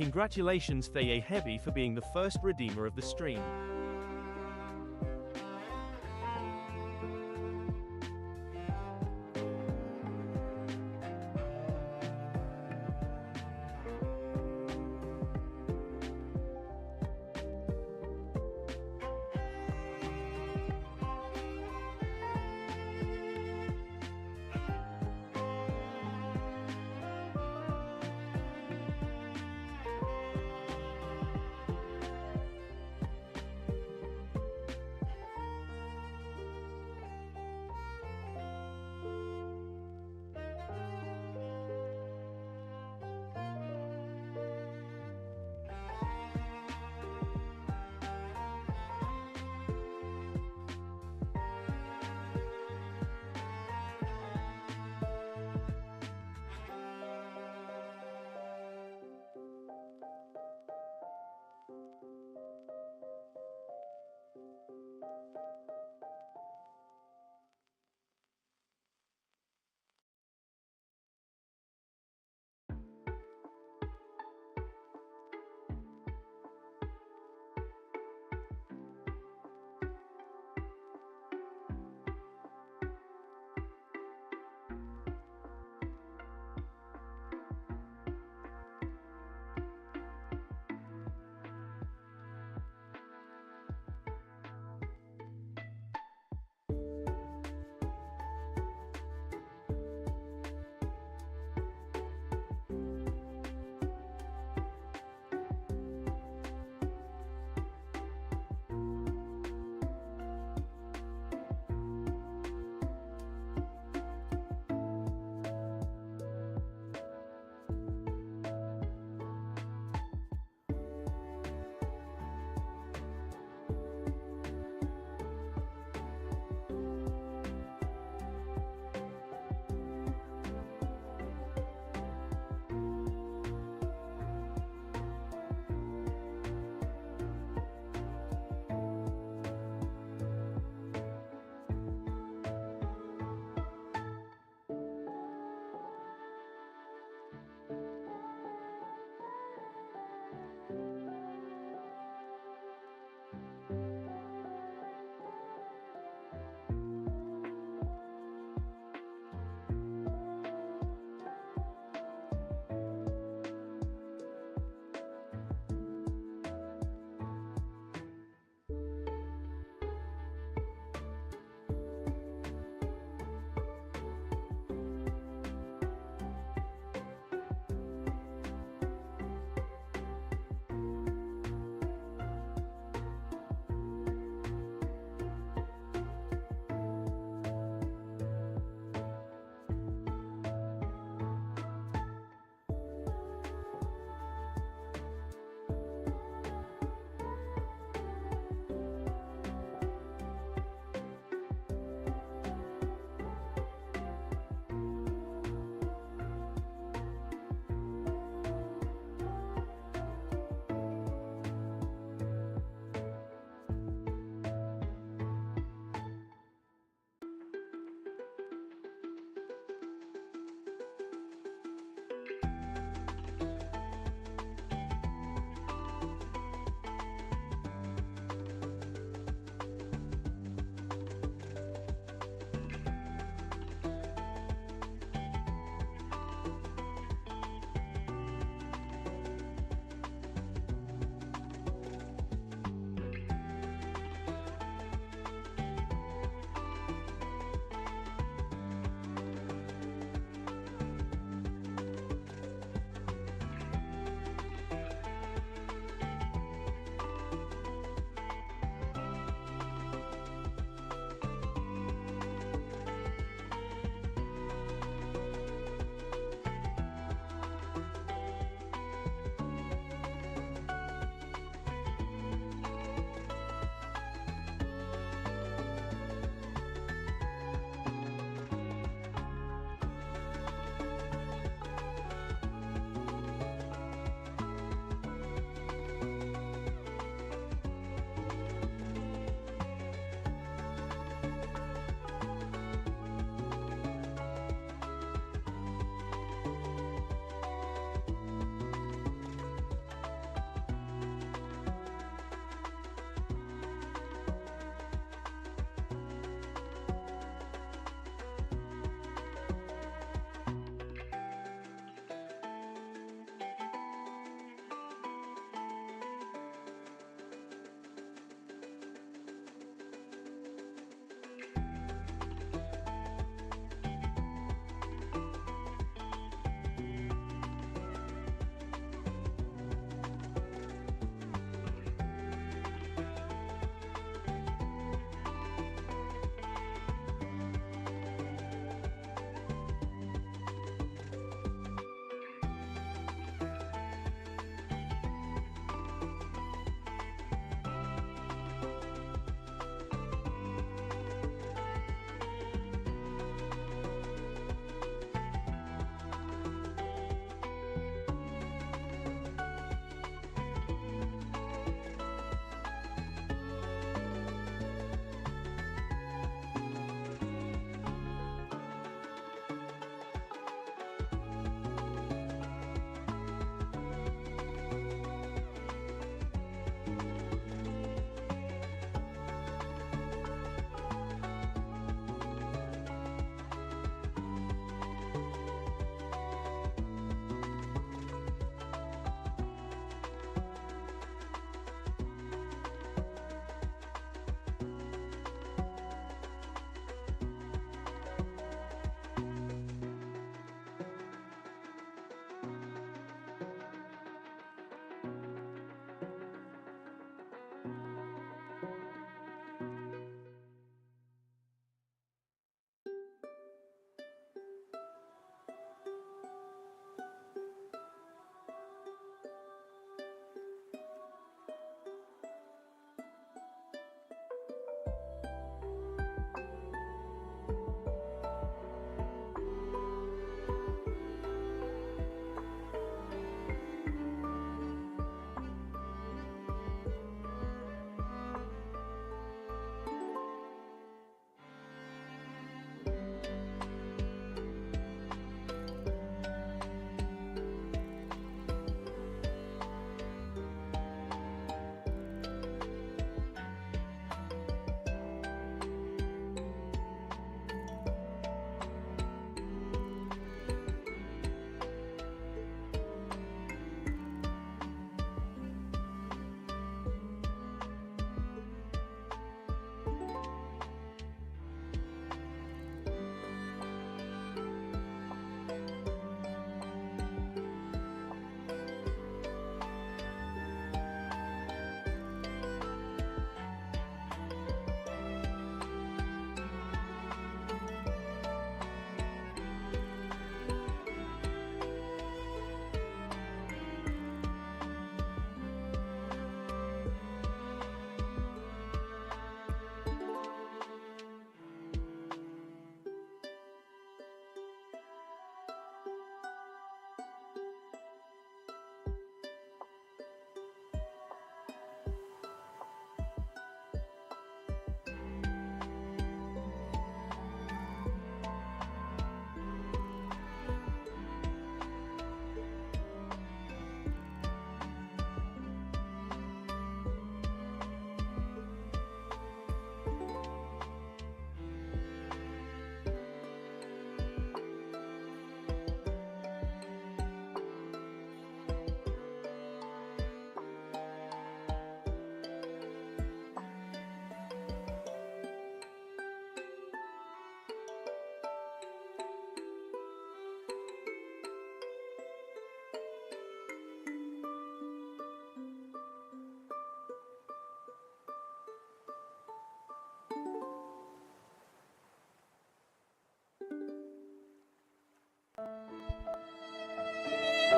Congratulations Thaye Heavy for being the first redeemer of the stream.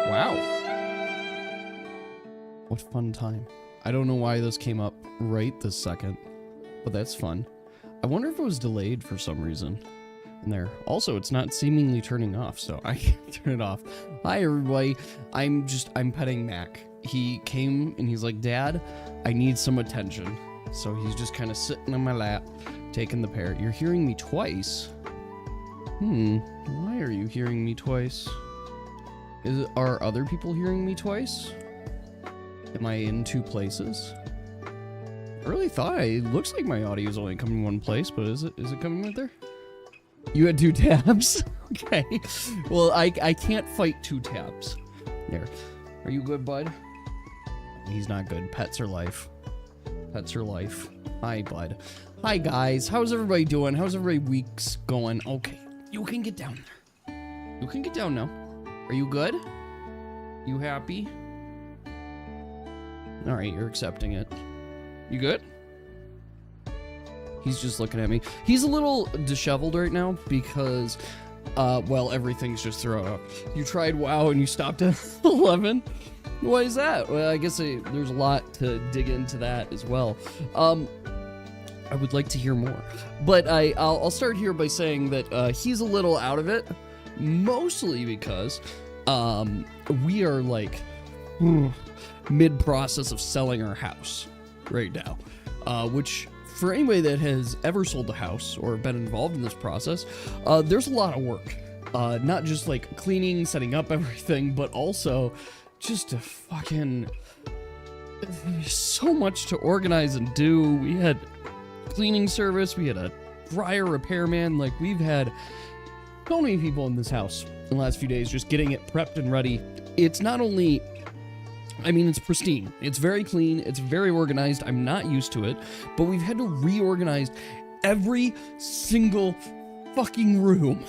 Wow. What fun time. I don't know why this came up right this second, but that's fun. I wonder if it was delayed for some reason. And there. Also, it's not seemingly turning off, so I can't turn it off. Hi, everybody. I'm petting Mac. He came and he's like, Dad, I need some attention. So he's just kind of sitting on my lap, taking the parrot. You're hearing me twice. Why are you hearing me twice? Are other people hearing me twice? Am I in two places? I really thought it looks like my audio is only coming one place, but is it coming right there? You had 2 tabs? Okay. Well, I can't fight 2 tabs. There. Are you good, bud? He's not good. Pets are life. Pets are life. Hi, bud. Hi, guys. How's everybody doing? How's everybody week's going? Okay. You can get down there. You can get down now. Are you good? You happy? Alright, you're accepting it. You good? He's just looking at me. He's a little disheveled right now because, well, everything's just thrown up. You tried WoW and you stopped at 11? Why is that? Well, I guess there's a lot to dig into that as well. I would like to hear more. But I'll start here by saying that he's a little out of it, mostly because we are like mid-process of selling our house right now, which for anybody that has ever sold a house or been involved in this process, there's a lot of work. Not just like cleaning, setting up everything, but also just to fucking... There's so much to organize and do. We had cleaning service, we had a dryer repairman, like we've had so many people in this house in the last few days just getting it prepped and ready. It's not only... I mean, it's pristine. It's very clean. It's very organized. I'm not used to it, but we've had to reorganize every single fucking room.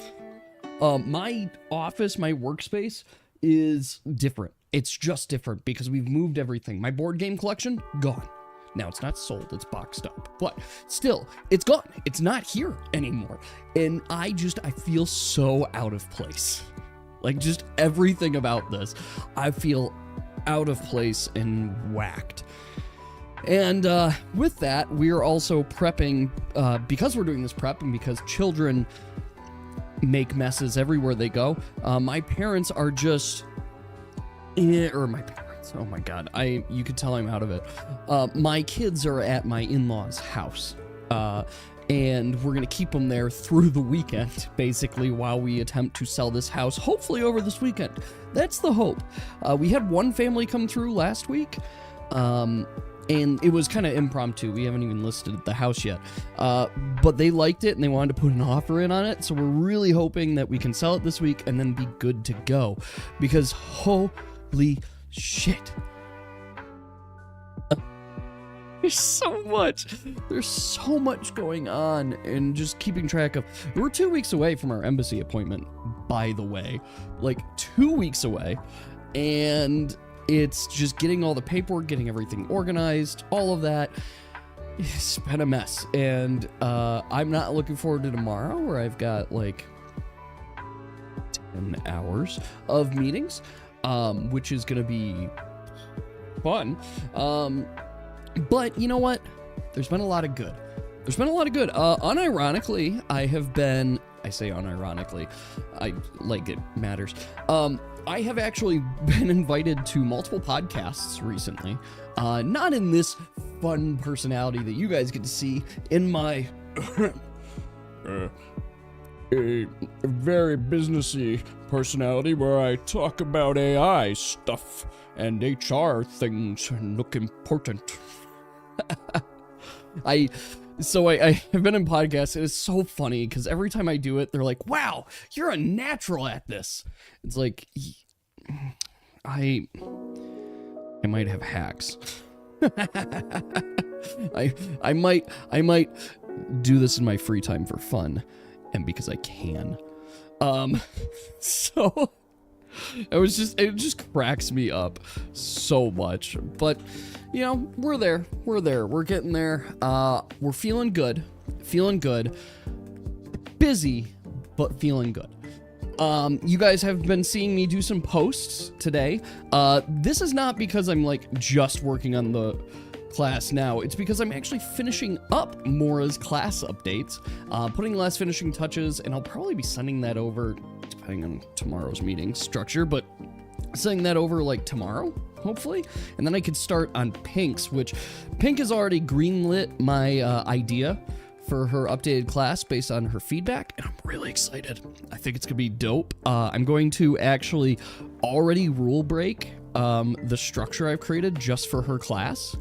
My office, my workspace is different. It's just different because we've moved everything. My board game collection, gone. Now, it's not sold. It's boxed up, but still, it's gone. It's not here anymore. And I feel so out of place. Like, just everything about this, I feel out of place and whacked. And with that, we are also prepping, because we're doing this prep and because children make messes everywhere they go. My parents are just, my parents, oh my God, you could tell I'm out of it. My kids are at my in-laws' house. And we're going to keep them there through the weekend, basically, while we attempt to sell this house, hopefully over this weekend. That's the hope. We had one family come through last week, and it was kind of impromptu. We haven't even listed the house yet, but they liked it, and they wanted to put an offer in on it, so we're really hoping that we can sell it this week and then be good to go, because holy shit. There's so much going on, and just keeping track of... We're 2 weeks away from our embassy appointment, by the way. Like, 2 weeks away. And it's just getting all the paperwork, getting everything organized, all of that. It's been a mess. And I'm not looking forward to tomorrow, where I've got, like, 10 hours of meetings, which is going to be fun. But you know what? There's been a lot of good. Unironically, I say unironically, like it matters. I have actually been invited to multiple podcasts recently. Not in this fun personality that you guys get to see in my a very businessy personality where I talk about AI stuff and HR things and look important. I have been in podcasts, and it's so funny because every time I do it, they're like, wow, you're a natural at this. It's like, I might have hacks. I might do this in my free time for fun, and because I can. So it just cracks me up so much. But you know, we're there. We're getting there. We're feeling good. Busy, but feeling good. You guys have been seeing me do some posts today. This is not because I'm like just working on the class now. It's because I'm actually finishing up Mora's class updates, putting last finishing touches, and I'll probably be sending that over depending on tomorrow's meeting structure, but sending that over like tomorrow, hopefully. And then I could start on Pink's, which Pink has already greenlit my idea for her updated class based on her feedback, and I'm really excited. I think it's gonna be dope. I'm going to actually already rule break the structure I've created just for her class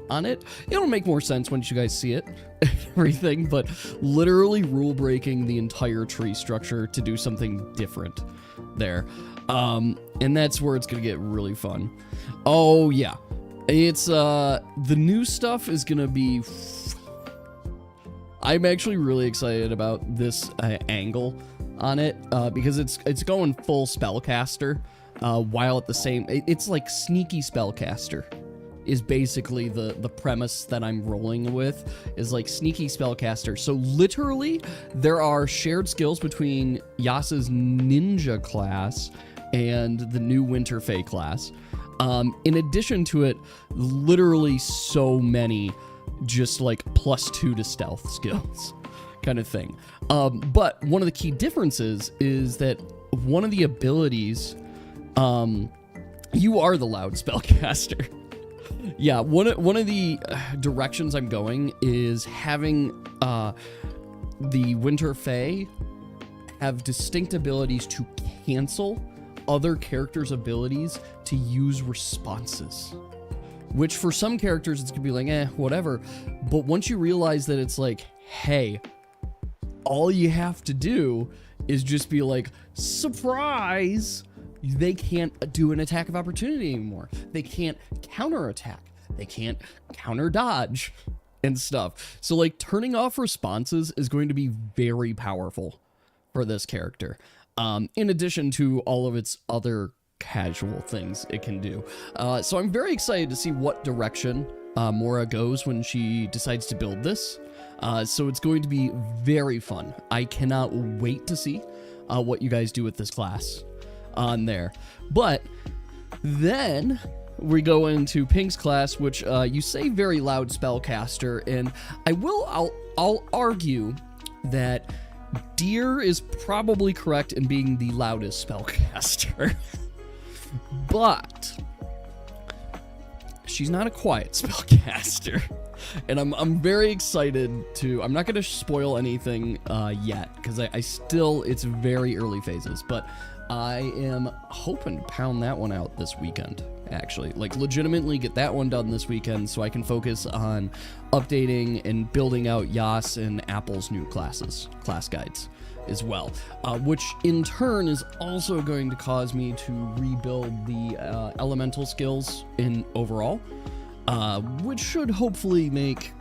on it. It'll make more sense once you guys see it and everything, but literally rule breaking the entire tree structure to do something different there. And that's where it's gonna get really fun. Oh yeah, it's the new stuff is gonna be I'm actually really excited about this angle on it because it's going full spellcaster while at the same it's like sneaky spellcaster is basically the premise that I'm rolling with, is like sneaky spellcaster. So literally there are shared skills between Yasa's ninja class and the new Winter Fae class. In addition to it, literally so many just like +2 to stealth skills kind of thing. But one of the key differences is that one of the abilities, you are the loud spellcaster. Yeah, one of the directions I'm going is having the Winter Fae have distinct abilities to cancel other characters' abilities to use responses. Which for some characters, it's gonna be like, whatever. But once you realize that it's like, hey, all you have to do is just be like, surprise! They can't do an attack of opportunity anymore. They can't counterattack. They can't counter dodge and stuff. So like turning off responses is going to be very powerful for this character. In addition to all of its other casual things it can do. So I'm very excited to see what direction Mora goes when she decides to build this. So it's going to be very fun. I cannot wait to see what you guys do with this class on there. But then we go into Pink's class, which you say very loud spellcaster, and I'll argue that Deer is probably correct in being the loudest spellcaster. But she's not a quiet spellcaster, and I'm very excited to. I'm not going to spoil anything yet because I still, it's very early phases, but I am hoping to pound that one out this weekend. Actually, like legitimately get that one done this weekend so I can focus on updating and building out Yas and Apple's new class guides as well, which in turn is also going to cause me to rebuild the elemental skills in overall, which should hopefully make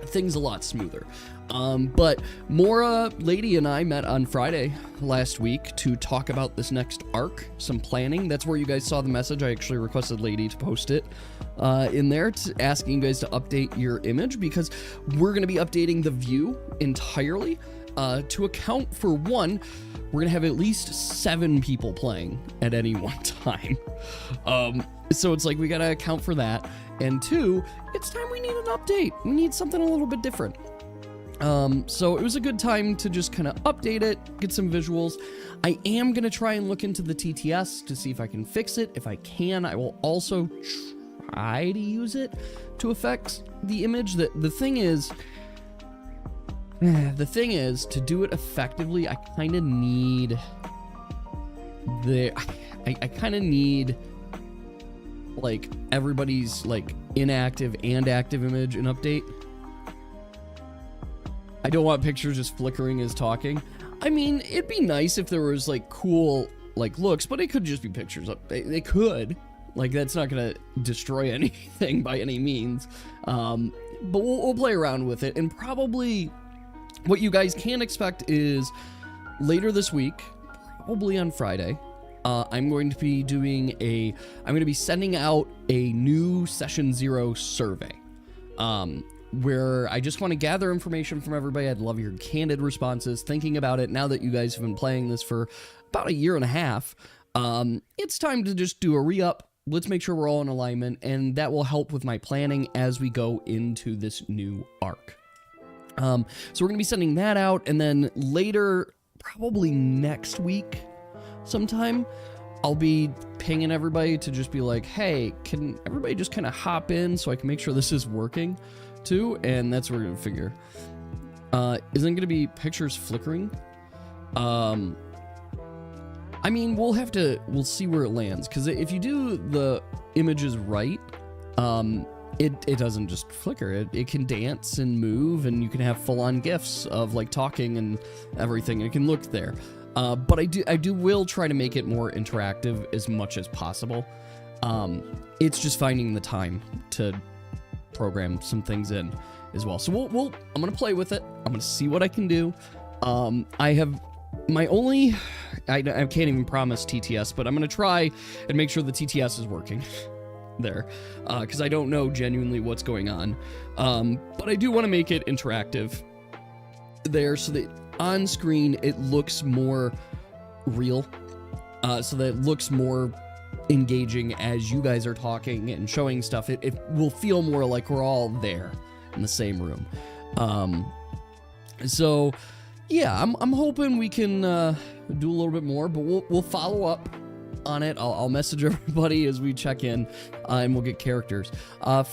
things a lot smoother. But Mora, Lady, and I met on Friday last week to talk about this next arc, some planning. That's where you guys saw the message. I actually requested Lady to post it in there, asking you guys to update your image, because we're going to be updating the view entirely to account for, one, we're going to have at least 7 people playing at any one time. So it's like we got to account for that. And 2, it's time we need an update. We need something a little bit different. So it was a good time to just kind of update it, get some visuals. I am going to try and look into the TTS to see if I can fix it. If I can, I will also try to use it to affect the image. The thing is, to do it effectively, I kind of need I kind of need like everybody's like inactive and active image and update. I don't want pictures just flickering as talking. I mean, it'd be nice if there was like cool like looks, but it could just be pictures. They could, like, that's not gonna destroy anything by any means. But we'll play around with it, and probably what you guys can expect is later this week, probably on Friday, I'm going to be sending out a new Session 0 survey. where I just want to gather information from everybody. I'd love your candid responses, thinking about it now that you guys have been playing this for about a year and a half. It's time to just do a re-up. Let's make sure we're all in alignment, and that will help with my planning as we go into this new arc. So we're going to be sending that out, and then later, probably next week sometime, I'll be pinging everybody to just be like, hey, can everybody just kind of hop in so I can make sure this is working too? And that's what we're going to figure. Isn't going to be pictures flickering? I mean, we'll see where it lands, because if you do the images right, it doesn't just flicker. It can dance and move, and you can have full-on GIFs of like talking and everything. It can look there. But I will try to make it more interactive as much as possible. It's just finding the time to program some things in as well. So I'm gonna play with it. I'm gonna see what I can do. I can't even promise TTS, but I'm gonna try and make sure the TTS is working there, because I don't know genuinely what's going on. But I do want to make it interactive there, so that on screen it looks more real, so that it looks more engaging as you guys are talking and showing stuff. It will feel more like we're all there in the same room. So yeah, I'm hoping we can do a little bit more, but we'll follow up on it. I'll message everybody as we check in, and we'll get characters.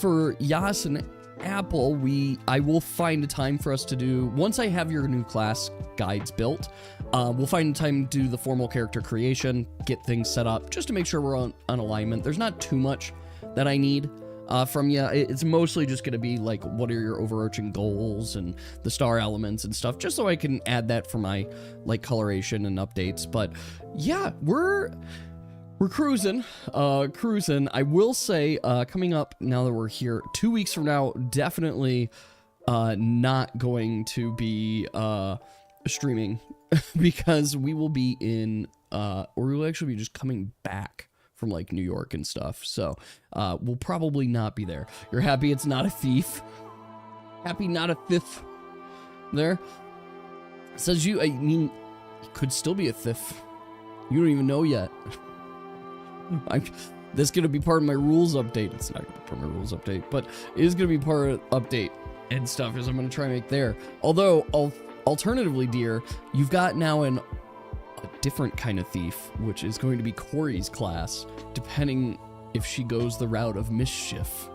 For Yas and Apple, I will find a time for us to do, once I have your new class guides built, we'll find a time to do the formal character creation, get things set up, just to make sure we're on alignment. There's not too much that I need from you. It's mostly just going to be like, what are your overarching goals and the star elements and stuff, just so I can add that for my like coloration and updates. But yeah, we're cruising. I will say, coming up now that we're here, 2 weeks from now, definitely not going to be streaming because we will be in, or we will actually be just coming back from like New York and stuff. So we'll probably not be there. You're happy it's not a thief? Happy not a thief there? Says I mean, it could still be a thief. You don't even know yet. That's going to be part of my rules update. It's not going to be part of my rules update, but it is going to be part of update and stuff, as I'm going to try and make there. Although, alternatively, dear, you've got now a different kind of thief, which is going to be Corey's class, depending if she goes the route of mischief,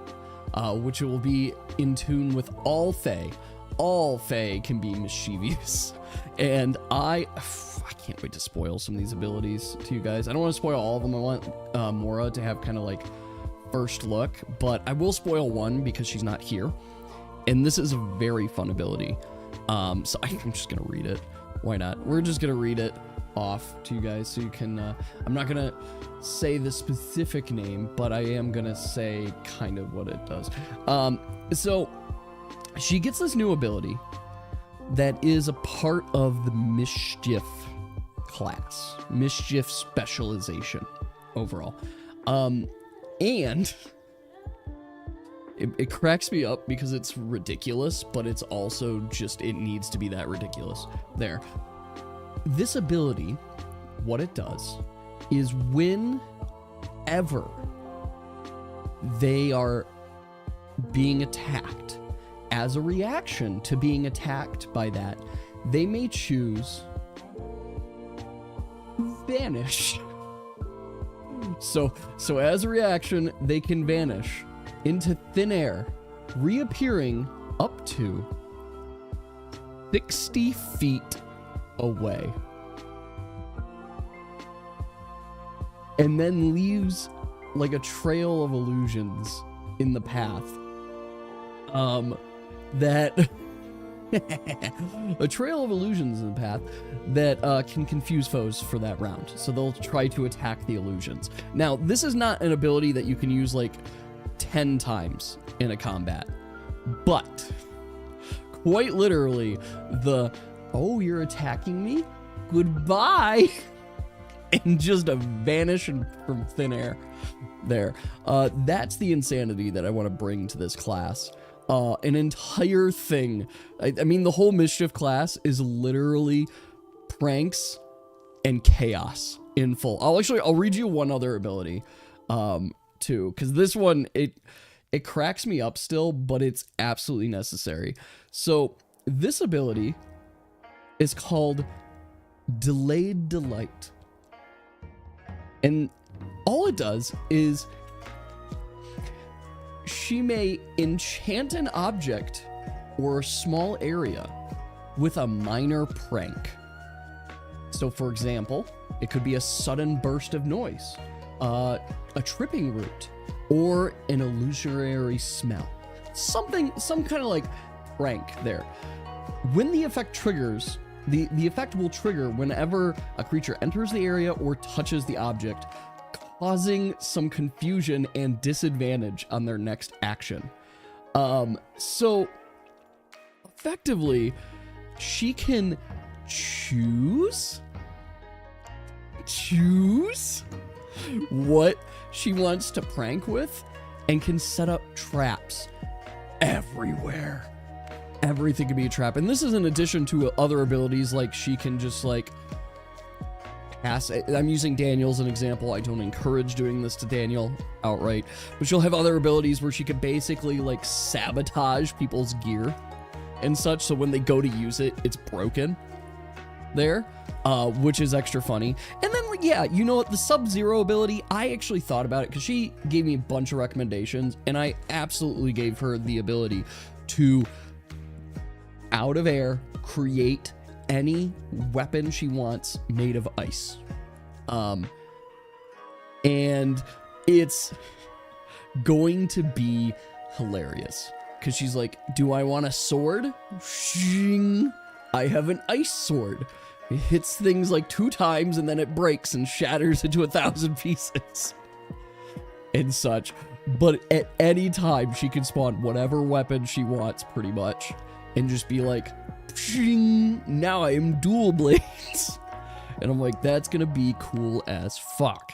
which will be in tune with all Fae. All Fae can be mischievous, and I can't wait to spoil some of these abilities to you guys. I don't want to spoil all of them. I want Mora to have kind of like first look, but I will spoil one because she's not here, and this is a very fun ability. So I'm just gonna read it. Why not? We're just gonna read it off to you guys so you can I'm not gonna say the specific name, but I am gonna say kind of what it does. So she gets this new ability that is a part of the mischief class, mischief specialization overall. And it cracks me up because it's ridiculous, but it's also just, it needs to be that ridiculous. There. This ability, what it does is whenever they are being attacked, as a reaction to being attacked by that, they may choose vanish. So as a reaction, they can vanish into thin air, reappearing up to 60 feet away, and then leaves like a trail of illusions in the path. A trail of illusions in the path that can confuse foes for that round. So they'll try to attack the illusions. Now, this is not an ability that you can use like 10 times in a combat, but quite literally oh, you're attacking me? Goodbye! And just vanish from thin air there. That's the insanity that I want to bring to this class. an entire thing. I mean, the whole Mischief class is literally pranks and chaos in full. I'll read you one other ability, too, because this one, it cracks me up still, but it's absolutely necessary. So this ability is called Delayed Delight. And all it does is she may enchant an object or a small area with a minor prank. So for example, it could be a sudden burst of noise, a tripping root, or an illusory smell. Some kind of like prank there. When the effect triggers, the effect will trigger whenever a creature enters the area or touches the object, causing some confusion and disadvantage on their next action. So effectively, she can choose what she wants to prank with and can set up traps everywhere. Everything can be a trap. And this is in addition to other abilities, like she can just like pass. I'm using Daniel as an example. I don't encourage doing this to Daniel outright, but she'll have other abilities where she could basically like sabotage people's gear and such, so when they go to use it, it's broken there, which is extra funny. And then, like, yeah, you know what, the Sub-Zero ability, I actually thought about it because she gave me a bunch of recommendations, and I absolutely gave her the ability to, out of air, create any weapon she wants made of ice. And it's going to be hilarious because she's like, do I want a sword? Shing, I have an ice sword. It hits things like 2 times and then it breaks and shatters into 1,000 pieces and such. But at any time she can spawn whatever weapon she wants pretty much and just be like, shing, now I am dual blades. And I'm like, that's gonna be cool as fuck.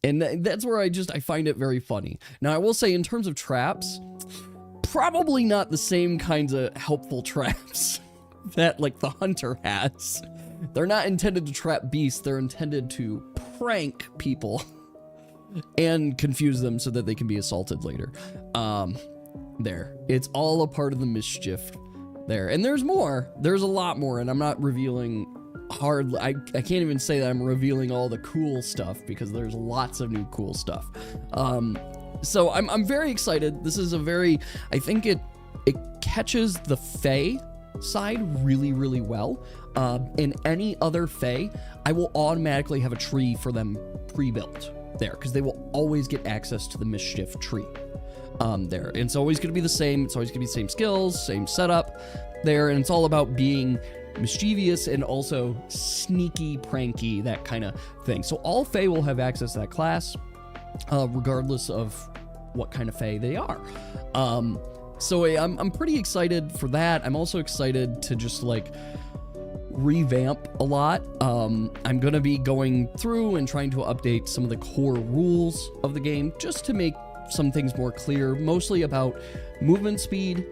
And that's where I find it very funny. Now I will say, in terms of traps, probably not the same kinds of helpful traps that like the hunter has. They're not intended to trap beasts, they're intended to prank people and confuse them so that they can be assaulted later. There, it's all a part of the mischief there. And there's a lot more, and I'm not revealing I can't even say that I'm revealing all the cool stuff because there's lots of new cool stuff. So I'm very excited. This is I think it catches the Fae side really, really well. In any other Fae, I will automatically have a tree for them pre-built there because they will always get access to the mischief tree there. And it's always going to be the same. It's always going to be the same skills, same setup there. And it's all about being mischievous and also sneaky, pranky, that kind of thing. So all Fae will have access to that class, regardless of what kind of Fae they are. So I'm pretty excited for that. I'm also excited to just like revamp a lot. I'm gonna be going through and trying to update some of the core rules of the game just to make some things more clear, mostly about movement speed,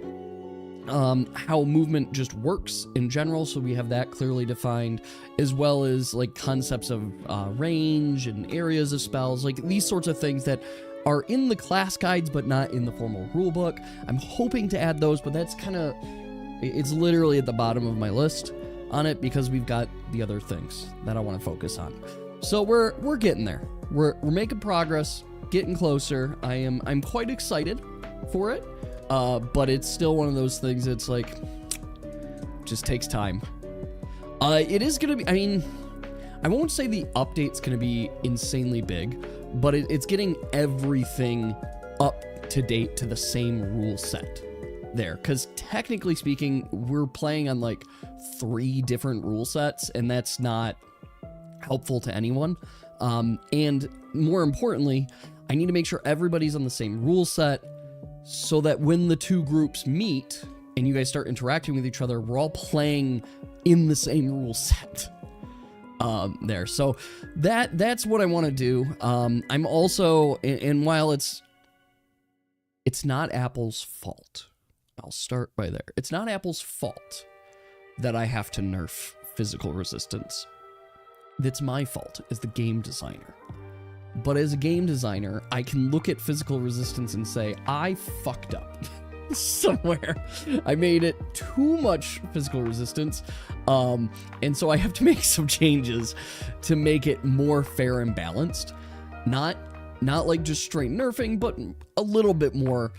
how movement just works in general, so we have that clearly defined, as well as like concepts of range and areas of spells, like these sorts of things that are in the class guides but not in the formal rulebook. I'm hoping to add those, but that's it's literally at the bottom of my list on it because we've got the other things that I want to focus on. So we're getting there. We're making progress, getting closer. I'm quite excited for it. But it's still one of those things that's like, just takes time. It is going to be, I mean, I won't say the update's going to be insanely big, but it's getting everything up to date to the same rule set there. Because technically speaking, we're playing on like 3 different rule sets, and that's not helpful to anyone. And more importantly, I need to make sure everybody's on the same rule set, so that when the 2 groups meet and you guys start interacting with each other, we're all playing in the same rule set there. So that's what I want to do. I'm also, and while it's it's not Apple's fault. I'll start by there. It's not Apple's fault that I have to nerf physical resistance. That's my fault as the game designer. But as a game designer, I can look at physical resistance and say, I fucked up somewhere. I made it too much physical resistance. And so I have to make some changes to make it more fair and balanced. Not like just straight nerfing, but a little bit more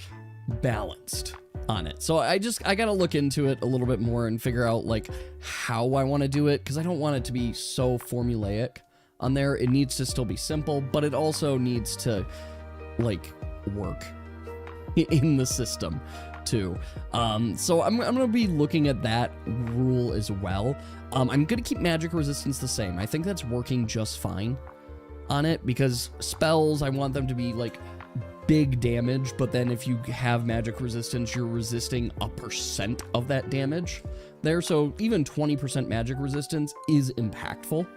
balanced on it. So I gotta look into it a little bit more and figure out like how I want to do it, because I don't want it to be so formulaic on there. It needs to still be simple, but it also needs to like work in the system too. So I'm gonna be looking at that rule as well. I'm gonna keep magic resistance the same. I think that's working just fine on it, because spells, I want them to be like big damage, but then if you have magic resistance, you're resisting a % of that damage there. So even 20% magic resistance is impactful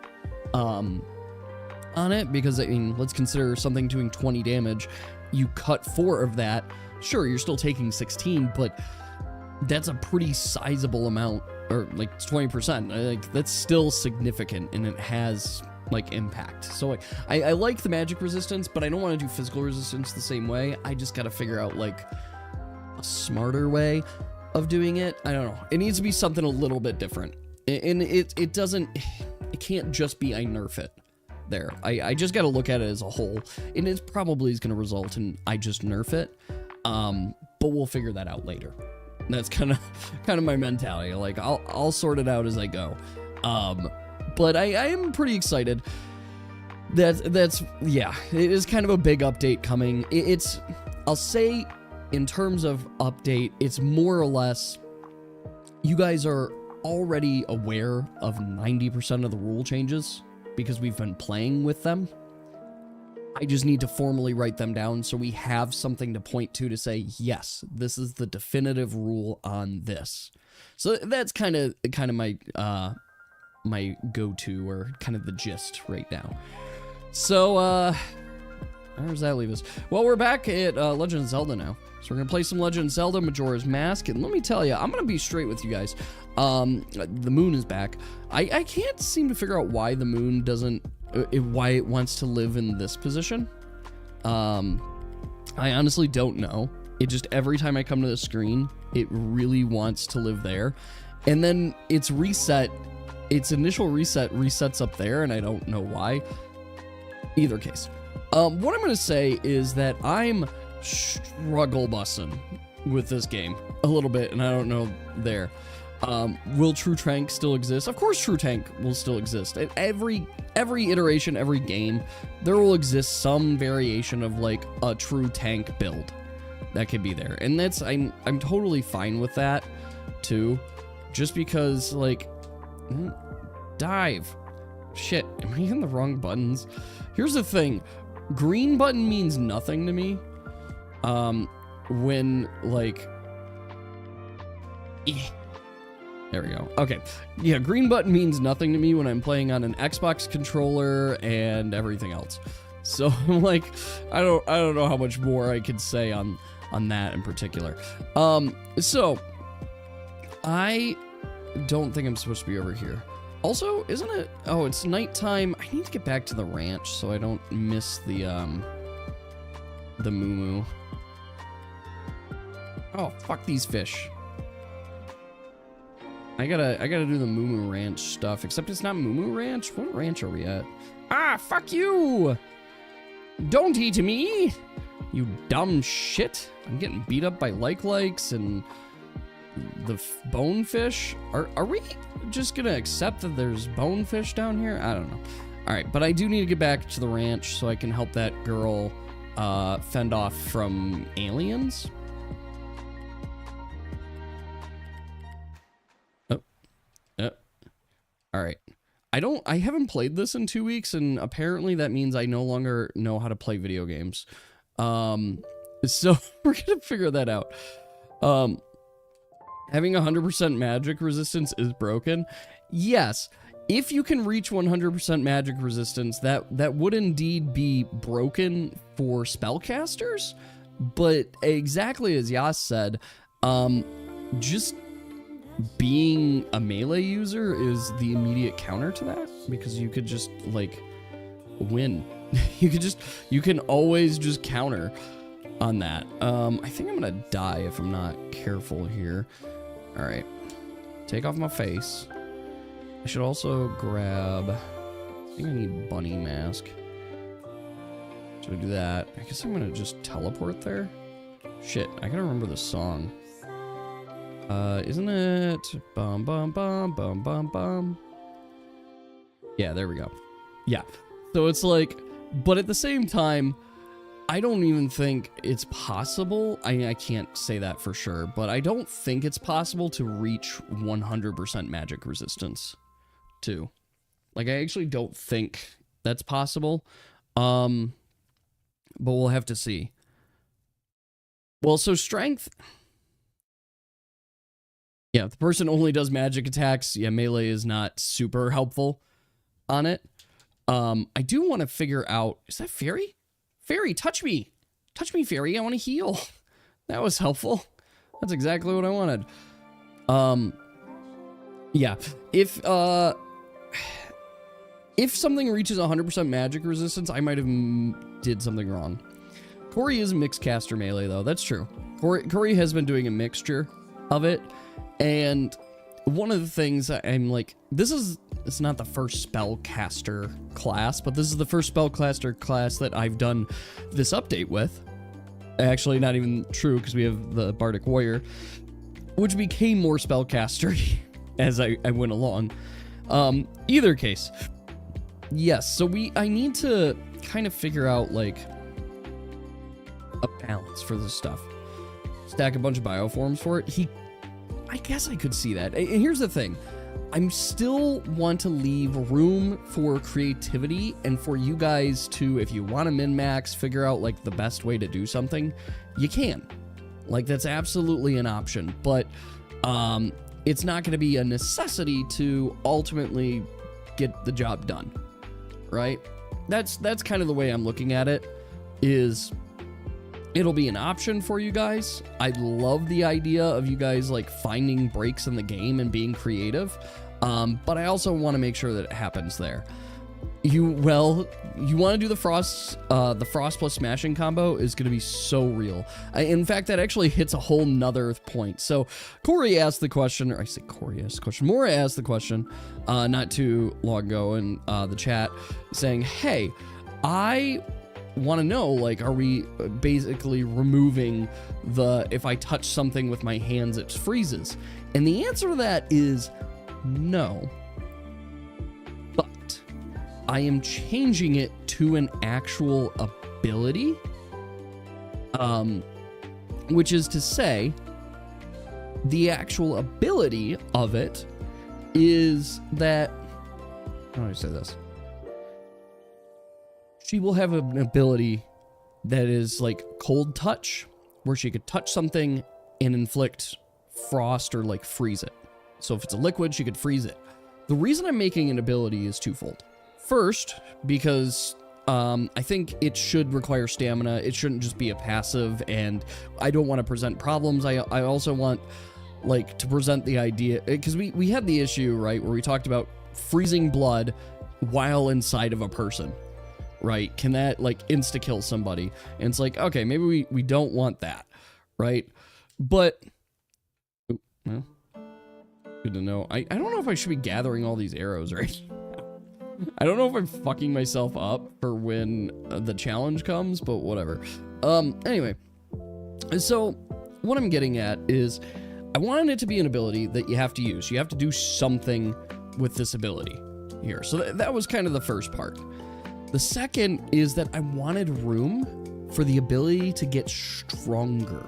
on it, because I mean, let's consider something doing 20 damage. You cut 4 of that. Sure, you're still taking 16, but that's a pretty sizable amount, or like it's 20%. Like that's still significant, and it has like impact. So I like the magic resistance, but I don't want to do physical resistance the same way. I just got to figure out like a smarter way of doing it. I don't know. It needs to be something a little bit different, and it can't just be I nerf it there. I just got to look at it as a whole, and it probably is going to result in I just nerf it. But we'll figure that out later. That's kind of my mentality. Like I'll sort it out as I go. But I am pretty excited. That's yeah, it is kind of a big update coming. It's I'll say in terms of update, it's more or less you guys are already aware of 90% of the rule changes because we've been playing with them. I just need to formally write them down so we have something to point to say, yes, this is the definitive rule on this. So that's kind of my my go-to, or kind of the gist right now. So where does that leave us? Well, we're back at Legend of Zelda now. So we're gonna play some Legend of Zelda Majora's Mask, and let me tell you, I'm gonna be straight with you guys. The moon is back. I can't seem to figure out why the moon doesn't, why it wants to live in this position. I honestly don't know. It just, every time I come to the screen, it really wants to live there. And then its reset, its initial reset resets up there, and I don't know why. Either case. What I'm going to say is that I'm struggle bussing with this game a little bit, and I don't know there. Will True Tank still exist? Of course True Tank will still exist. At every iteration, every game, there will exist some variation of like a True Tank build that could be there. And that's, I'm totally fine with that too. Just because like, dive. Shit, am I hitting the wrong buttons? Here's the thing. Green button means nothing to me. When like, there we go. Okay. Yeah, green button means nothing to me when I'm playing on an Xbox controller and everything else. So I'm like, I don't know how much more I could say on that in particular. So I don't think I'm supposed to be over here. Also, isn't it? Oh, it's nighttime. I need to get back to the ranch so I don't miss the moo. Oh, fuck these fish. I gotta do the Moo Ranch stuff, except it's not Moo Ranch. What ranch are we at? Ah, fuck you! Don't eat me! You dumb shit. I'm getting beat up by likes and the bonefish. Are we just gonna accept that there's bonefish down here? I don't know. Alright, but I do need to get back to the ranch so I can help that girl fend off from aliens. All right. I haven't played this in 2 weeks, and apparently that means I no longer know how to play video games. So we're gonna figure that out. Having 100% magic resistance is broken. Yes, if you can reach 100% magic resistance, that would indeed be broken for spellcasters. But exactly as Yas said, just being a melee user is the immediate counter to that, because you could just like win. you can always just counter on that. I think I'm gonna die if I'm not careful here. All right, take off my face. I should also grab, I think I need bunny mask. Should I do that? I guess I'm gonna just teleport there. Shit, I gotta remember the song. Isn't it bum bum bum bum bum bum? Yeah, there we go. Yeah. So it's like, but at the same time, I don't even think it's possible. I can't say that for sure, but I don't think it's possible to reach 100% magic resistance too. Like, I actually don't think that's possible. But we'll have to see. Well, so strength. Yeah, if the person only does magic attacks, yeah, melee is not super helpful on it. I do want to figure out, is that Fairy? Fairy, touch me. Touch me, Fairy. I want to heal. That was helpful. That's exactly what I wanted. Yeah, if something reaches 100% magic resistance, I might have did something wrong. Corey is mixed caster melee, though. That's true. Corey has been doing a mixture of it. And one of the things I'm like, it's not the first spellcaster class, but this is the first spellcaster class that I've done this update with. Actually, not even true, because we have the Bardic Warrior, which became more spellcaster as I went along. Either case, yes, so I need to kind of figure out, like, a balance for this stuff. Stack a bunch of bioforms for it. I guess I could see that. And here's the thing. I still want to leave room for creativity and for you guys to, if you want to min-max, figure out, like, the best way to do something, you can. Like, that's absolutely an option. But it's not going to be a necessity to ultimately get the job done. Right? That's kind of the way I'm looking at it, is it'll be an option for you guys. I love the idea of you guys, like, finding breaks in the game and being creative. But I also want to make sure that it happens there. You want to do the frost plus smashing combo is going to be so real. In fact, that actually hits a whole nother point. So Corey asked the question, or I say Corey asked the question, Mora asked the question, not too long ago in the chat, saying, hey, I want to know, like, are we basically removing if I touch something with my hands, it freezes? And the answer to that is no. But I am changing it to an actual ability. Which is to say, the actual ability of it is that, how do I say this? She will have an ability that is like cold touch, where she could touch something and inflict frost or like freeze it. So if it's a liquid, she could freeze it. The reason I'm making an ability is twofold. First, because I think it should require stamina. It shouldn't just be a passive, and I don't want to present problems. I also want, like, to present the idea, because we had the issue, right, where we talked about freezing blood while inside of a person. Right? Can that, like, insta-kill somebody? And it's like, okay, maybe we don't want that, right? But, well, good to know. I don't know if I should be gathering all these arrows right now. I don't know if I'm fucking myself up for when the challenge comes, but whatever. Anyway, so what I'm getting at is I wanted it to be an ability that you have to use. You have to do something with this ability here. So that was kind of the first part. The second is that I wanted room for the ability to get stronger.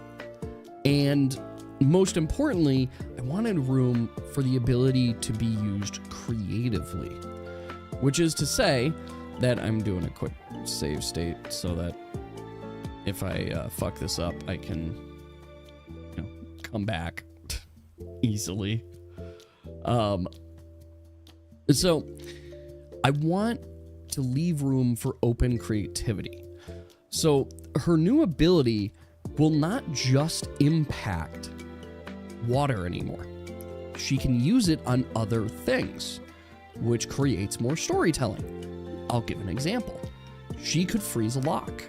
And most importantly, I wanted room for the ability to be used creatively. Which is to say that I'm doing a quick save state so that if I fuck this up, I can, you know, come back easily. So I want to leave room for open creativity. So her new ability will not just impact water anymore. She can use it on other things, which creates more storytelling. I'll give an example. She could freeze a lock,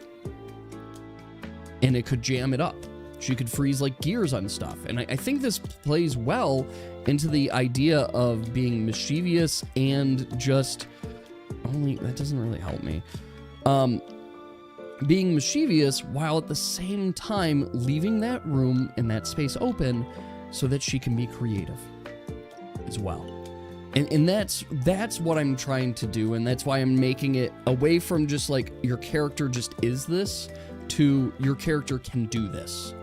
and it could jam it up. She could freeze like gears on stuff. And I think this plays well into the idea of being mischievous and just that doesn't really help me. Being mischievous while at the same time leaving that room and that space open so that she can be creative as well. And that's what I'm trying to do, and that's why I'm making it away from just like your character just is this to your character can do this.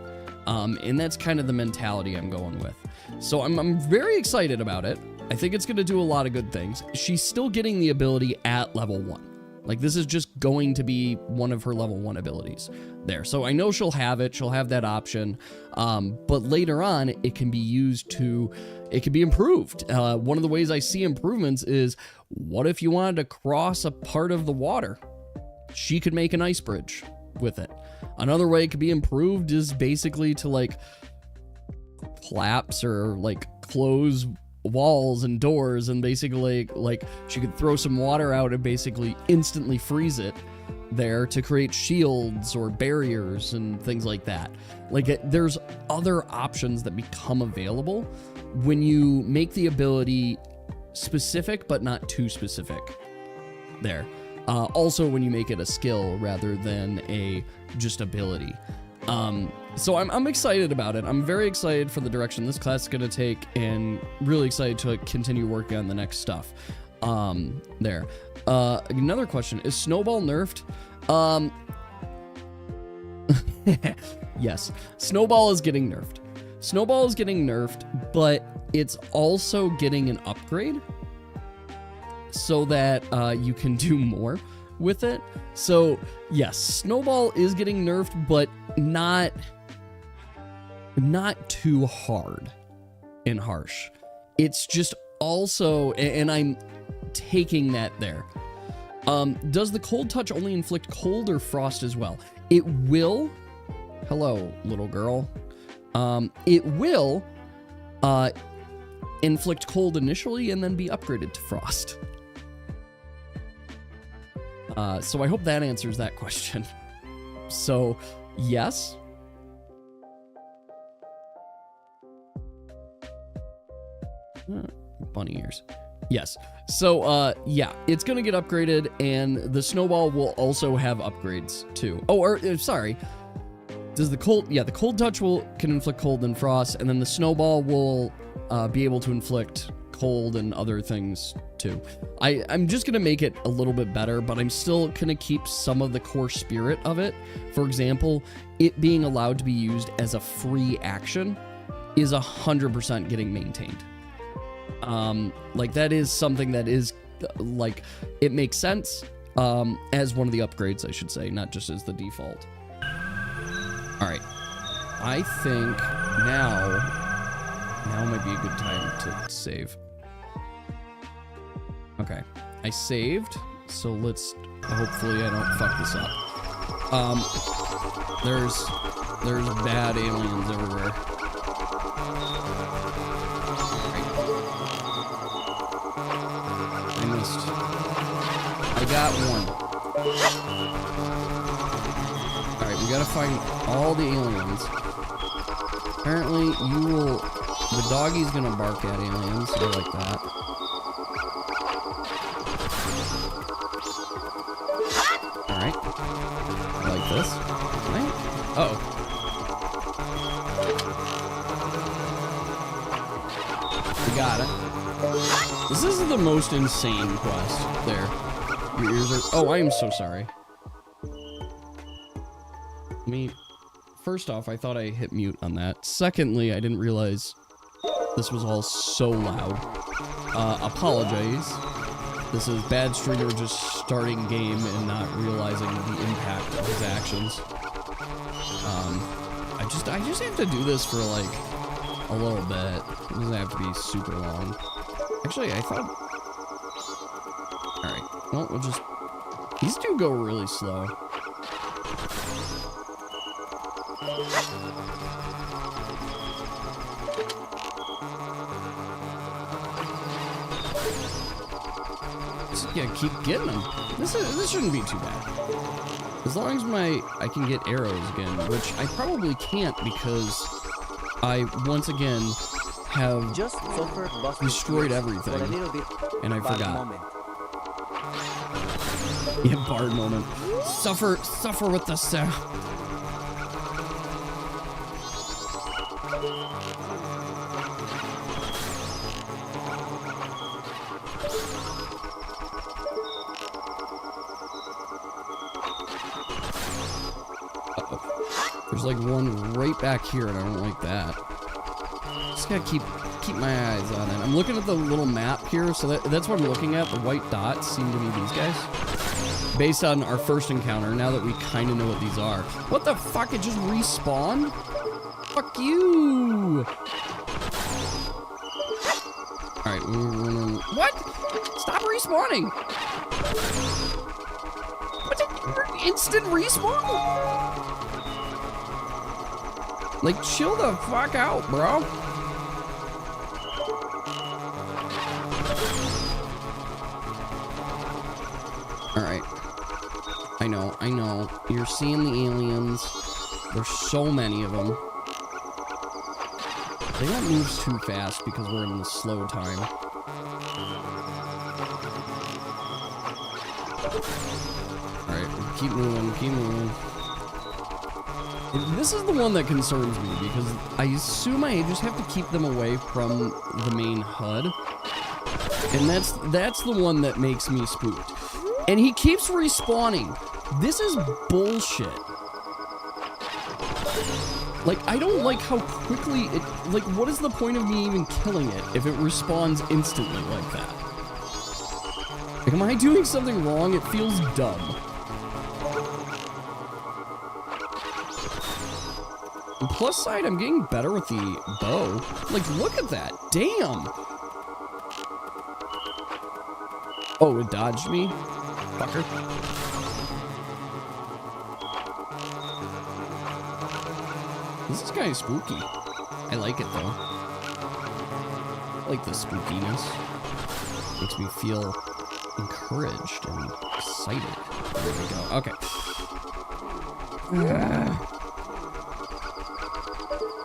And that's kind of the mentality I'm going with. So I'm very excited about it. I think it's going to do a lot of good things. She's still getting the ability at level 1. Like, this is just going to be one of her level 1 abilities there. So I know she'll have it. She'll have that option. But later on, it can be used to... It can be improved. One of the ways I see improvements is, what if you wanted to cross a part of the water? She could make an ice bridge with it. Another way it could be improved is basically to, like, collapse or, like, close walls and doors, and basically like she could throw some water out and basically instantly freeze it there to create shields or barriers and things like that. Like, there's other options that become available when you make the ability specific but not too specific there. Also when you make it a skill rather than a just ability. So I'm excited about it. I'm very excited for the direction this class is going to take, and really excited to continue working on the next stuff. There. Another question, is Snowball nerfed? Yes, Snowball is getting nerfed. Snowball is getting nerfed, but it's also getting an upgrade so that you can do more with it. So yes, Snowball is getting nerfed, but not too hard and harsh. It's just also, and I'm taking that there. Does the cold touch only inflict cold or frost as well? It will. Hello, little girl. It will inflict cold initially and then be upgraded to frost. So I hope that answers that question. So, yes. Bunny ears. Yes. So, yeah, it's going to get upgraded, and the Snowball will also have upgrades, too. Oh, or, sorry. Does the cold... Yeah, the cold touch can inflict cold and frost, and then the Snowball will be able to inflict cold and other things, too. I'm just going to make it a little bit better, but I'm still going to keep some of the core spirit of it. For example, it being allowed to be used as a free action is 100% getting maintained. Like, that is something that is, like, it makes sense, as one of the upgrades, I should say, not just as the default. Alright. I think now might be a good time to save. Okay. I saved, so let's, hopefully I don't fuck this up. There's bad aliens everywhere. I got one. Alright, we gotta find all the aliens. Apparently, the doggy's gonna bark at aliens, I like that. Alright. I like this. Right? Uh-oh. We got it. This is the most insane quest there. Your ears are... Oh, I am so sorry. First off, I thought I hit mute on that. Secondly, I didn't realize this was all so loud. Apologize. This is bad streamer just starting game and not realizing the impact of his actions. I just have to do this for, like, a little bit. It doesn't have to be super long. Actually, I thought... Alright, well, we'll just... These do go really slow. Just gotta keep getting them. This shouldn't be too bad. As long as I can get arrows again, which I probably can't because I once again have Just destroyed everything, and I forgot. Yeah, Bard moment. Suffer with the sound. There's like one right back here, and I don't like that. Just gotta keep my eyes on it. I'm looking at the little map here, so that's what I'm looking at. The white dots seem to be these guys. Based on our first encounter, now that we kind of know what these are. What the fuck? It just respawned? Fuck you! Alright, what? Stop respawning! What's it? Instant respawn? Like, chill the fuck out, bro. Alright. I know. You're seeing the aliens. There's so many of them. They don't move too fast because we're in the slow time. Alright, keep moving. This is the one that concerns me because I assume I just have to keep them away from the main HUD. And that's the one that makes me spooked. And he keeps respawning. This is bullshit. Like, I don't like how quickly it... Like, what is the point of me even killing it if it respawns instantly like that? Like, am I doing something wrong? It feels dumb. On the plus side, I'm getting better with the bow. Like, look at that. Damn. Oh, it dodged me? Fucker. This is kind of spooky. I like it, though. I like the spookiness. Makes me feel encouraged and excited. There we go. Okay.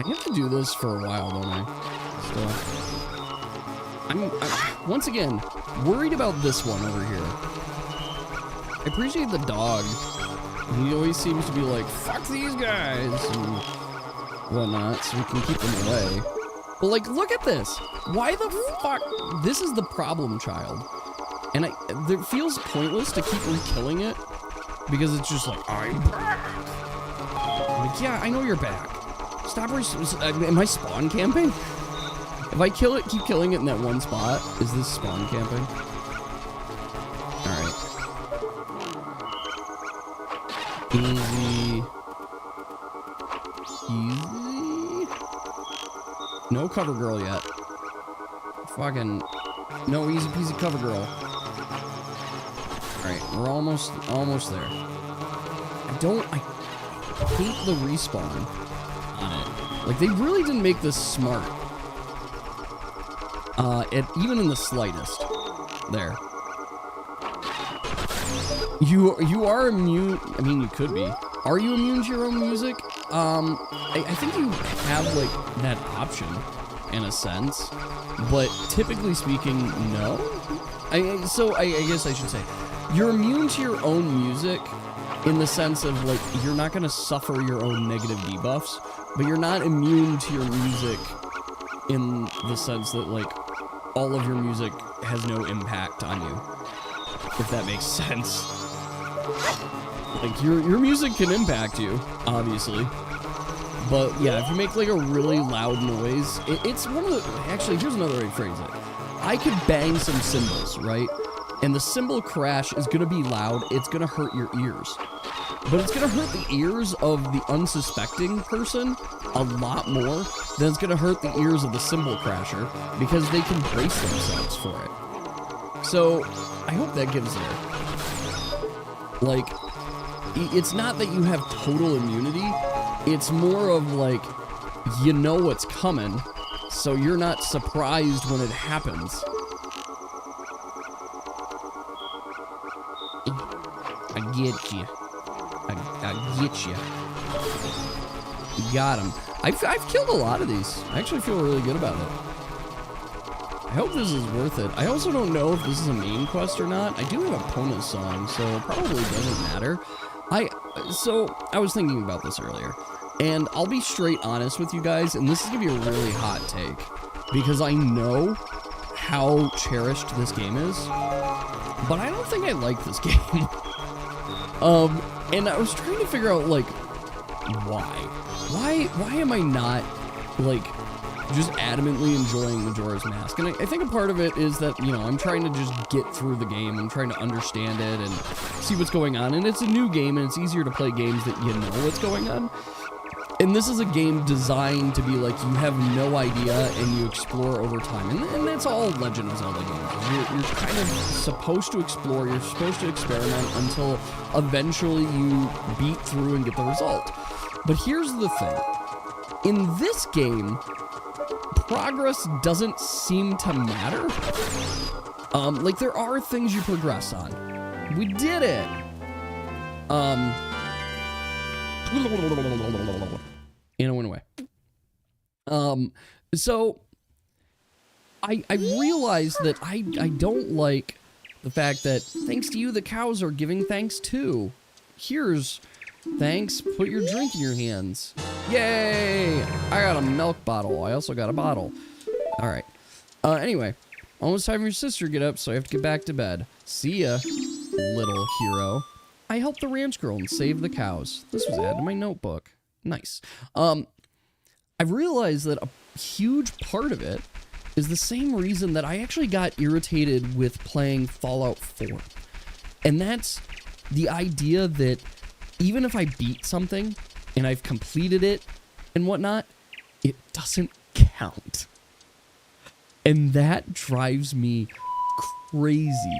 I have to do this for a while, don't I? I'm once again worried about this one over here. I appreciate the dog. He always seems to be like, fuck these guys and whatnot, so we can keep them away. But like, look at this. Why the fuck? This is the problem child. And it feels pointless to keep re-killing it because it's just like, I'm back. I'm like, yeah, I know you're back. Stop. Am I spawn camping? If I kill it, keep killing it in that one spot, is this spawn camping? Alright. Easy. No cover girl yet. Fucking no easy peasy cover girl. Alright, we're almost there. I hate the respawn on it. Like, they really didn't make this smart. Even in the slightest. There. You are immune. I mean, you could be. Are you immune to your own music? I think you have, like, that option, in a sense. But typically speaking, no. So I guess I should say, you're immune to your own music in the sense of, like, you're not going to suffer your own negative debuffs, but you're not immune to your music in the sense that, like, all of your music has no impact on you, if that makes sense. Like, your music can impact you, obviously. But, yeah, if you make, like, a really loud noise, it's one of the... Actually, here's another way to phrase it. I could bang some cymbals, right? And the cymbal crash is going to be loud. It's going to hurt your ears. But it's going to hurt the ears of the unsuspecting person a lot more than it's going to hurt the ears of the cymbal crasher because they can brace themselves for it. So, I hope that gives there. Like, it's not that you have total immunity. It's more of like, you know what's coming, so you're not surprised when it happens. I get you. I get you. Got him. I've killed a lot of these. I actually feel really good about it. I hope this is worth it. I also don't know if this is a main quest or not. I do have a bonus song, so it probably doesn't matter. So I was thinking about this earlier, and I'll be straight honest with you guys, and this is gonna be a really hot take, because I know how cherished this game is, but I don't think I like this game. And I was trying to figure out, like, why am I not, like, just adamantly enjoying Majora's Mask? And I think a part of it is that, you know, I'm trying to just get through the game. I'm trying to understand it and see what's going on. And it's a new game, and it's easier to play games that you know what's going on. And this is a game designed to be like, you have no idea and you explore over time. And that's all Legend of Zelda games. You're kind of supposed to explore, you're supposed to experiment until eventually you beat through and get the result. But here's the thing. In this game, progress doesn't seem to matter. Like, there are things you progress on. We did it. And it went away. So I realized that I don't like the fact that thanks to you, the cows are giving thanks too. Here's thanks, put your drink in your hands. Yay! I got a milk bottle. I also got a bottle. All right. Anyway, almost time for your sister to get up, so I have to get back to bed. See ya, little hero. I helped the ranch girl and saved the cows. This was added to my notebook. Nice. I realized that a huge part of it is the same reason that I actually got irritated with playing Fallout 4. And that's the idea that even if I beat something and I've completed it and whatnot, it doesn't count. And that drives me crazy.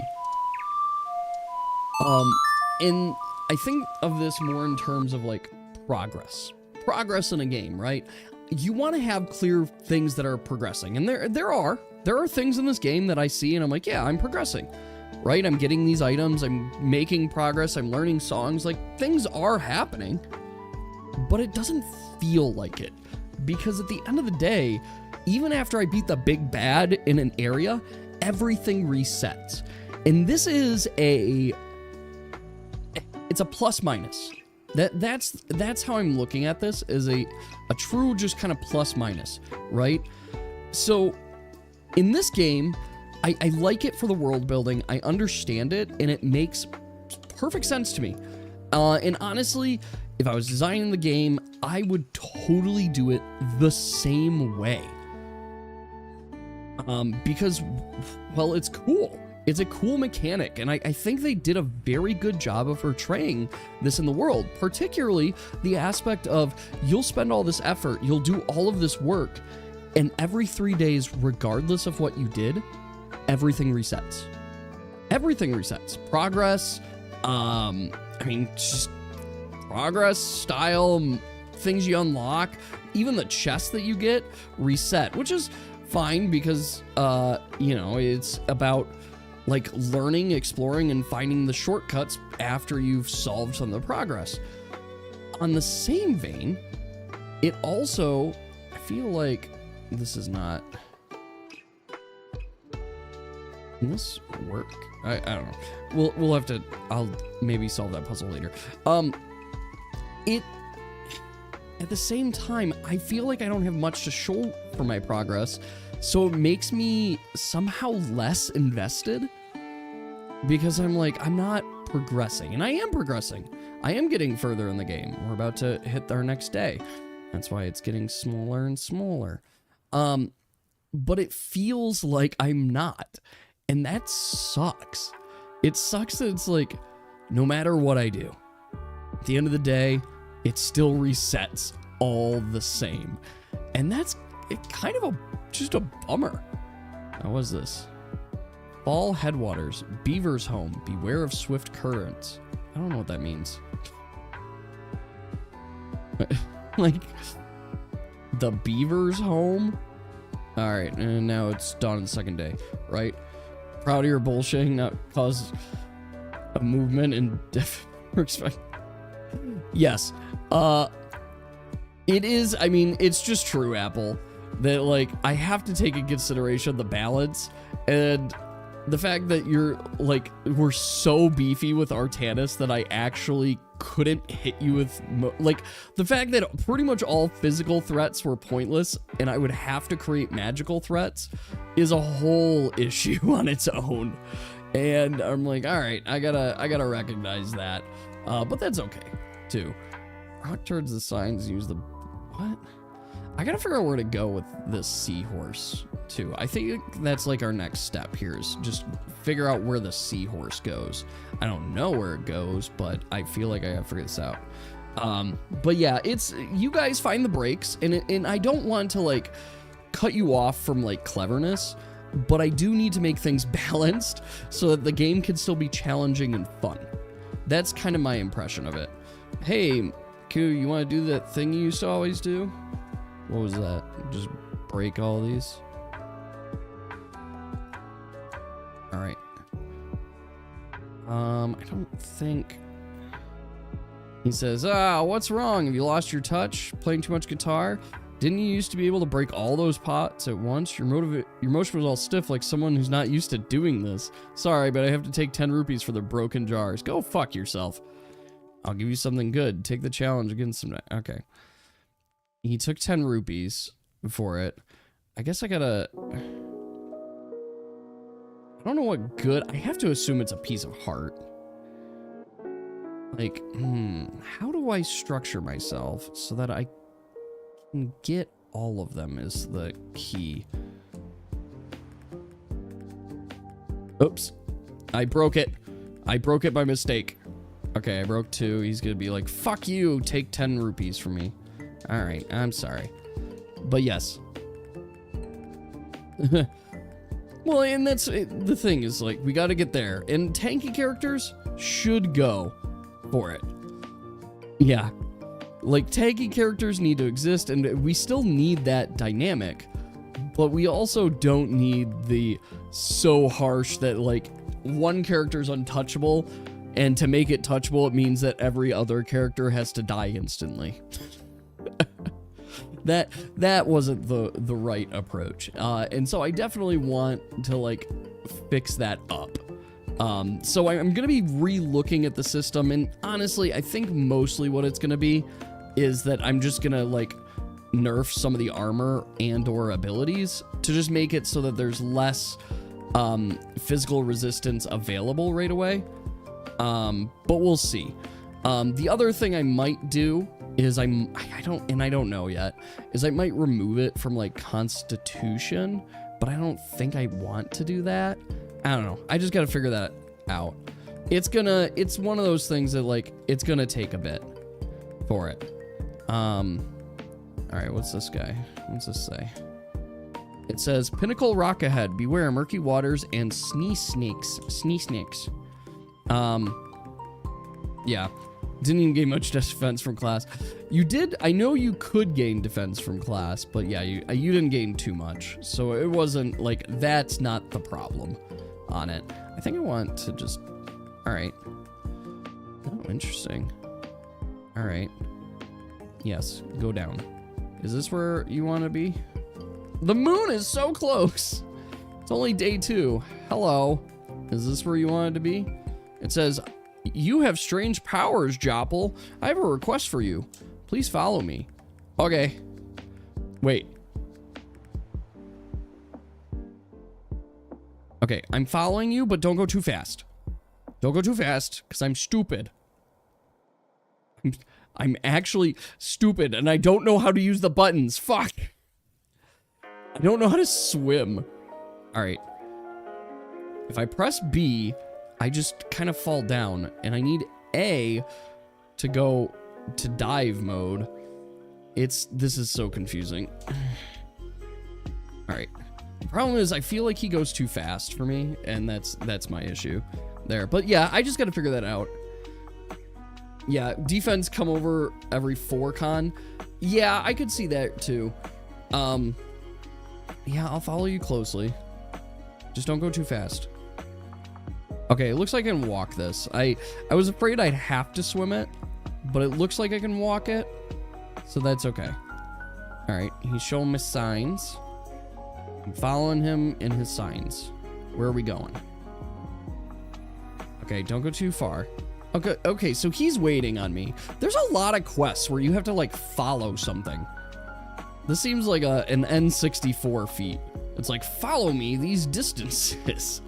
And I think of this more in terms of like progress in a game, right? You want to have clear things that are progressing, and there are things in this game that I see and I'm like, yeah, I'm progressing, right? I'm getting these items, I'm making progress, I'm learning songs, like things are happening, but it doesn't feel like it, because at the end of the day, even after I beat the big bad in an area, everything resets. And this is it's a plus minus. That's how I'm looking at this, as a true just kind of plus minus, right? So in this game, I like it for the world building. I understand it, and it makes perfect sense to me. And honestly, if I was designing the game, I would totally do it the same way. Because, well, it's cool. It's a cool mechanic, and I think they did a very good job of portraying this in the world, particularly the aspect of you'll spend all this effort, you'll do all of this work, and every 3 days, regardless of what you did, everything resets. Everything resets. Progress, just progress, style, things you unlock, even the chests that you get reset, which is fine because, it's about like learning, exploring, and finding the shortcuts after you've solved some of the progress. On the same vein, it also, I feel like this is not, can this work? I don't know. We'll have to, I'll maybe solve that puzzle later. At the same time, I feel like I don't have much to show for my progress, so it makes me somehow less invested, because I'm like, I'm not progressing, and I am progressing. I am getting further in the game. We're about to hit our next day. That's why it's getting smaller and smaller. But it feels like I'm not, and that sucks. It sucks that it's like, no matter what I do, at the end of the day, it still resets all the same. And that's kind of just a bummer. How was this? Fall headwaters, beaver's home, beware of swift currents. I don't know what that means. Like, the beaver's home? Alright, and now it's dawn of the second day, right? Proud of your bullshitting, not cause a movement in respect. Yes. It is, I mean, it's just true, Apple, that, like, I have to take in consideration the balance, and the fact that you're, like, we're so beefy with Artanis that I actually couldn't hit you with, like, the fact that pretty much all physical threats were pointless, and I would have to create magical threats, is a whole issue on its own. And I'm like, all right, I gotta recognize that, but that's okay, too. Rock towards the signs, use the, what? I gotta figure out where to go with this seahorse, too. I think that's like our next step here, is just figure out where the seahorse goes. I don't know where it goes, but I feel like I gotta figure this out. But yeah, it's, you guys find the breaks, and I don't want to, like, cut you off from, like, cleverness, but I do need to make things balanced so that the game can still be challenging and fun. That's kind of my impression of it. Hey, Q, you want to do that thing you used to always do? What was that? Just break all these? Alright. I don't think... He says, what's wrong? Have you lost your touch? Playing too much guitar? Didn't you used to be able to break all those pots at once? Your motion was all stiff like someone who's not used to doing this. Sorry, but I have to take 10 rupees for the broken jars. Go fuck yourself. I'll give you something good. Take the challenge against some... Okay. He took 10 rupees for it. I guess I gotta... I don't know what good... I have to assume it's a piece of heart. Like, how do I structure myself so that I can get all of them is the key. Oops. I broke it. I broke it by mistake. Okay, I broke 2. He's gonna be like, fuck you, take 10 rupees from me. Alright, I'm sorry. But yes. Well, and that's the thing is, like, we gotta get there. And tanky characters should go for it. Yeah. Like, tanky characters need to exist, and we still need that dynamic. But we also don't need the so harsh that, like, one character's untouchable, and to make it touchable, it means that every other character has to die instantly. That wasn't the right approach. And so I definitely want to, like, fix that up. So I'm going to be re-looking at the system, and honestly, I think mostly what it's going to be is that I'm just going to, like, nerf some of the armor and or abilities to just make it so that there's less physical resistance available right away. But we'll see. The other thing I might do is I don't know yet, is I might remove it from, like, Constitution, but I don't think I want to do that. I don't know. I just got to figure that out. It's one of those things that, like, it's gonna take a bit for it. All right, what's this guy? What's this say? It says, Pinnacle Rock ahead. Beware murky waters and snee snakes. Yeah. Didn't even gain much defense from class. You did, I know you could gain defense from class, but yeah, you didn't gain too much. So it wasn't, like, that's not the problem on it. I think I want to just, all right. Oh, interesting. All right. Yes, go down. Is this where you want to be? The moon is so close. It's only day 2. Hello. Is this where you wanted to be? It says, you have strange powers, Jopple. I have a request for you. Please follow me. Okay. Wait. Okay, I'm following you, but don't go too fast. Don't go too fast, because I'm stupid. I'm actually stupid, and I don't know how to use the buttons. Fuck. I don't know how to swim. All right. If I press B, I just kind of fall down, and I need A to go to dive mode. This is so confusing. All right. The problem is I feel like he goes too fast for me, and that's my issue there. But yeah, I just got to figure that out. Yeah, defense come over every 4 con. Yeah, I could see that too. Yeah, I'll follow you closely. Just don't go too fast. Okay, it looks like I can walk this. I was afraid I'd have to swim it, but it looks like I can walk it, so that's okay. All right, he's showing me signs. I'm following him in his signs. Where are we going? Okay, don't go too far. Okay, so he's waiting on me. There's a lot of quests where you have to, like, follow something. This seems like an N64 feat. It's like, follow me these distances.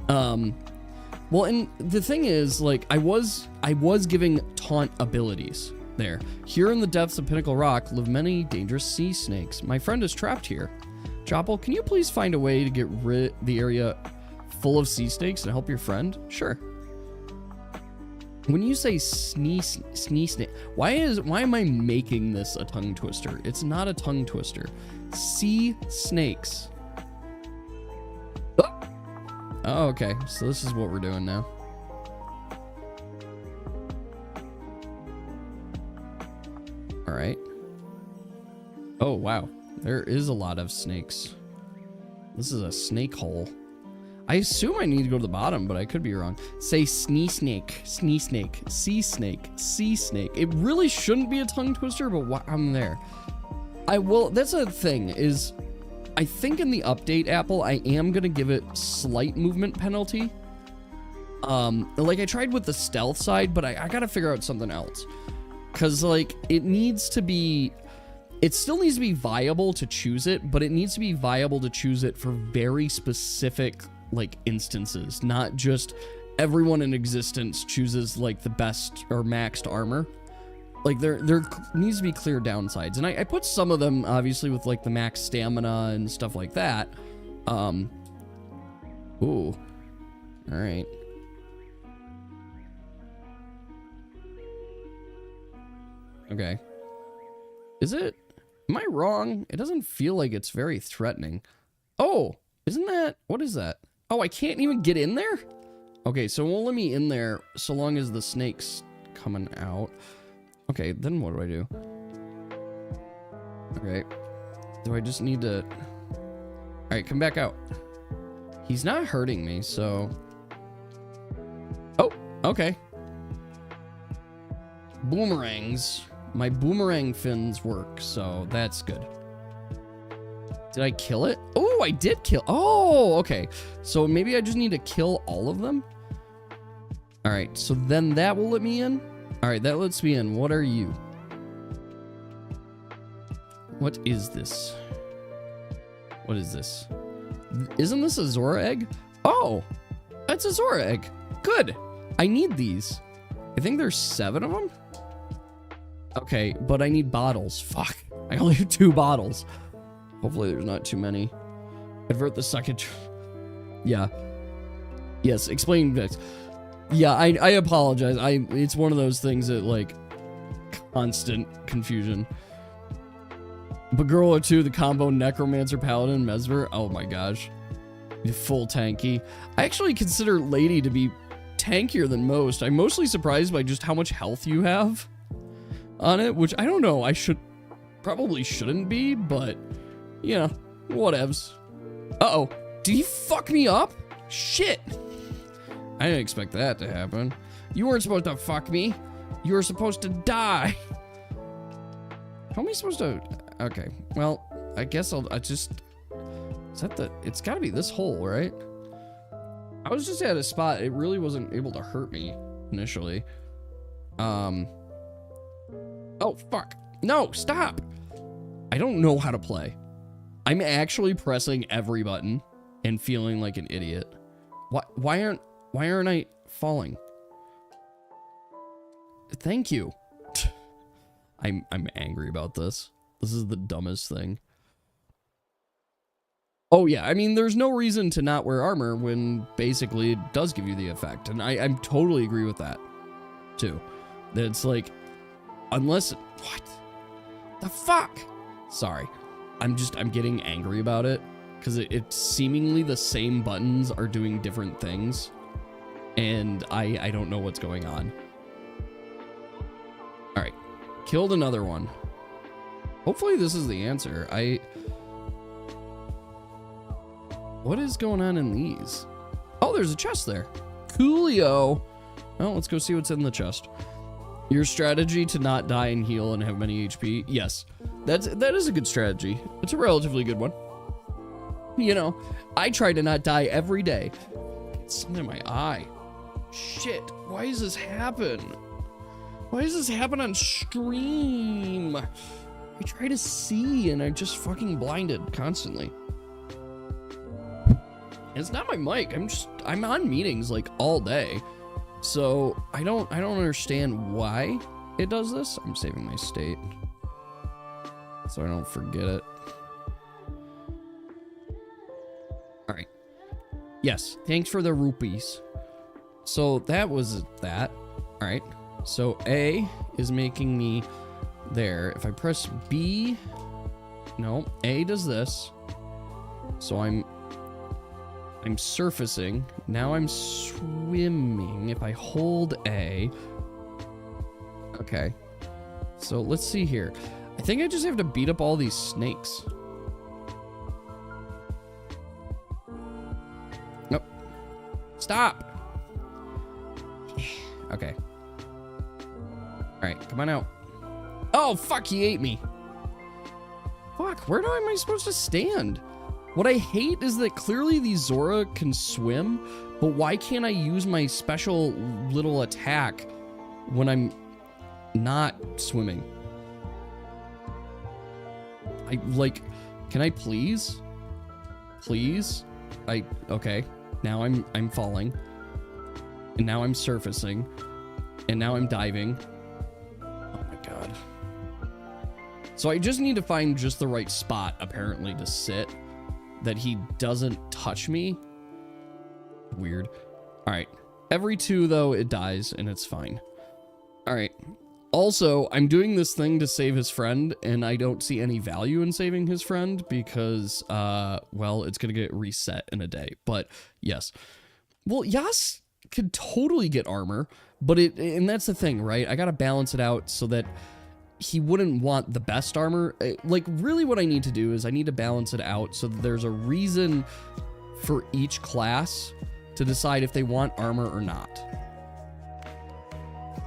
Well, and the thing is, like, I was giving taunt abilities there. Here in the depths of Pinnacle Rock live many dangerous sea snakes. My friend is trapped here. Joppel, can you please find a way to get rid the area full of sea snakes and help your friend? Sure. When you say snake, why am I making this a tongue twister? It's not a tongue twister. Sea snakes. Oh, okay. So this is what we're doing now. All right. Oh, wow. There is a lot of snakes. This is a snake hole. I assume I need to go to the bottom, but I could be wrong. Say snake, sea snake. It really shouldn't be a tongue twister, but I'm there. That's a thing, is I think in the update, Apple, I am going to give it slight movement penalty. Like I tried with the stealth side, but I got to figure out something else. Because, like, it still needs to be viable to choose it, but it needs to be viable to choose it for very specific, like, instances, not just everyone in existence chooses, like, the best or maxed armor. Like, there needs to be clear downsides, and I put some of them, obviously, with, like, the max stamina and stuff like that. Ooh. Alright. Okay. Is it? Am I wrong? It doesn't feel like it's very threatening. Oh, isn't that? What is that? Oh, I can't even get in there? Okay, so it won't let me in there so long as the snake's coming out. Okay, then what do I do? Okay. Do I just need to... Alright, come back out. He's not hurting me, so... Oh, okay. Boomerangs. My boomerang fins work, so that's good. Did I kill it? Oh, I did kill... Oh, okay. So maybe I just need to kill all of them? Alright, so then that will let me in? Alright, that lets me in. What are you? What is this? What is this? Isn't this a Zora egg? Oh, that's a Zora egg. Good. I need these. I think there's 7 of them. Okay, but I need bottles. Fuck. I only have 2 bottles. Hopefully there's not too many. Advert the suckage. Yeah. Yes, explain this. Yeah, I apologize. It's one of those things that, like, constant confusion. But Girl or 2, the combo Necromancer, Paladin, Mesmer. Oh my gosh. Full tanky. I actually consider Lady to be tankier than most. I'm mostly surprised by just how much health you have on it, which I don't know. I probably shouldn't be, but yeah, whatevs. Uh-oh. Did he fuck me up? Shit. I didn't expect that to happen. You weren't supposed to fuck me. You were supposed to die. How am I supposed to... Okay, well, I guess I just... Is that the... It's gotta be this hole, right? I was just at a spot. It really wasn't able to hurt me initially. Oh, fuck. No, stop. I don't know how to play. I'm actually pressing every button and feeling like an idiot. Why aren't I falling? Thank you. I'm angry about this. This is the dumbest thing. Oh yeah, I mean, there's no reason to not wear armor when basically it does give you the effect. And I totally agree with that, too. That it's like, unless... What? The fuck? Sorry. I'm getting angry about it. Because it's seemingly the same buttons are doing different things. And I don't know what's going on. Alright. Killed another one. Hopefully this is the answer. What is going on in these? Oh, there's a chest there. Coolio. Well, let's go see what's in the chest. Your strategy to not die and heal and have many HP. Yes, that is a good strategy. It's a relatively good one. You know, I try to not die every day. It's something in my eye. Shit, why does this happen? Why does this happen on stream? I try to see and I'm just fucking blinded constantly. It's not my mic. I'm on meetings like all day. So I don't understand why it does this. I'm saving my state so I don't forget it. All right. Yes, thanks for the rupees. So that was that. All right. So A is making me there. If I press B, no, A does this. So I'm surfacing. Now I'm swimming. If I hold A. Okay. So let's see here. I think I just have to beat up all these snakes. Nope. Stop. Okay. Alright, come on out. Oh, fuck, he ate me. Fuck, where am I supposed to stand? What I hate is that clearly these Zora can swim, but why can't I use my special little attack when I'm not swimming? Can I please? Please? Okay. Now I'm falling. And now I'm surfacing. And now I'm diving. Oh my god. So I just need to find just the right spot, apparently, to sit. That he doesn't touch me. Weird. All right. Every 2, though, it dies, and it's fine. All right. Also, I'm doing this thing to save his friend, and I don't see any value in saving his friend because, well, it's going to get reset in a day. But, yes. Well, Yas could totally get armor, but and that's the thing, right? I got to balance it out so that he wouldn't want the best armor. Like, really what I need to do is I need to balance it out so that there's a reason for each class to decide if they want armor or not.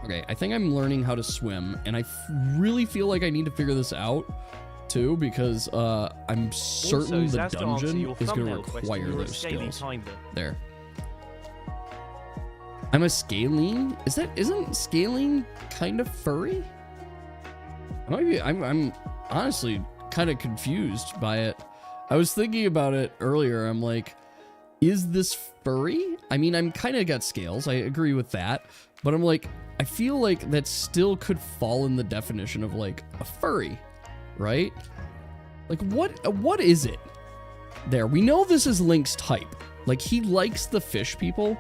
Okay, I think I'm learning how to swim, and I really feel like I need to figure this out, too, because I'm certain Also, the dungeon is going to require those skills. There. I'm a scaling? Isn't scaling kind of furry? I'm honestly kind of confused by it. I was thinking about it earlier. I'm like, is this furry? I mean, I'm kind of got scales. I agree with that. But I'm like, I feel like that still could fall in the definition of like a furry, right? Like what is it? There, we know this is Link's type. Like, he likes the fish people.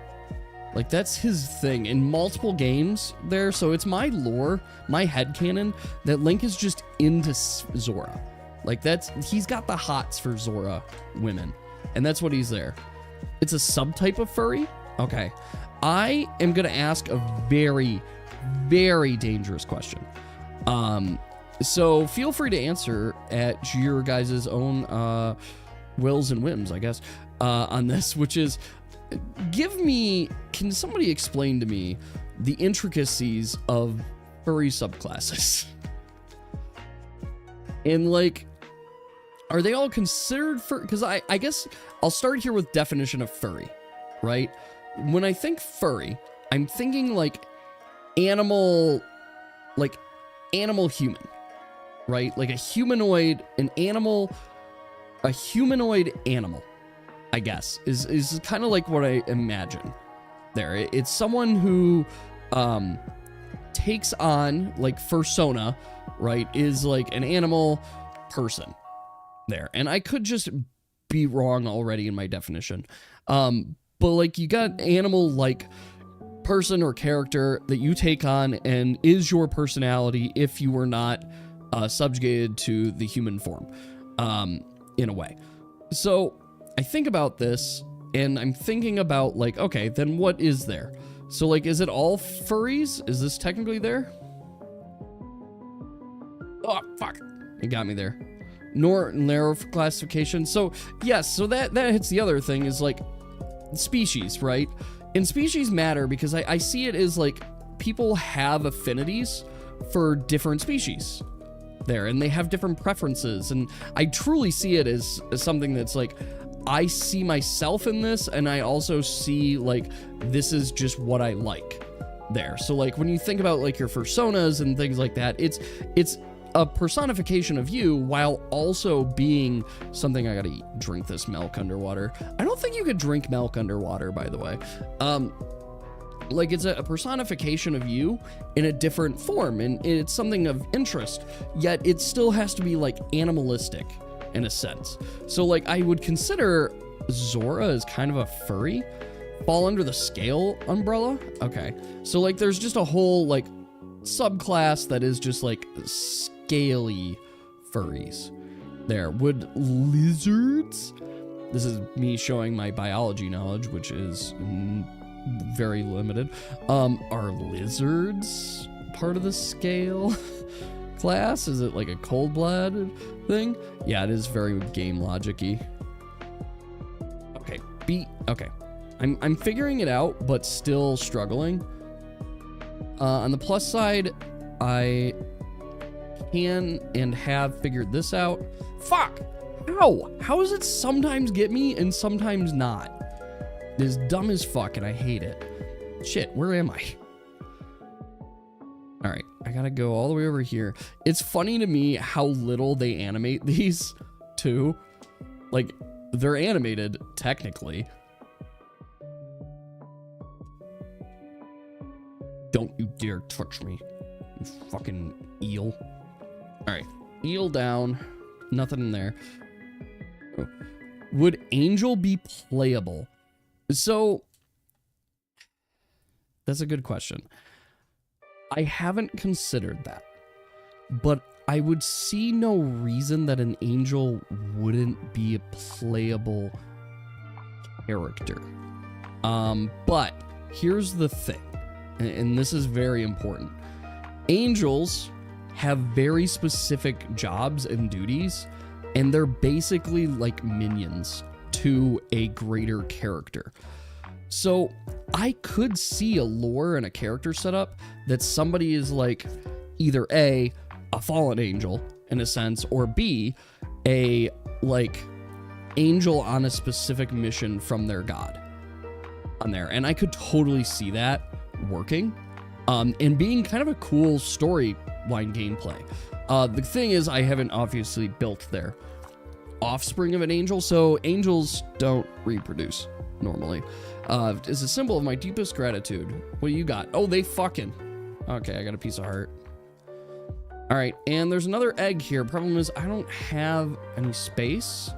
Like, that's his thing in multiple games there. So it's my lore, my headcanon, that Link is just into Zora. Like, he's got the hots for Zora women. And that's what he's there. It's a subtype of furry? Okay. I am going to ask a very, very dangerous question. So feel free to answer at your guys' own wills and whims, I guess, on this, which is... can somebody explain to me the intricacies of furry subclasses? And like, are they all considered furry? Because I guess I'll start here with definition of furry, right? When I think furry, I'm thinking like animal human, right? Like a humanoid animal, I guess, is kind of like what I imagine there. It's someone who takes on, like, fursona, right, is like an animal person there. And I could just be wrong already in my definition. But, like, you got animal-like person or character that you take on and is your personality if you were not subjugated to the human form, in a way. So... I think about this, and I'm thinking about, like, okay, then what is there? So, like, is it all furries? Is this technically there? Oh, fuck. It got me there. Nor narrow classification. So yes, so that hits the other thing is like species, right? And species matter because I see it as like people have affinities for different species there, and they have different preferences, and I truly see it as something that's like, I see myself in this, and I also see like this is just what I like there. So like when you think about like your personas and things like that, it's a personification of you while also being something. I gotta drink this milk underwater. I don't think you could drink milk underwater, by the way. Like it's a personification of you in a different form, and it's something of interest, yet it still has to be like animalistic in a sense. So like I would consider Zora as kind of a furry, fall under the scale umbrella. Okay, so like there's just a whole like subclass that is just like scaly furries there. Would lizards, this is me showing my biology knowledge, which is very limited, are lizards part of the scale class? Is it like a cold-blooded thing? Yeah, it is very game logic-y. Okay, okay. I'm figuring it out, but still struggling. On the plus side, I can and have figured this out. Fuck! How does it sometimes get me and sometimes not? It is dumb as fuck, and I hate it. Shit, where am I? All right, I gotta go all the way over here. It's funny to me how little they animate these, too. Like, they're animated, technically. Don't you dare touch me, you fucking eel. All right, eel down. Nothing in there. Oh. Would Angel be playable? So, that's a good question. I haven't considered that, but I would see no reason that an angel wouldn't be a playable character. But here's the thing, and this is very important. Angels have very specific jobs and duties, and they're basically like minions to a greater character. So I could see a lore and a character setup that somebody is like either A, a fallen angel in a sense, or B, a like angel on a specific mission from their god on there. And I could totally see that working and being kind of a cool storyline gameplay. The thing is, I haven't obviously built their offspring of an angel, so angels don't reproduce normally. Is a symbol of my deepest gratitude. What do you got? Oh, they fucking. Okay, I got a piece of heart. All right, and there's another egg here. Problem is, I don't have any space.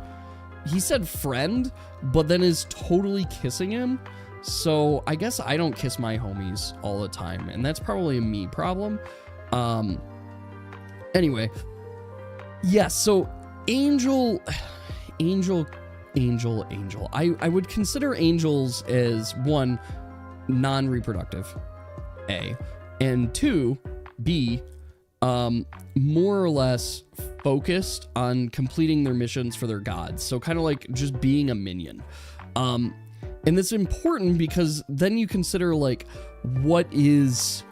He said friend, but then is totally kissing him. So I guess I don't kiss my homies all the time, and that's probably a me problem. Anyway, yeah, so angel. I would consider angels as one, non-reproductive, A, and two, B, more or less focused on completing their missions for their gods. So kind of like just being a minion. And it's important because then you consider like, what does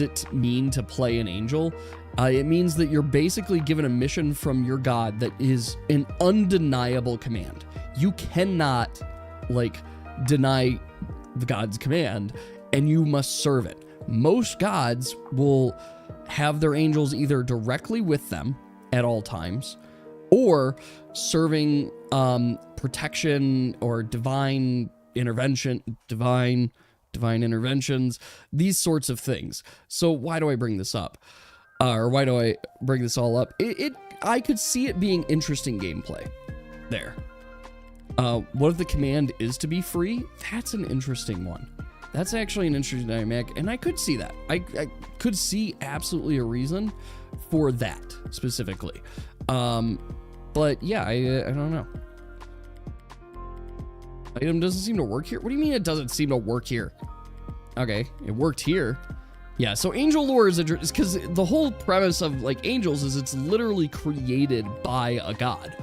it mean to play an angel? It means that you're basically given a mission from your god that is an undeniable command. You cannot, like, deny the god's command, and you must serve it. Most gods will have their angels either directly with them at all times, or serving protection or divine interventions, these sorts of things. So why do I bring this up? Or why do I bring this all up? I could see it being interesting gameplay there. What if the command is to be free? That's an interesting one. That's actually an interesting dynamic, and I could see that. I could see absolutely a reason for that specifically. But yeah, I don't know. Item doesn't seem to work here. What do you mean it doesn't seem to work here? Okay, it worked here. Yeah, so angel lore is because the whole premise of like angels is it's literally created by a god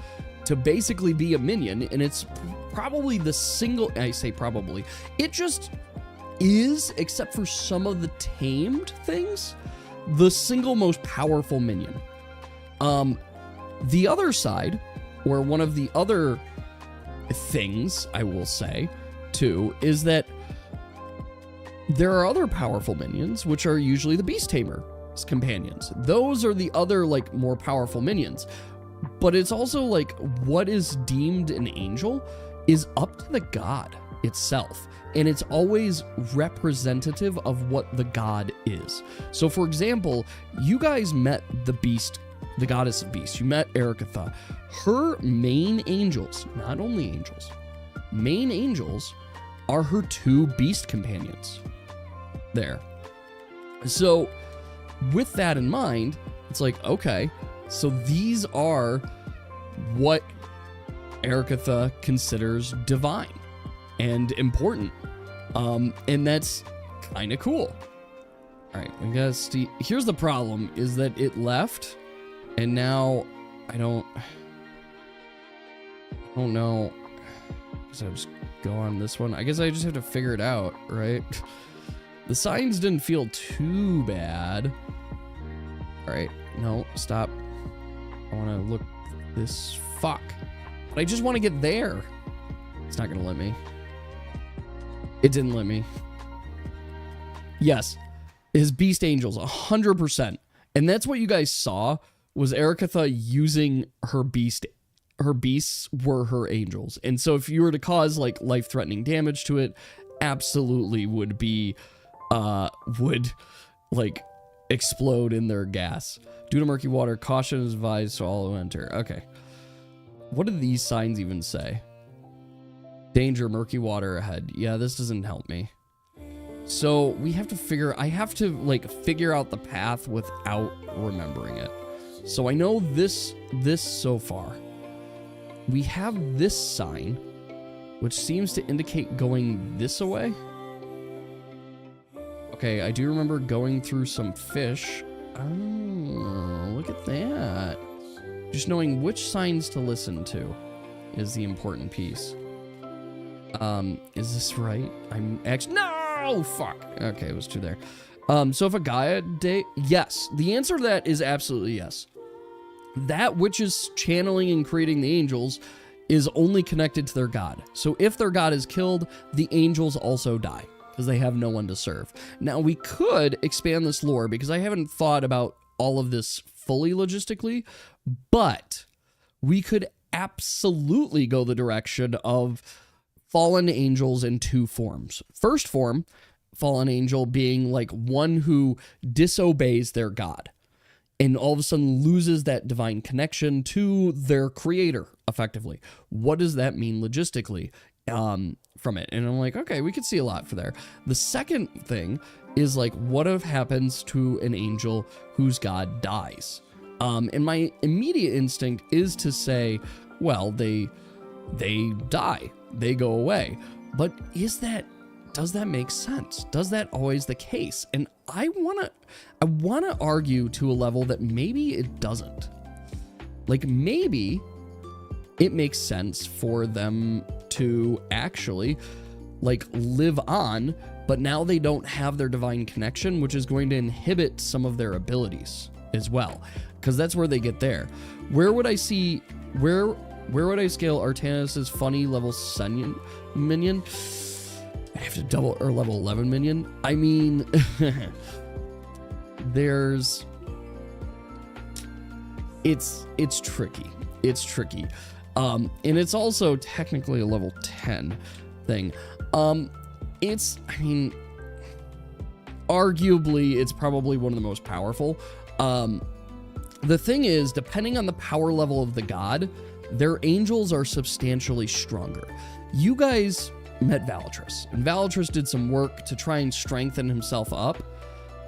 to basically be a minion, and it's probably the single, I say probably, it just is, except for some of the tamed things, the single most powerful minion. The other side, or one of the other things I will say too, is that there are other powerful minions, which are usually the Beast Tamer's companions. Those are the other, like, more powerful minions. But it's also, like, what is deemed an angel is up to the god itself. And it's always representative of what the god is. So, for example, you guys met the beast, the goddess of beasts. You met Ericatha. Her main angels, not only angels, main angels are her 2 beast companions. There. So, with that in mind, it's like, okay, so these are what Ericatha considers divine and important. And that's kind of cool. All right, I guess here's the problem is that it left, and now I don't know. So I'll just go on this one. I guess I just have to figure it out, right? The signs didn't feel too bad. All right, no, stop. I want to look this fuck. But I just want to get there. It's not going to let me. It didn't let me. Yes, his beast angels, 100%. And that's what you guys saw, was Ericatha using her beast. Her beasts were her angels. And so if you were to cause, like, life-threatening damage to it, absolutely would be, would, like, explode in their gas. Due to murky water, caution is advised to all who enter. Okay. What do these signs even say? Danger, murky water ahead. Yeah, this doesn't help me. So we have to I have to, like, figure out the path without remembering it. So I know this so far. We have this sign, which seems to indicate going this way. Okay, I do remember going through some fish. Oh, look at that. Just knowing which signs to listen to is the important piece. Is this right? I'm actually, no, fuck. Okay, it was 2 there. So if a Gaia day, yes. The answer to that is absolutely yes. That which is channeling and creating the angels is only connected to their god. So if their god is killed, the angels also die, because they have no one to serve. Now, we could expand this lore, because I haven't thought about all of this fully logistically, but we could absolutely go the direction of fallen angels in 2 forms. First form, fallen angel being like one who disobeys their god and all of a sudden loses that divine connection to their creator, effectively. What does that mean logistically? From it. And I'm like, okay, we could see a lot for there. The second thing is, like, what if happens to an angel whose god dies? And my immediate instinct is to say, well, they die, they go away. But does that make sense? Does that always the case? And I wanna argue to a level that maybe it doesn't. Like, maybe it makes sense for them to actually, like, live on, but now they don't have their divine connection, which is going to inhibit some of their abilities as well, because that's where they get there. Where would I scale Artanis's funny level Senyon minion? I have to double or level 11 minion. I mean, it's tricky. It's tricky. And it's also technically a level 10 thing. I mean, arguably, it's probably one of the most powerful. The thing is, depending on the power level of the god, their angels are substantially stronger. You guys met Valatrus, and Valatrus did some work to try and strengthen himself up,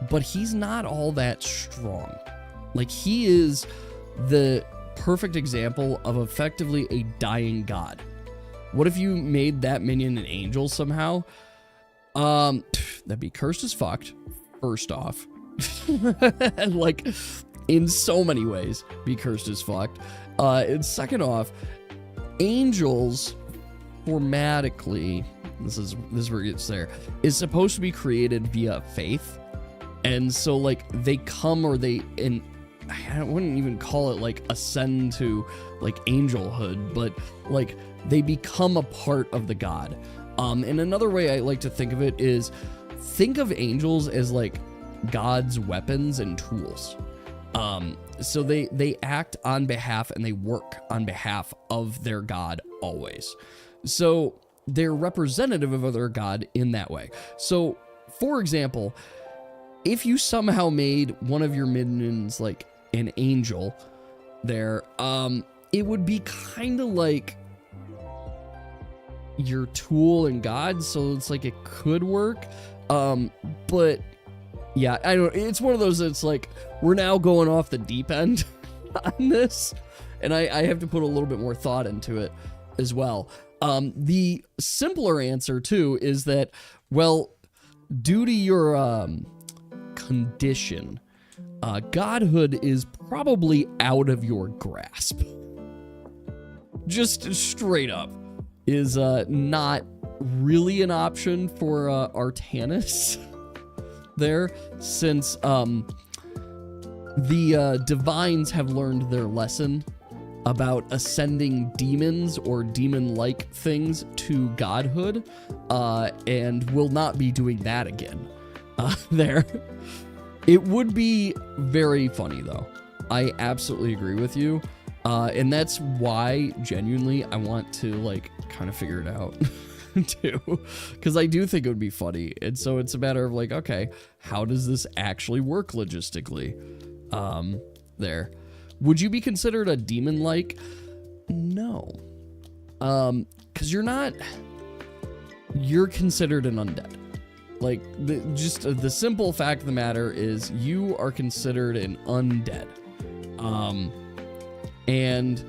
but he's not all that strong. Like, he is the perfect example of effectively a dying god. What if you made that minion an angel somehow? That'd be cursed as fucked. first off. Like, in so many ways, be cursed as fucked. And second off, angels, formatically, this is where it gets there, is supposed to be created via faith. And so, like, they come, or they, and I wouldn't even call it, like, ascend to, like, angelhood, but, like, they become a part of the god. And another way I like to think of it is, think of angels as, like, God's weapons and tools. So they act on behalf, and they work on behalf of their god always. So they're representative of their god in that way. So, for example, if you somehow made one of your minions like an angel there, it would be kind of like your tool and god, so it's like it could work. But yeah, I don't, it's one of those that's like, we're now going off the deep end on this, and I have to put a little bit more thought into it as well. The simpler answer too is that, well, due to your condition, godhood is probably out of your grasp. Just straight up is not really an option for Artanis there, since the divines have learned their lesson about ascending demons or demon-like things to godhood, and will not be doing that again there. It would be very funny, though. I absolutely agree with you. And that's why, genuinely, I want to, like, kind of figure it out, too. Because I do think it would be funny. And so it's a matter of, like, okay, how does this actually work logistically? There. Would you be considered a demon-like? No. Because you're considered an undead. Like, the simple fact of the matter is you are considered an undead. And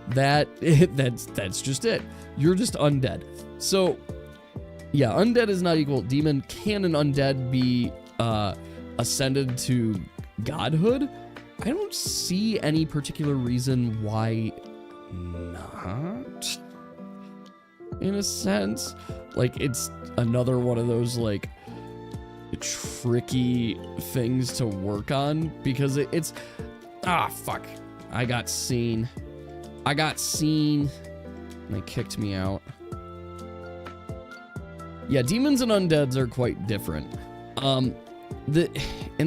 that's just it. You're just undead. So, yeah, undead is not equal to demon. Can an undead be ascended to godhood? I don't see any particular reason why not. In a sense, like, it's another one of those, like, tricky things to work on, because it's fuck. I got seen, and they kicked me out. Yeah, demons and undeads are quite different. And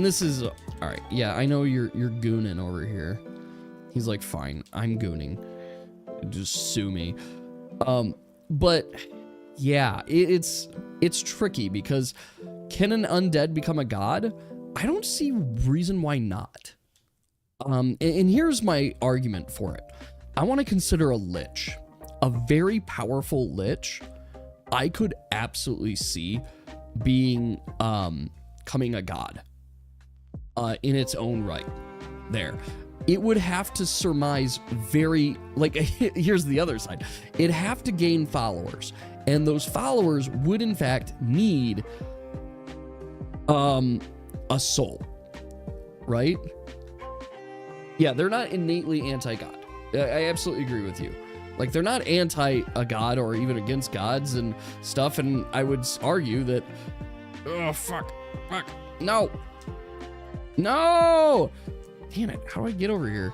this is all right. Yeah, I know you're gooning over here. He's like, fine, I'm gooning. Just sue me. But yeah, it's tricky, because can an undead become a god? I don't see reason why not. And here's my argument for it. I want to consider a lich, a very powerful lich. I could absolutely see being becoming a god in its own right. There, it would have to surmise very, like, here's the other side. It'd have to gain followers, and those followers would in fact need a soul, right? Yeah, they're not innately anti-god. I absolutely agree with you. Like, they're not anti a god or even against gods and stuff, and I would argue that, oh, fuck, no, damn it, how do I get over here?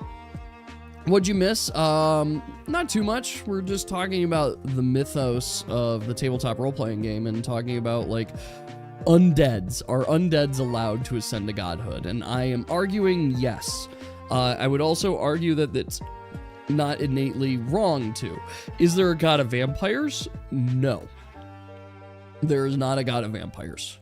What'd you miss? Not too much. We're just talking about the mythos of the tabletop role-playing game, and talking about, like, undeads. Are undeads allowed to ascend to godhood? And I am arguing yes. I would also argue that it's not innately wrong to. Is there a god of vampires? No. There is not a god of vampires.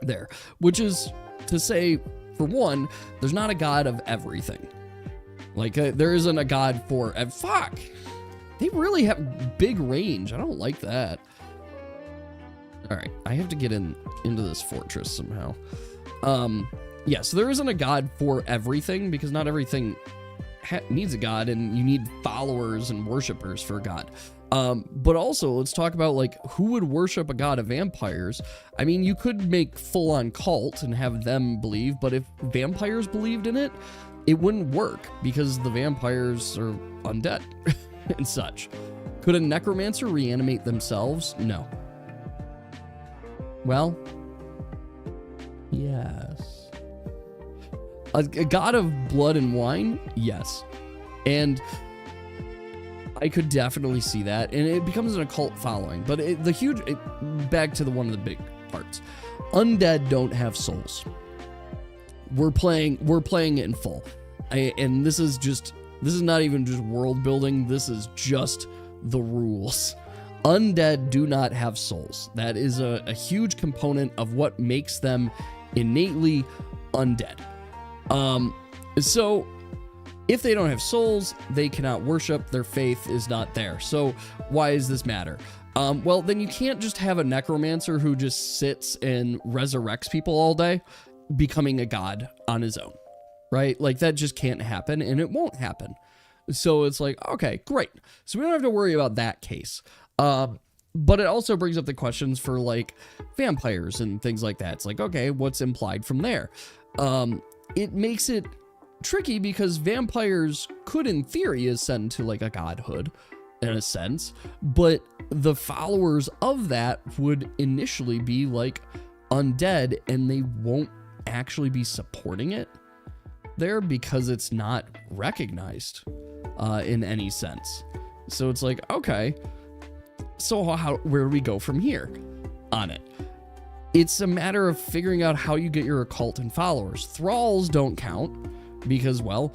There. Which is to say, for one, there's not a god of everything. Like, there isn't a god for... fuck! They really have big range. I don't like that. Alright, I have to get into this fortress somehow. Yeah, so there isn't a god for everything, because not everything needs a god, and you need followers and worshipers for a god. But also, let's talk about, like, who would worship a god of vampires. I mean, you could make full-on cult and have them believe, but if vampires believed in it, it wouldn't work, because the vampires are undead and such. Could a necromancer reanimate themselves? No. Well, yes. A god of blood and wine? Yes. And I could definitely see that, and it becomes an occult following. But back to one of the big parts. Undead don't have souls. We're playing it in full. And this is not even just world building, this is just the rules. Undead do not have souls. That is a huge component of what makes them innately undead. So if they don't have souls, they cannot worship, their faith is not there. So why does this matter? Well, then you can't just have a necromancer who just sits and resurrects people all day, becoming a god on his own, right? Like, that just can't happen, and it won't happen. So it's like, okay, great. So we don't have to worry about that case. But it also brings up the questions for, like, vampires and things like that. It's like, okay, what's implied from there? It makes it tricky because vampires could, in theory, ascend to, like, a godhood in a sense, but the followers of that would initially be, like, undead, and they won't actually be supporting it there because it's not recognized in any sense. So it's like, okay, so where do we go from here on it? It's a matter of figuring out how you get your occult and followers. Thralls don't count because, well,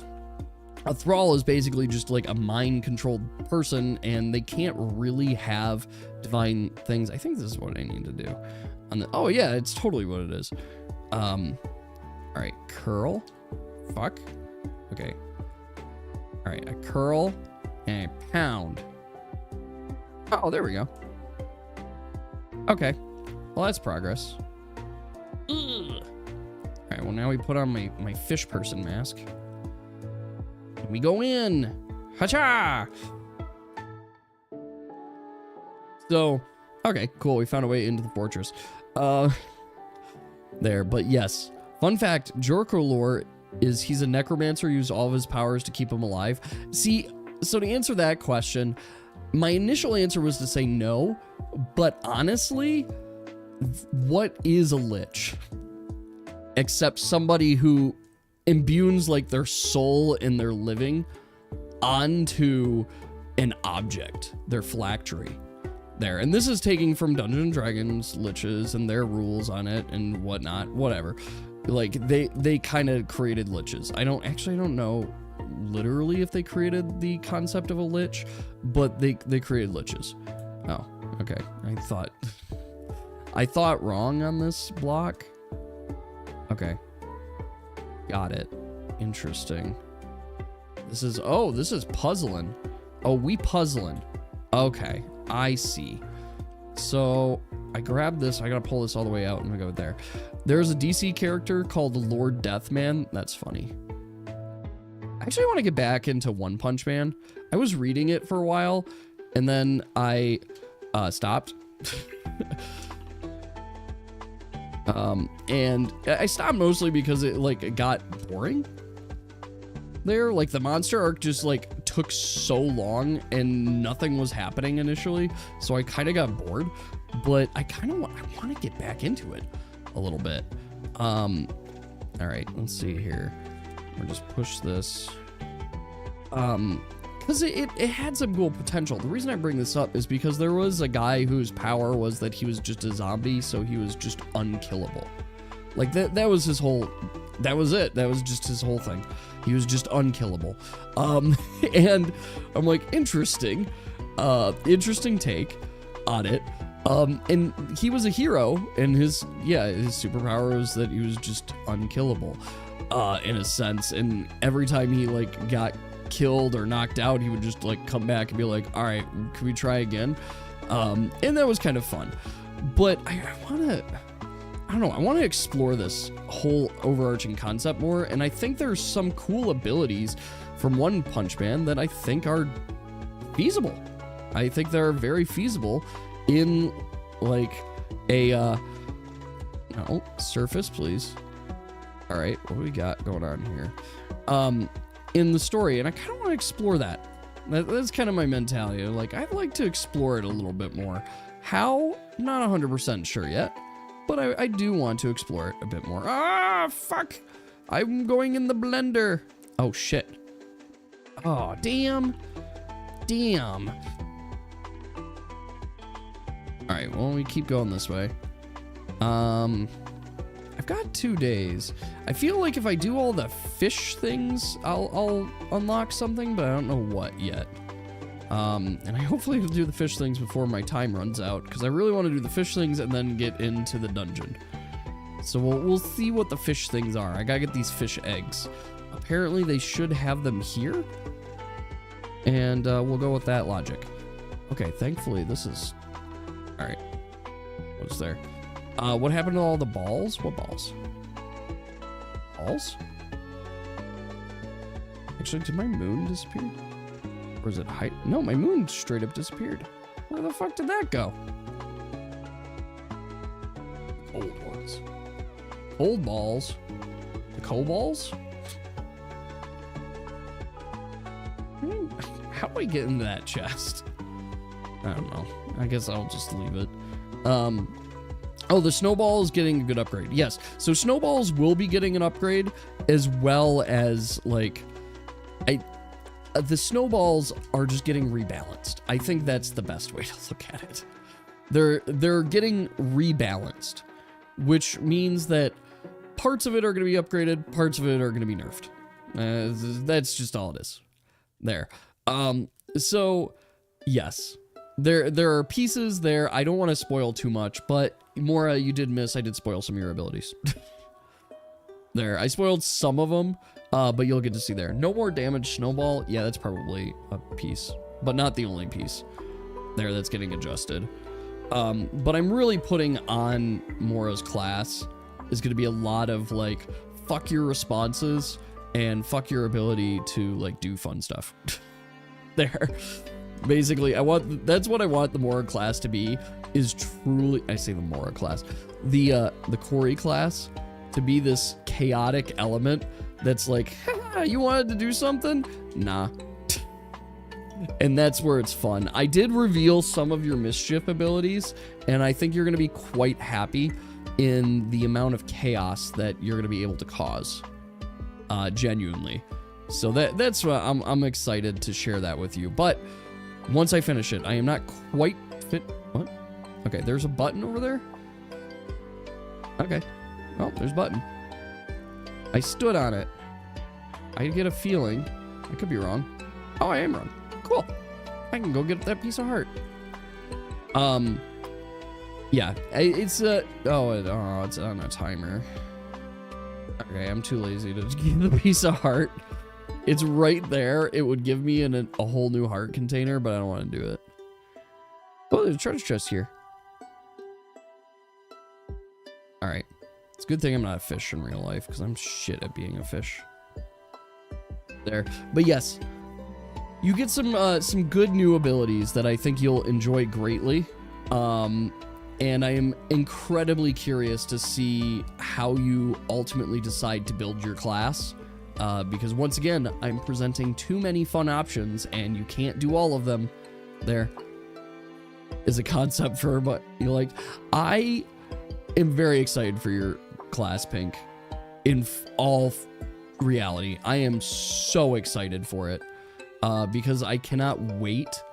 a thrall is basically just like a mind-controlled person, and they can't really have divine things. I think this is what I need to do. Oh yeah, it's totally what it is. All right, curl. Fuck. Okay. All right, a curl and a pound. Oh, there we go. Okay. Well, that's progress. Ugh. All right, well, now we put on my fish person mask. And we go in. Hacha! So, okay, cool. We found a way into the fortress. There, but yes. Fun fact, Jorko lore is he's a necromancer, used all of his powers to keep him alive. See, so to answer that question, my initial answer was to say no, but honestly, what is a lich? Except somebody who imbues like their soul and their living onto an object, their phylactery there. And this is taking from Dungeons and Dragons liches and their rules on it and whatnot, whatever. Like they kind of created liches. I don't know literally if they created the concept of a lich, but they created liches. Oh, okay. I thought wrong on this block. Okay. Got it. Interesting. This is puzzling. Oh, we puzzling. Okay, I see. So I grabbed this. I gotta pull this all the way out and go there. There's a DC character called Lord Deathman. That's funny. I actually want to get back into One Punch Man. I was reading it for a while, and then I stopped. And I stopped mostly because it got boring there. Like, the monster arc just took so long and nothing was happening initially, so I kind of got bored. But I want to get back into it a little bit. All right, let's see here. We'll just push this. Because it had some cool potential. The reason I bring this up is because there was a guy whose power was that he was just a zombie, so he was just unkillable. Like, that was his whole... That was it. That was just his whole thing. He was just unkillable. And I'm like, interesting. Interesting take on it. And he was a hero, and his superpower was that he was just unkillable, in a sense. And every time he got killed or knocked out, he would just come back and be like, all right, can we try again? And that was kind of fun. But I want to explore this whole overarching concept more, and I think there's some cool abilities from One Punch Man that I think are feasible I think they're very feasible in like a no, surface, please. All right, what do we got going on here? In the story, and I kind of want to explore that. That's kind of my mentality. Like, I'd like to explore it a little bit more. How? Not 100% sure yet, but I do want to explore it a bit more. Ah, fuck! I'm going in the blender. Oh, shit. Oh, damn. Damn. Alright, well, we keep going this way. I've got 2 days. I feel like if I do all the fish things, I'll unlock something, but I don't know what yet. And I hopefully will do the fish things before my time runs out, because I really want to do the fish things and then get into the dungeon. So we'll see what the fish things are. I gotta get these fish eggs. Apparently they should have them here. And we'll go with that logic. Okay, thankfully this is... Alright. What's there? What happened to all the balls? What balls? Balls? Actually, did my moon disappear? Or is it height? No, my moon straight up disappeared. Where the fuck did that go? Cold ones. Cold balls. The cold balls? How do I get into that chest? I don't know. I guess I'll just leave it. Oh, the snowball is getting a good upgrade. Yes. So snowballs will be getting an upgrade, as well as like the snowballs are just getting rebalanced. I think that's the best way to look at it. They're getting rebalanced, which means that parts of it are going to be upgraded, parts of it are going to be nerfed. That's just all it is. There. So yes, there are pieces there. I don't want to spoil too much, but Mora, you did miss. I did spoil some of your abilities. There, I spoiled some of them, but you'll get to see there. No more damage snowball. Yeah, that's probably a piece, but not the only piece there that's getting adjusted. But I'm really putting on Mora's class is going to be a lot of like, fuck your responses and fuck your ability to like do fun stuff. There. Basically, that's what I want the Mora class to be, is truly, I say the Mora class, the Corey class, to be this chaotic element that's like, you wanted to do something? Nah. And that's where it's fun. I did reveal some of your mischief abilities, and I think you're going to be quite happy in the amount of chaos that you're going to be able to cause. Genuinely. So that's what I'm excited to share that with you. But once I finish it, I am not quite fit. What? Okay, there's a button over there. Okay. Well, there's a button. I stood on it. I get a feeling. I could be wrong. Oh, I am wrong. Cool. I can go get that piece of heart. Yeah. It's it's on a timer. Okay, I'm too lazy to get the piece of heart. It's right there. It would give me a whole new heart container, but I don't want to do it. Oh, there's a treasure chest here. Alright. It's a good thing I'm not a fish in real life, because I'm shit at being a fish. There. But yes, you get some good new abilities that I think you'll enjoy greatly. And I am incredibly curious to see how you ultimately decide to build your class. Because once again, I'm presenting too many fun options, and you can't do all of them. There is a concept for, but you're like, I am very excited for your class, Pink. In all reality, I am so excited for it, because I cannot wait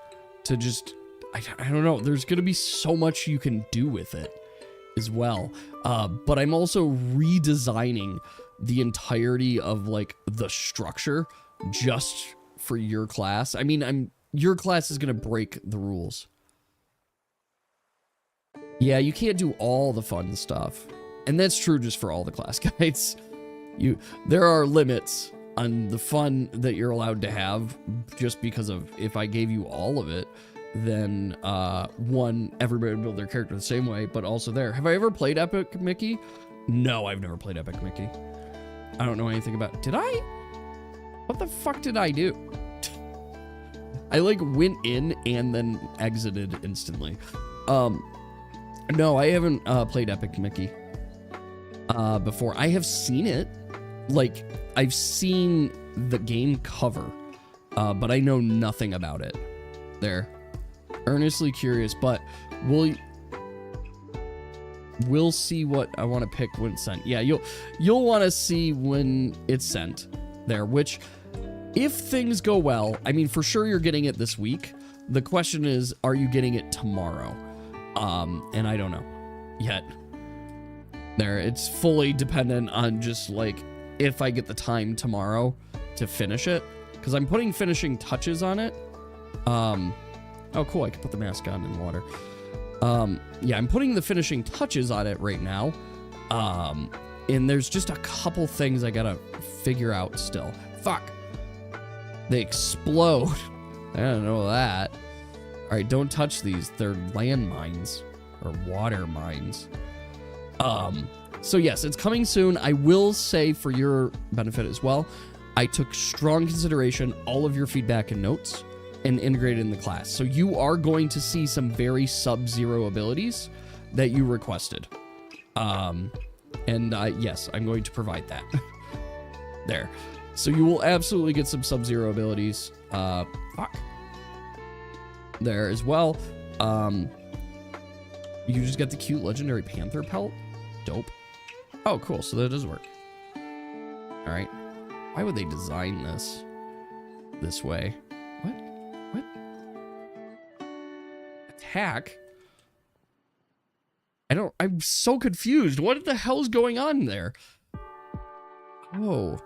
to just, I don't know, there's going to be so much you can do with it as well. But I'm also redesigning the entirety of like the structure just for your class. I mean, your class is going to break the rules. Yeah, you can't do all the fun stuff. And that's true just for all the class guides. There are limits on the fun that you're allowed to have, just because of, if I gave you all of it, then one, everybody would build their character the same way, but also there. Have I ever played Epic Mickey? No, I've never played Epic Mickey. I don't know anything about it. Did I? What the fuck did I do? I like went in and then exited instantly. No, I haven't played Epic Mickey before. I have seen it. Like, I've seen the game cover, but I know nothing about it. There. Earnestly curious, but we'll see what I want to pick when it's sent. Yeah, you'll want to see when it's sent there, which, if things go well, I mean, for sure you're getting it this week. The question is, are you getting it tomorrow? And I don't know yet. There, it's fully dependent on just like if I get the time tomorrow to finish it, because I'm putting finishing touches on it. Oh, cool. I can put the mask on in water. Yeah, I'm putting the finishing touches on it right now. And there's just a couple things I gotta figure out still. Fuck. They explode. I don't know that. All right, don't touch these. They're landmines or water mines. So yes, it's coming soon. I will say, for your benefit as well, I took strong consideration all of your feedback and notes and integrated in the class. So you are going to see some very Sub-Zero abilities that you requested. Yes, I'm going to provide that. There. So you will absolutely get some Sub-Zero abilities. Fuck. There as well. You just got the cute legendary panther pelt. Dope. Oh, cool. So that does work. All right. Why would they design this way? What? Attack? I'm so confused. What the hell's going on there? Oh.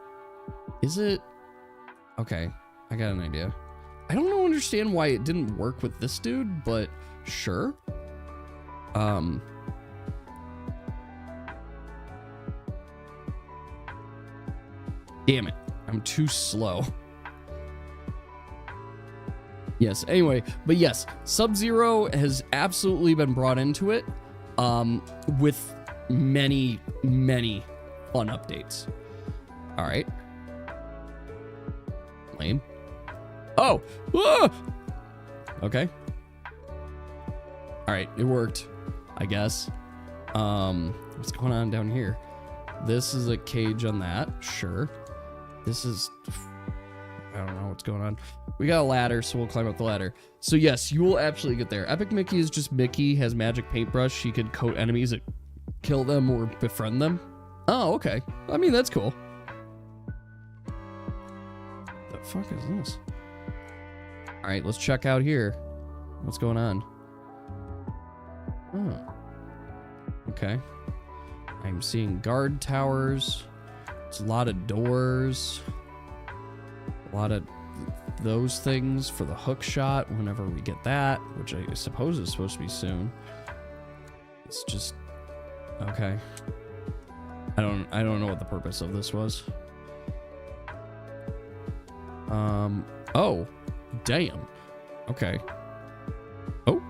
Is it? Okay. I got an idea. I don't understand why it didn't work with this dude, but sure. Damn it. I'm too slow. Yes, anyway, but yes, Sub-Zero has absolutely been brought into it, with many, many fun updates. All right. Lame. Oh! Ah! Okay. All right, it worked, I guess. What's going on down here? This is a cage on that, sure. This is, I don't know what's going on. We got a ladder, so we'll climb up the ladder. So yes, you will actually get there. Epic Mickey is just Mickey, has magic paintbrush. She could coat enemies that kill them or befriend them. Oh, okay. I mean, that's cool. The fuck is this? All right, let's check out here. What's going on? Oh. Okay. I'm seeing guard towers. It's a lot of doors. A lot of those things for the hook shot whenever we get that, which I suppose is supposed to be soon. It's just okay. I don't know what the purpose of this was. Oh, damn. Okay. Oh,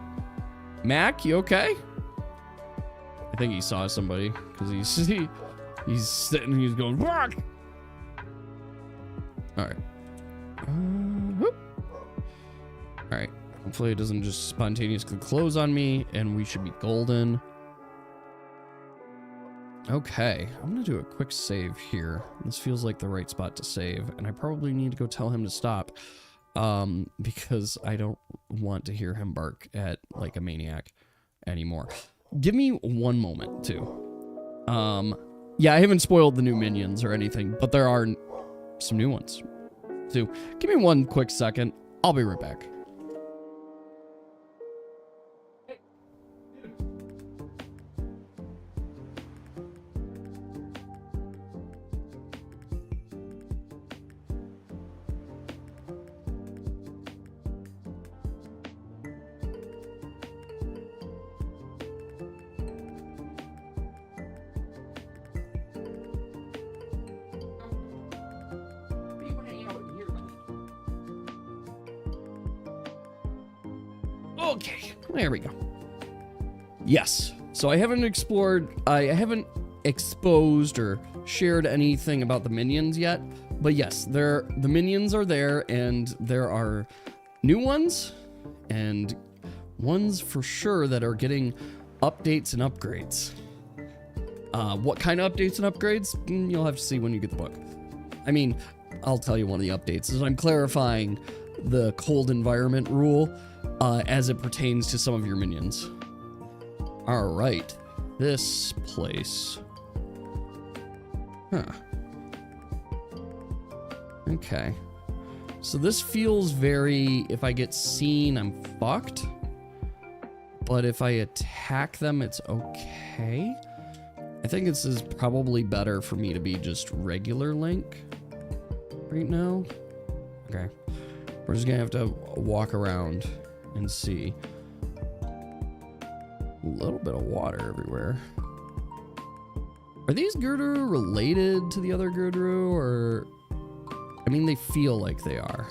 Mac, you okay? I think he saw somebody because he's sitting. He's going. Rock! All right. All right. Hopefully it doesn't just spontaneously close on me, and we should be golden. Okay, I'm gonna do a quick save here. This feels like the right spot to save, and I probably need to go tell him to stop, because I don't want to hear him bark at like a maniac anymore. Give me one moment too. Yeah, I haven't spoiled the new minions or anything, but there are some new ones. So give me one quick second. I'll be right back. Okay, there we go. Yes, so I haven't exposed or shared anything about the minions yet, but yes, the minions are there, and there are new ones and ones for sure that are getting updates and upgrades. What kind of updates and upgrades? You'll have to see when you get the book. I mean, I'll tell you one of the updates is I'm clarifying the cold environment rule as it pertains to some of your minions. All right, this place. Huh. Okay. So this feels very, if I get seen, I'm fucked. But if I attack them, it's okay. I think this is probably better for me to be just regular Link right now. Okay. We're just gonna have to walk around and see. A little bit of water everywhere. Are these Gurdurru related to the other Gurdurru, or... I mean, they feel like they are.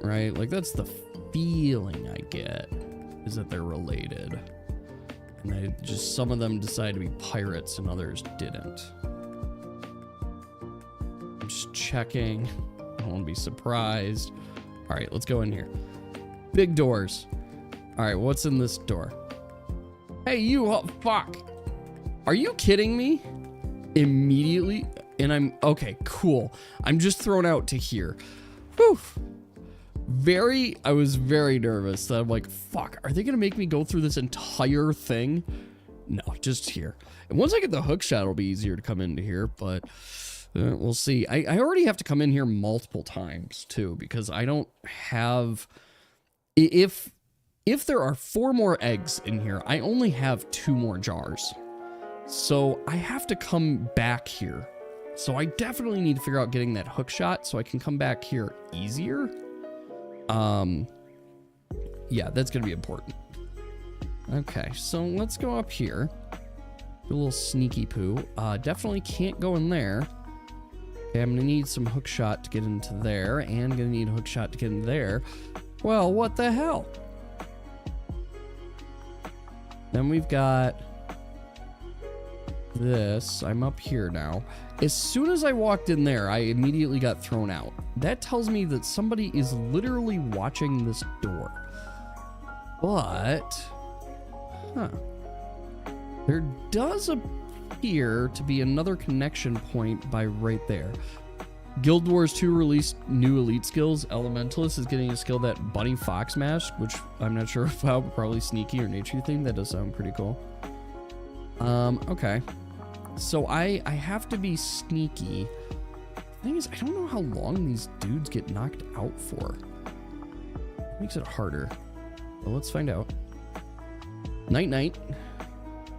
Right? Like, that's the feeling I get, is that they're related. And they just, some of them decide to be pirates and others didn't. I'm just checking. I don't want to be surprised. All right, let's go in here. Big doors. All right, what's in this door? Hey, you, oh, fuck. Are you kidding me? Immediately? And I'm, okay, cool. I'm just thrown out to here. Whew. I was very nervous that I'm like, fuck, are they gonna make me go through this entire thing? No, just here. And once I get the hook shot, it'll be easier to come into here, but we'll see. I already have to come in here multiple times too, because I don't have, if there are 4 more eggs in here, I only have 2 more jars. So I have to come back here. So I definitely need to figure out getting that hook shot so I can come back here easier. Yeah, that's gonna be important. Okay, so let's go up here. Do a little sneaky poo. Definitely can't go in there. Okay, I'm gonna need some hook shot to get into there, and gonna need a hook shot to get in there. Well, what the hell? Then we've got this. I'm up here now. As soon as I walked in there, I immediately got thrown out. That tells me that somebody is literally watching this door. But, huh. There does appear to be another connection point by right there. Guild Wars 2 released new elite skills. Elementalist is getting a skill that Bunny Fox Mask, which I'm not sure how, probably sneaky or nature theme. That does sound pretty cool. Okay. So I have to be sneaky. The thing is, I don't know how long these dudes get knocked out for. It makes it harder. Well, let's find out. Night night.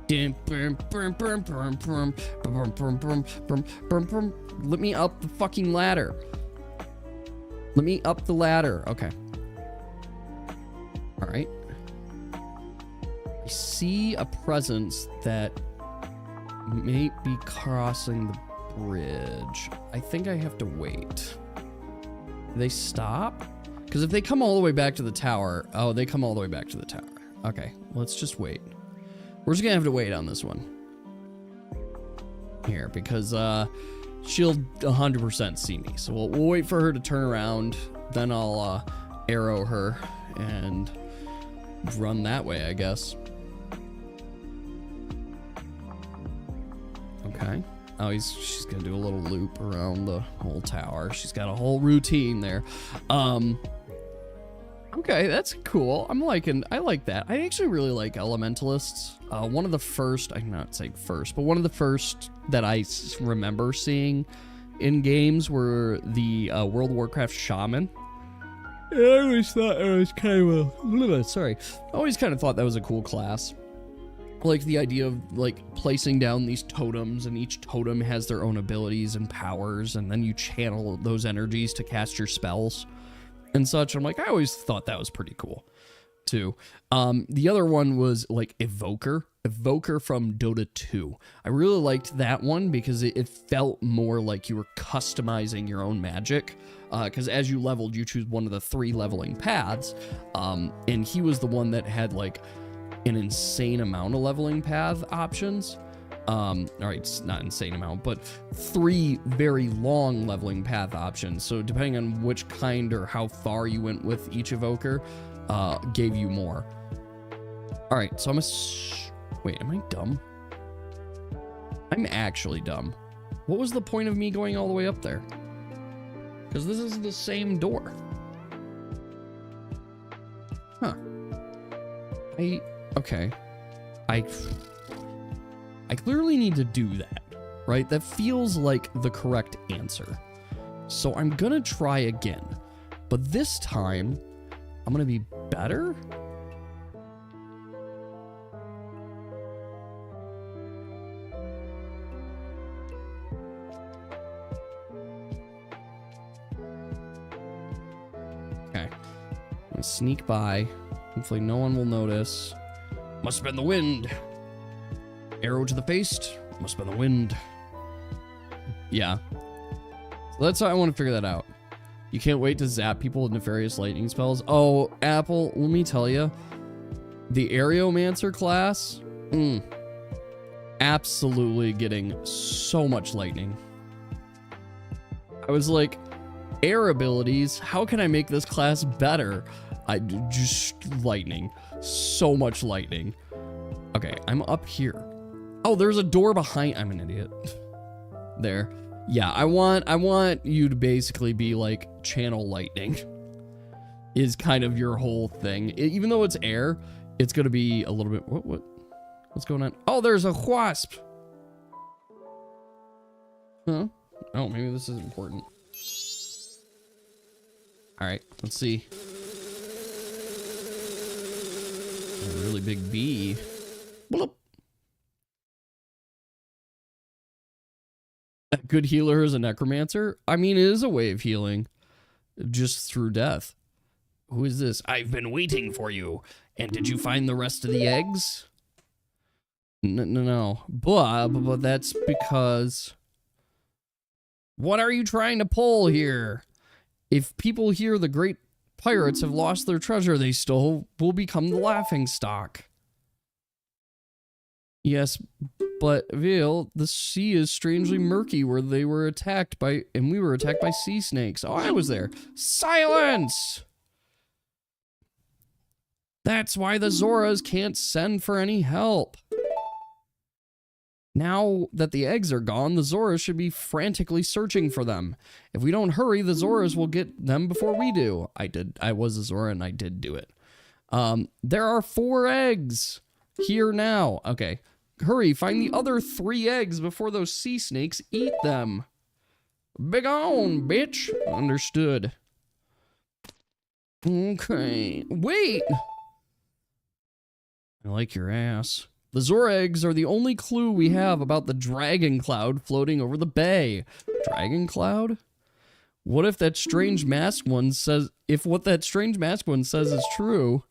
Let me up the fucking ladder. Let me up the ladder. Okay. All right. I see a presence that may be crossing the bridge. I think I have to wait. Do they stop? Because if they come all the way back to the tower... Oh, they come all the way back to the tower. Okay, let's just wait. We're just gonna have to wait on this one. Here, because she'll 100% see me. So we'll wait for her to turn around. Then I'll arrow her and run that way, I guess. Okay. Oh, she's gonna do a little loop around the whole tower. She's got a whole routine there. Okay, that's cool. I like that. I actually really like elementalists. One of the first, I'm not saying first, but one of the first that I remember seeing in games were the World of Warcraft Shaman. And I always thought it was kind of I always kind of thought that was a cool class. Like the idea of like placing down these totems, and each totem has their own abilities and powers, and then you channel those energies to cast your spells and such. I'm like, I always thought that was pretty cool too. The other one was like Evoker from Dota 2. I really liked that one because it felt more like you were customizing your own magic. Because as you leveled, you choose one of the 3 leveling paths. And he was the one that had like an insane amount of leveling path options. All right, it's not an insane amount, but 3 very long leveling path options. So depending on which kind or how far you went with each evoker, gave you more. All right, so wait, am I dumb? I'm actually dumb. What was the point of me going all the way up there? Because this is the same door. Huh. Okay. I clearly need to do that, right? That feels like the correct answer. So I'm gonna try again. But this time, I'm gonna be better? Okay. I'm gonna sneak by. Hopefully no one will notice. Must have been the wind. Arrow to the face. Must have been the wind. Yeah. So that's how I want to figure that out. You can't wait to zap people with nefarious lightning spells. Oh, Apple, let me tell you. The Aeromancer class, absolutely getting so much lightning. I was like, air abilities, how can I make this class better? Just lightning. So much lightning. Okay, I'm up here. Oh, there's a door behind. I'm an idiot. There. Yeah, I want you to basically be like channel lightning. Is kind of your whole thing. Even though it's air, it's gonna be a little bit. What's going on? Oh, there's a wasp. Huh? Oh, maybe this is important. All right, let's see. A really big bee. Bloop. A good healer is a necromancer. I mean, it is a way of healing, just through death. Who is this? I've been waiting for you. And did you find the rest of the eggs? No. But that's because... What are you trying to pull here? If people hear the great pirates have lost their treasure, they still will become the laughingstock. Yes, but Vale, the sea is strangely murky where they were attacked by, and we were attacked by sea snakes. Oh, I was there. Silence! That's why the Zoras can't send for any help. Now that the eggs are gone, the Zoras should be frantically searching for them. If we don't hurry, the Zoras will get them before we do. I was a Zora and I did do it. There are 4 eggs here now. Okay. Hurry, find the other 3 eggs before those sea snakes eat them. Begone, bitch. Understood. Okay. Wait. I like your ass. The Zora eggs are the only clue we have about the dragon cloud floating over the bay. Dragon cloud? What if that strange masked one says... If what that strange masked one says is true...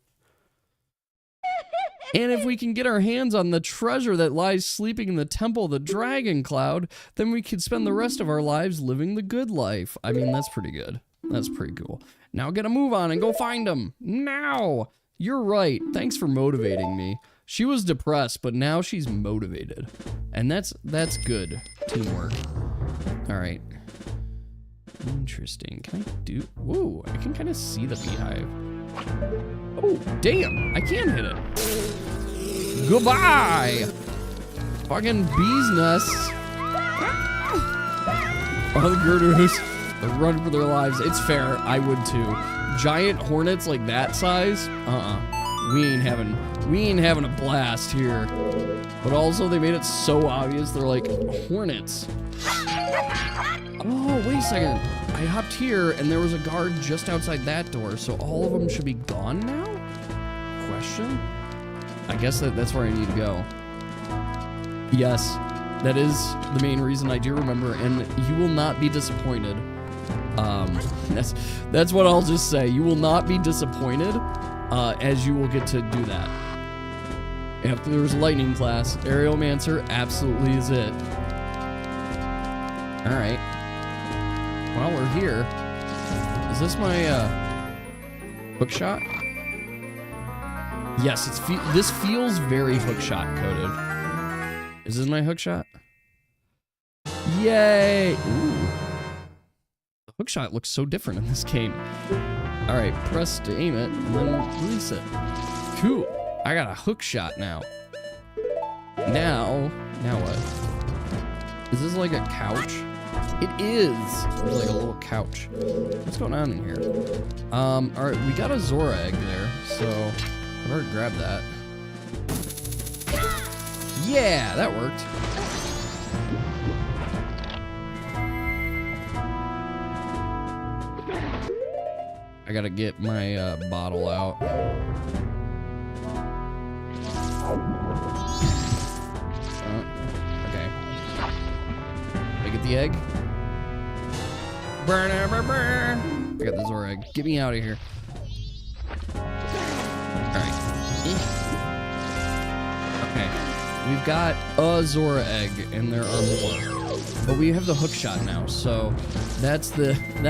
And if we can get our hands on the treasure that lies sleeping in the temple of the dragon cloud, then we could spend the rest of our lives living the good life. I mean, that's pretty good. That's pretty cool. Now get a move on and go find them. Now! You're right. Thanks for motivating me. She was depressed, but now she's motivated. And that's good. Teamwork. All right. Interesting. Can I do... Whoa, I can kind of see the beehive. Oh, damn. I can hit it. Goodbye. Fucking bee's nests. All the girders are running for their lives. It's fair. I would too. Giant hornets like that size? We ain't having a blast here. But also they made it so obvious. They're like hornets. Oh, wait a second. I hopped here and there was a guard just outside that door. So all of them should be gone now? Question? I guess that's where I need to go. Yes, that is the main reason I do remember, and you will not be disappointed. That's what I'll just say. You will not be disappointed, as you will get to do that. After there was a lightning class, Aeromancer absolutely is it. Alright. While we're here, is this my, hookshot? Yes, this feels very hookshot coded. Is this my hook shot? Yay! Ooh. The hook shot looks so different in this game. Alright, press to aim it, and then release it. Cool. I got a hook shot now. Now what? Is this like a couch? It is! There's like a little couch. What's going on in here? Alright, we got a Zora egg there, so I've already grabbed that. Yeah, that worked. I gotta get my bottle out. Okay. I get the egg. I got the Zora egg. Get me out of here. Alright. Okay. We've got a Zora egg, and there are more. But we have the hook shot now, so that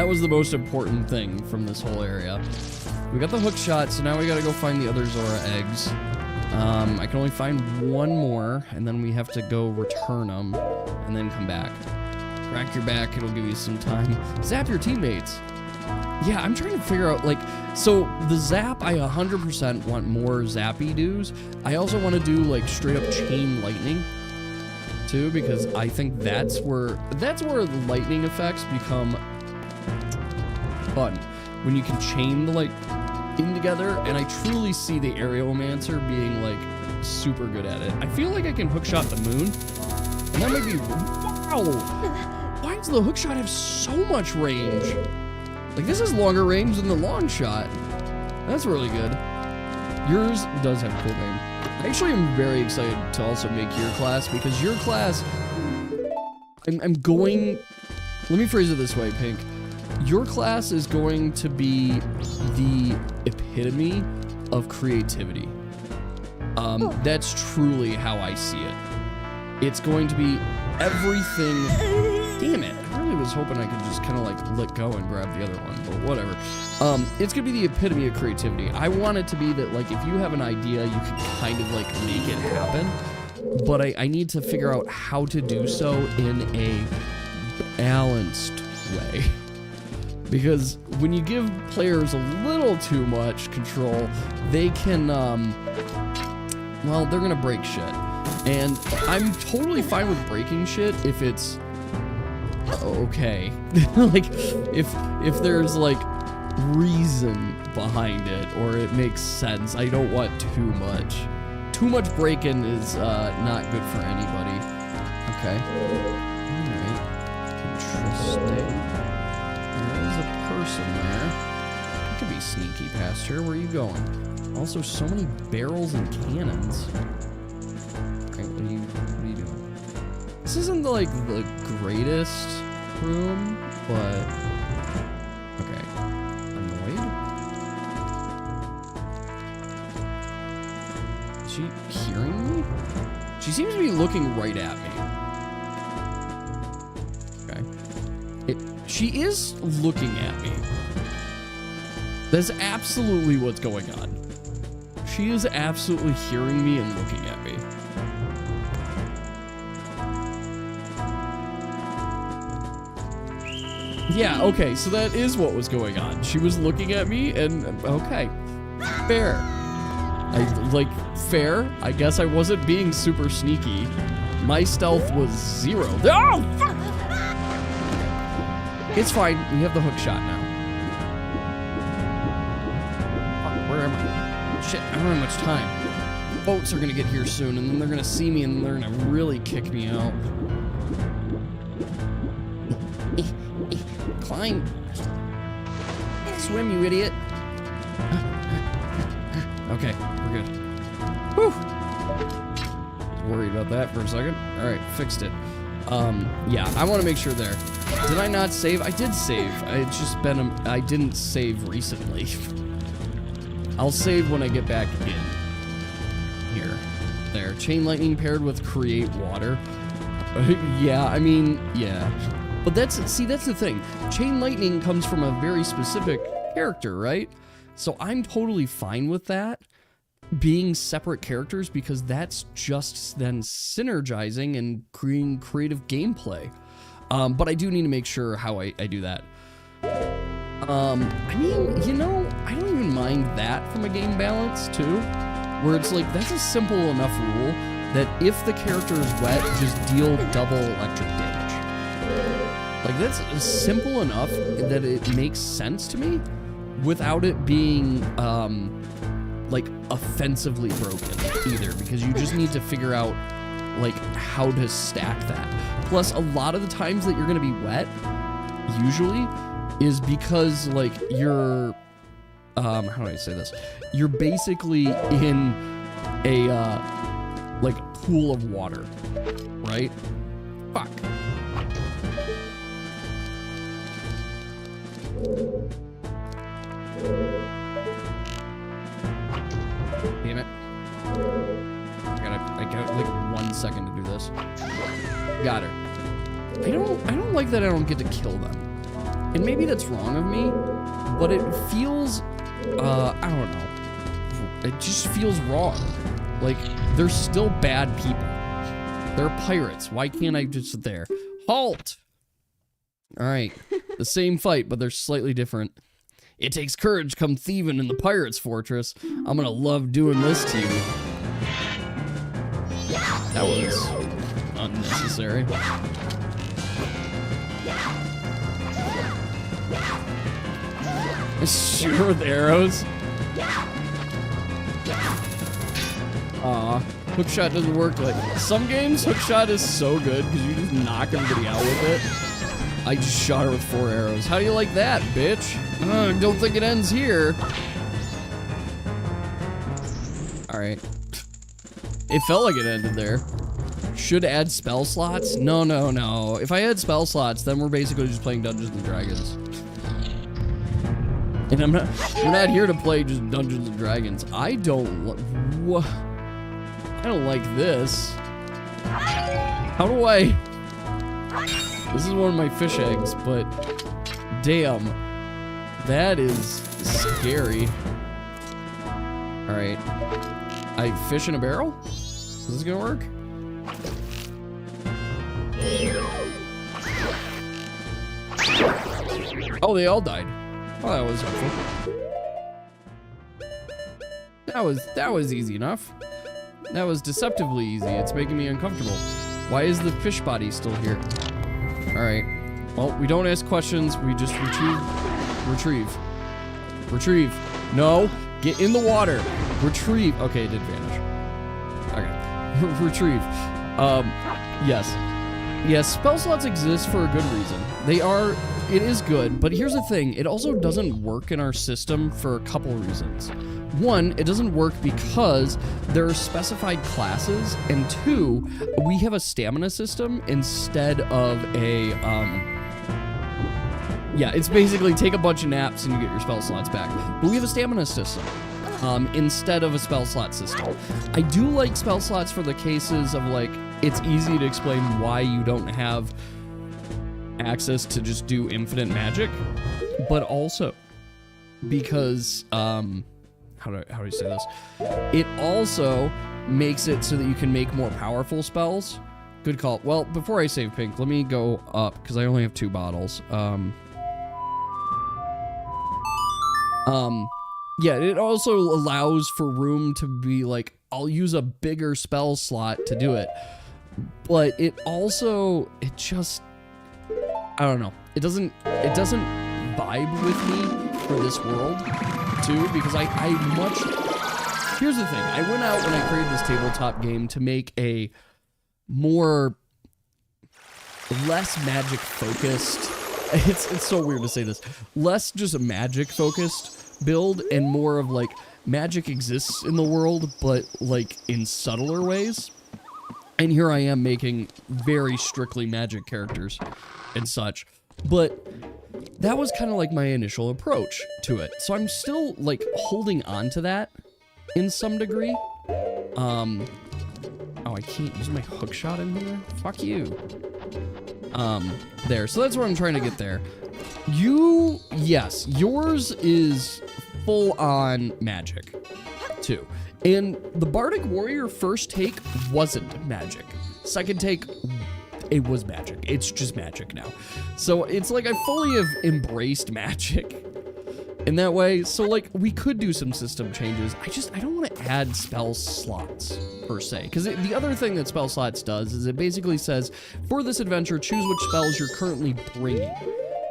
was the most important thing from this whole area. We got the hook shot, so now we gotta go find the other Zora eggs. I can only find one more, and then we have to go return them, and then come back. Rack your back, it'll give you some time. Zap your teammates. Yeah, I'm trying to figure out, like, so the zap, I 100% want more zappy doos. I also want to do, like, straight up chain lightning, too, because I think that's where the lightning effects become fun. When you can chain the, like, in together, and I truly see the Aeromancer being, like, super good at it. I feel like I can hookshot the moon, and that might be, wow! Why does the hookshot have so much range? Like, this is longer range than the long shot. That's really good. Yours does have a cool name. I actually am very excited to also make your class, because your class, I'm going, let me phrase it this way, Pink. Your class is going to be the epitome of creativity. That's truly how I see it. It's going to be everything. Damn it. I really was hoping I could just kind of like let go and grab the other one, but whatever. It's going to be the epitome of creativity. I want it to be that, like, if you have an idea, you can kind of like make it happen. But I need to figure out how to do so in a balanced way. Because when you give players a little too much control, they can, well, they're gonna break shit. And I'm totally fine with breaking shit if it's okay. Like, if there's, like, reason behind it, or it makes sense. I don't want too much. Too much breaking is not good for anybody. Okay. Alright. Interesting. There is a person there. You could be sneaky past here. Where are you going? Also, so many barrels and cannons. Alright, what are you doing? This isn't, like, the greatest room, but... Okay. Annoyed? Is she hearing me? She seems to be looking right at me. Okay. She is looking at me. That's absolutely what's going on. She is absolutely hearing me and looking at me. Yeah, okay, so that is what was going on. She was looking at me and, okay, fair. Fair. I guess I wasn't being super sneaky. My stealth was 0. Oh, fuck! It's fine. We have the hook shot now. Fuck, where am I? Shit, I don't have much time. Boats are gonna get here soon, and then they're gonna see me, and they're gonna really kick me out. Climb. Swim, you idiot. Okay, we're good. Whew. Worried about that for a second. Alright, fixed it. Yeah, I want to make sure there. Did I not save? I did save. It's just been I didn't save recently. I'll save when I get back in. Here. There. Chain lightning paired with create water. Yeah, I mean, yeah. But that's the thing. Chain lightning comes from a very specific character, right? So I'm totally fine with that. being separate characters, because that's just then synergizing and creating creative gameplay. But I do need to make sure how I do that. I mean, you know, I don't even mind that from a game balance too, where it's like, that's a simple enough rule that if the character is wet, just deal double electric damage. Like, that's simple enough that it makes sense to me without it being, like, offensively broken either, because you just need to figure out, like, how to stack that. Plus, a lot of the times that you're going to be wet, usually, is because, like, you're, how do I say this? You're basically in a, like, pool of water, right? Fuck. Damn it. I got like 1 second to do this. Got her. I don't like that I don't get to kill them. And maybe that's wrong of me, but it feels, I don't know. It just feels wrong. Like, they're still bad people. They're pirates. Why can't I just sit there? Halt! Alright. The same fight, but they're slightly different. It takes courage come thieving in the pirate's fortress. I'm gonna love doing this to you. That was unnecessary. Shoot her with arrows. Aw, hookshot doesn't work like some games. Hookshot is so good because you just knock everybody out with it. I just shot her with 4 arrows. How do you like that, bitch? Don't think it ends here. All right. It felt like it ended there. Should add spell slots? No, no, no. If I had spell slots, then we're basically just playing Dungeons and Dragons. And we're not here to play just Dungeons and Dragons. I don't like this. How do I? This is one of my fish eggs, but damn, that is scary. All right, I fish in a barrel? Is this gonna work? Oh, they all died. Oh, that was helpful. That was easy enough. That was deceptively easy. It's making me uncomfortable. Why is the fish body still here? All right. Well, we don't ask questions. We just retrieve. No, get in the water. Retrieve. Okay, it did vanish. Okay, retrieve. Yes. Yes, spell slots exist for a good reason. It is good, but here's the thing. It also doesn't work in our system for a couple reasons. One, it doesn't work because there are specified classes, and 2, we have a stamina system instead of a, yeah, it's basically take a bunch of naps and you get your spell slots back. But we have a stamina system, instead of a spell slot system. I do like spell slots for the cases of, like, it's easy to explain why you don't have access to just do infinite magic, but also because, how do you say this? It also makes it so that you can make more powerful spells. Good call. Well, before I save pink, let me go up because I only have 2 bottles. Yeah, it also allows for room to be like, I'll use a bigger spell slot to do it. But it also, it just, I don't know. It doesn't vibe with me for this world too, because here's the thing. I went out when I created this tabletop game to make a less magic focused, it's so weird to say this, less just a magic focused build and more of like magic exists in the world, but like in subtler ways. And here I am making very strictly magic characters and such. But that was kind of like my initial approach to it. So I'm still like holding on to that in some degree. Oh, I can't use my hook shot in here? Fuck you. There. So that's where I'm trying to get there. Yes, yours is full on magic too. And the Bardic Warrior first take wasn't magic. Second take, it was magic. It's just magic now. So it's like I fully have embraced magic in that way. So like we could do some system changes. I don't want to add spell slots per se. Because the other thing that spell slots does is it basically says, for this adventure, choose which spells you're currently bringing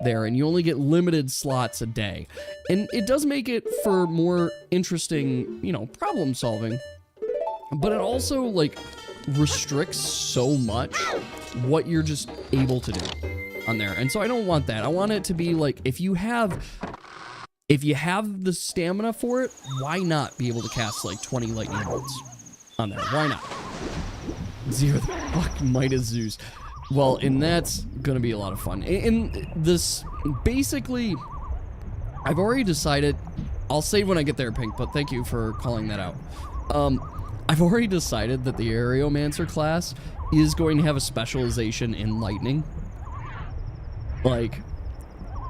there, and you only get limited slots a day. And it does make it for more interesting, you know, problem solving, but it also like restricts so much what you're just able to do on there. And so I don't want that. I want it to be like, if you have the stamina for it, why not be able to cast like 20 lightning bolts on there? Why not? Zero the fuck Midas Zeus. Well, and that's gonna be a lot of fun. And this, basically, I've already decided, I'll save when I get there, Pink, but thank you for calling that out. I've already decided that the Aeromancer class is going to have a specialization in lightning. Like,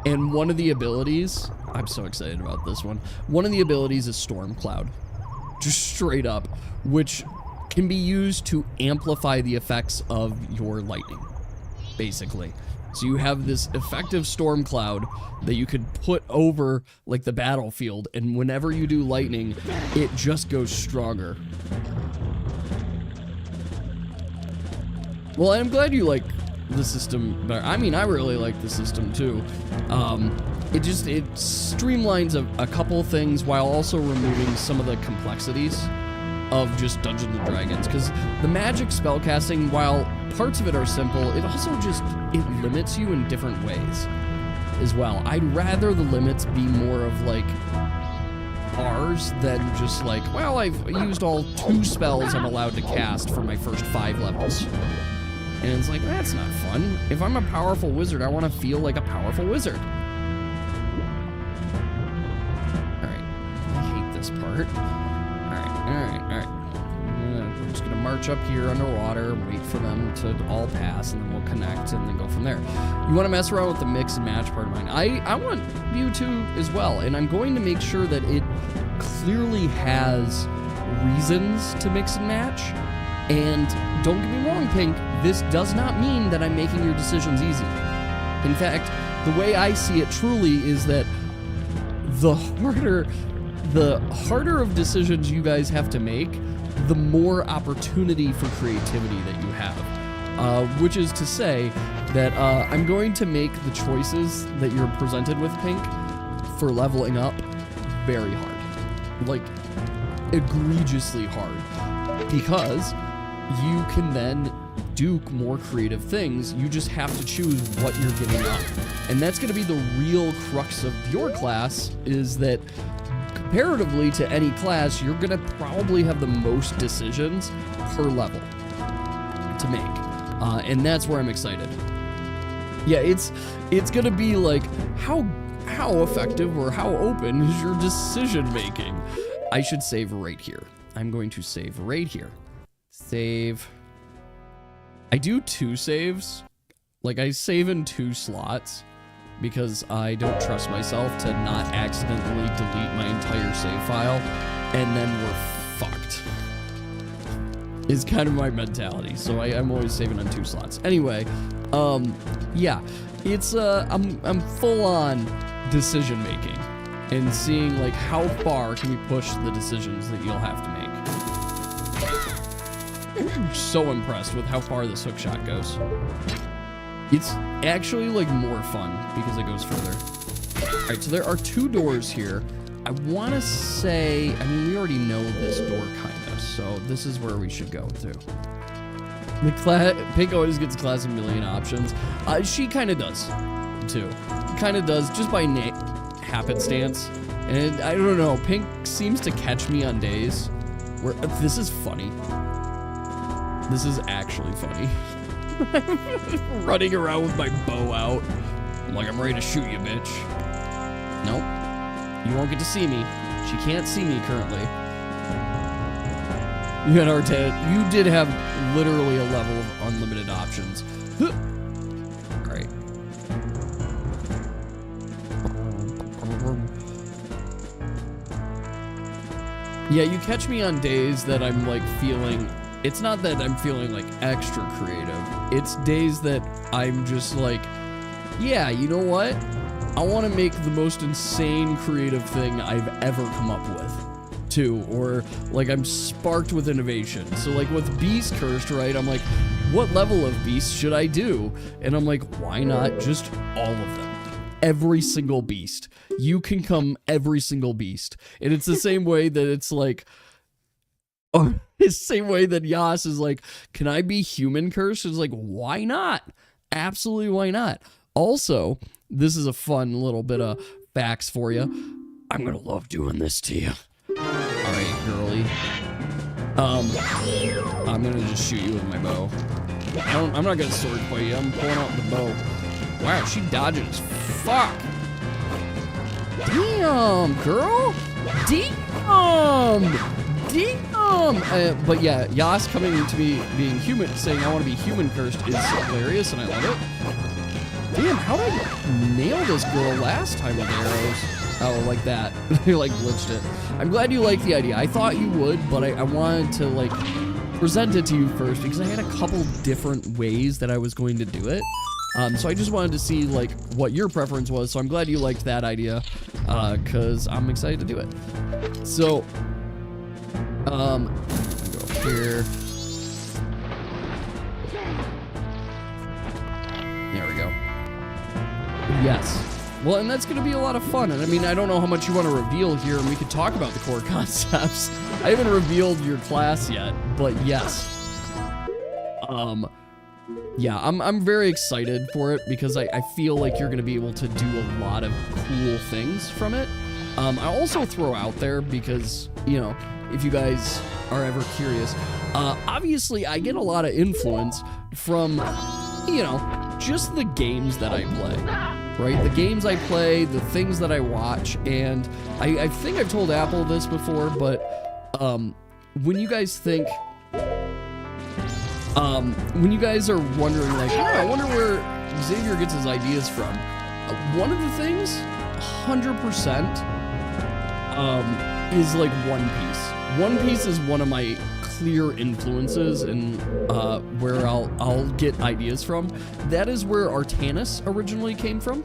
and one of the abilities, I'm so excited about this one. One of the abilities is Storm Cloud. Just straight up, which can be used to amplify the effects of your lightning, basically. So you have this effective storm cloud that you could put over like the battlefield, and whenever you do lightning, it just goes stronger. Well, I'm glad you like the system better. I mean, I really like the system too. It streamlines a couple things while also removing some of the complexities of just Dungeons and Dragons, because the magic spellcasting, while parts of it are simple, it also just, it limits you in different ways as well. I'd rather the limits be more of like ours than just like, well, I've used all 2 spells I'm allowed to cast for my first 5 levels. And it's like, that's not fun. If I'm a powerful wizard, I want to feel like a powerful wizard. Alright, I hate this part. Alright. We're just gonna march up here underwater, wait for them to all pass, and then we'll connect and then go from there. You wanna mess around with the mix and match part of mine. I want you to as well, and I'm going to make sure that it clearly has reasons to mix and match. And don't get me wrong, Pink, this does not mean that I'm making your decisions easy. In fact, the way I see it truly is that the harder of decisions you guys have to make, the more opportunity for creativity that you have. Which is to say that I'm going to make the choices that you're presented with, Pink, for leveling up very hard. Like, egregiously hard. Because you can then do more creative things. You just have to choose what you're giving up. And that's going to be the real crux of your class, is that comparatively to any class, you're going to probably have the most decisions per level to make. And that's where I'm excited. Yeah, it's going to be like, how effective or how open is your decision making? I should save right here. I'm going to save right here. Save. I do 2 saves. Like, I save in 2 slots because I don't trust myself to not accidentally delete my entire save file, and then we're fucked. Is kind of my mentality. So I'm always saving on 2 slots. Anyway, yeah, it's I'm full on decision making and seeing like how far can we push the decisions that you'll have to make. I'm so impressed with how far this hook shot goes. It's actually like more fun because it goes further. All right, so there are 2 doors here. I want to say, I mean, we already know this door kind of, so this is where we should go to. Pink always gets class a million options. She kind of does, too. Kind of does, just by happenstance. And I don't know, Pink seems to catch me on days where, this is funny. This is actually funny. Running around with my bow out. I'm like, I'm ready to shoot you, bitch. Nope. You won't get to see me. She can't see me currently. You had you did have literally a level of unlimited options. Alright. Yeah, you catch me on days that I'm like feeling, it's not that I'm feeling like extra creative. It's days that I'm just like, yeah, you know what? I want to make the most insane creative thing I've ever come up with, too. Or like I'm sparked with innovation. So like with Beast Cursed, right? I'm like, what level of beast should I do? And I'm like, why not just all of them? Every single beast. You can come every single beast. And it's the same way that it's like, or it's the same way that Yas is like, can I be human cursed? It's like, why not? Absolutely, why not? Also, this is a fun little bit of facts for you. I'm gonna love doing this to you. All right, girly. I'm gonna just shoot you with my bow. I'm not gonna sword fight you. I'm pulling out the bow. Wow, she dodging as fuck. Damn, girl. Damn. But yeah, Yas coming to me being human, saying I want to be human cursed is hilarious, and I love it. Damn, how did I nail this girl last time with arrows? Oh, like that. You like glitched it. I'm glad you liked the idea. I thought you would, but I wanted to like present it to you first because I had a couple different ways that I was going to do it. So I just wanted to see like what your preference was. So I'm glad you liked that idea, cause I'm excited to do it. So, go here. There we go. Yes. Well, and that's going to be a lot of fun. And I mean, I don't know how much you want to reveal here, and we could talk about the core concepts. I haven't revealed your class yet, but yes. Yeah, I'm very excited for it because I feel like you're going to be able to do a lot of cool things from it. I also throw out there because, you know, if you guys are ever curious, obviously I get a lot of influence from, you know, just the games that I play, right? The games I play, the things that I watch, and I think I've told Apple this before, but when you guys think, when you guys are wondering like, oh, I wonder where Xavier gets his ideas from, one of the things, 100%, is like One Piece. One Piece is one of my clear influences and where I'll get ideas from. That is where Artanis originally came from.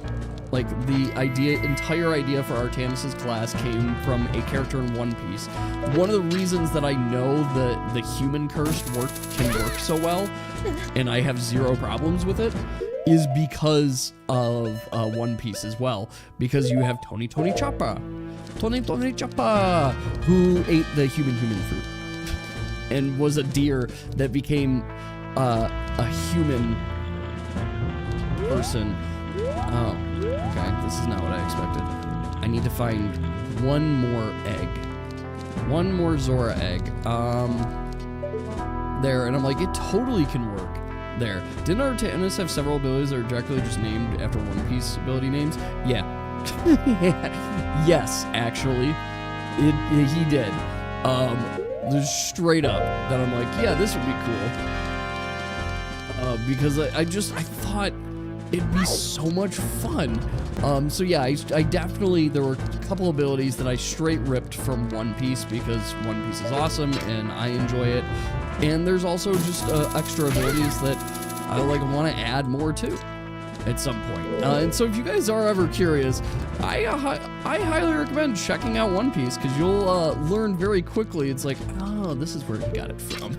Like the entire idea for Artanis's class came from a character in One Piece. One of the reasons that I know that the human cursed can work so well, and I have zero problems with it, is because of One Piece as well. Because you have Tony Choppa, who ate the human fruit and was a deer that became a human person. Oh, okay, this is not what I expected. I need to find one more egg. One more Zora egg. There, and I'm like, it totally can work. There. Didn't Artanis have several abilities that are directly just named after One Piece ability names? Yeah. Yes, actually. He did. Just straight up that I'm like, yeah, this would be cool. Because I thought it'd be so much fun. So yeah, I definitely, there were a couple abilities that I straight ripped from One Piece because One Piece is awesome and I enjoy it. And there's also just extra abilities that I like want to add more to at some point. And so if you guys are ever curious, I highly recommend checking out One Piece because you'll learn very quickly. It's like, oh, this is where he got it from.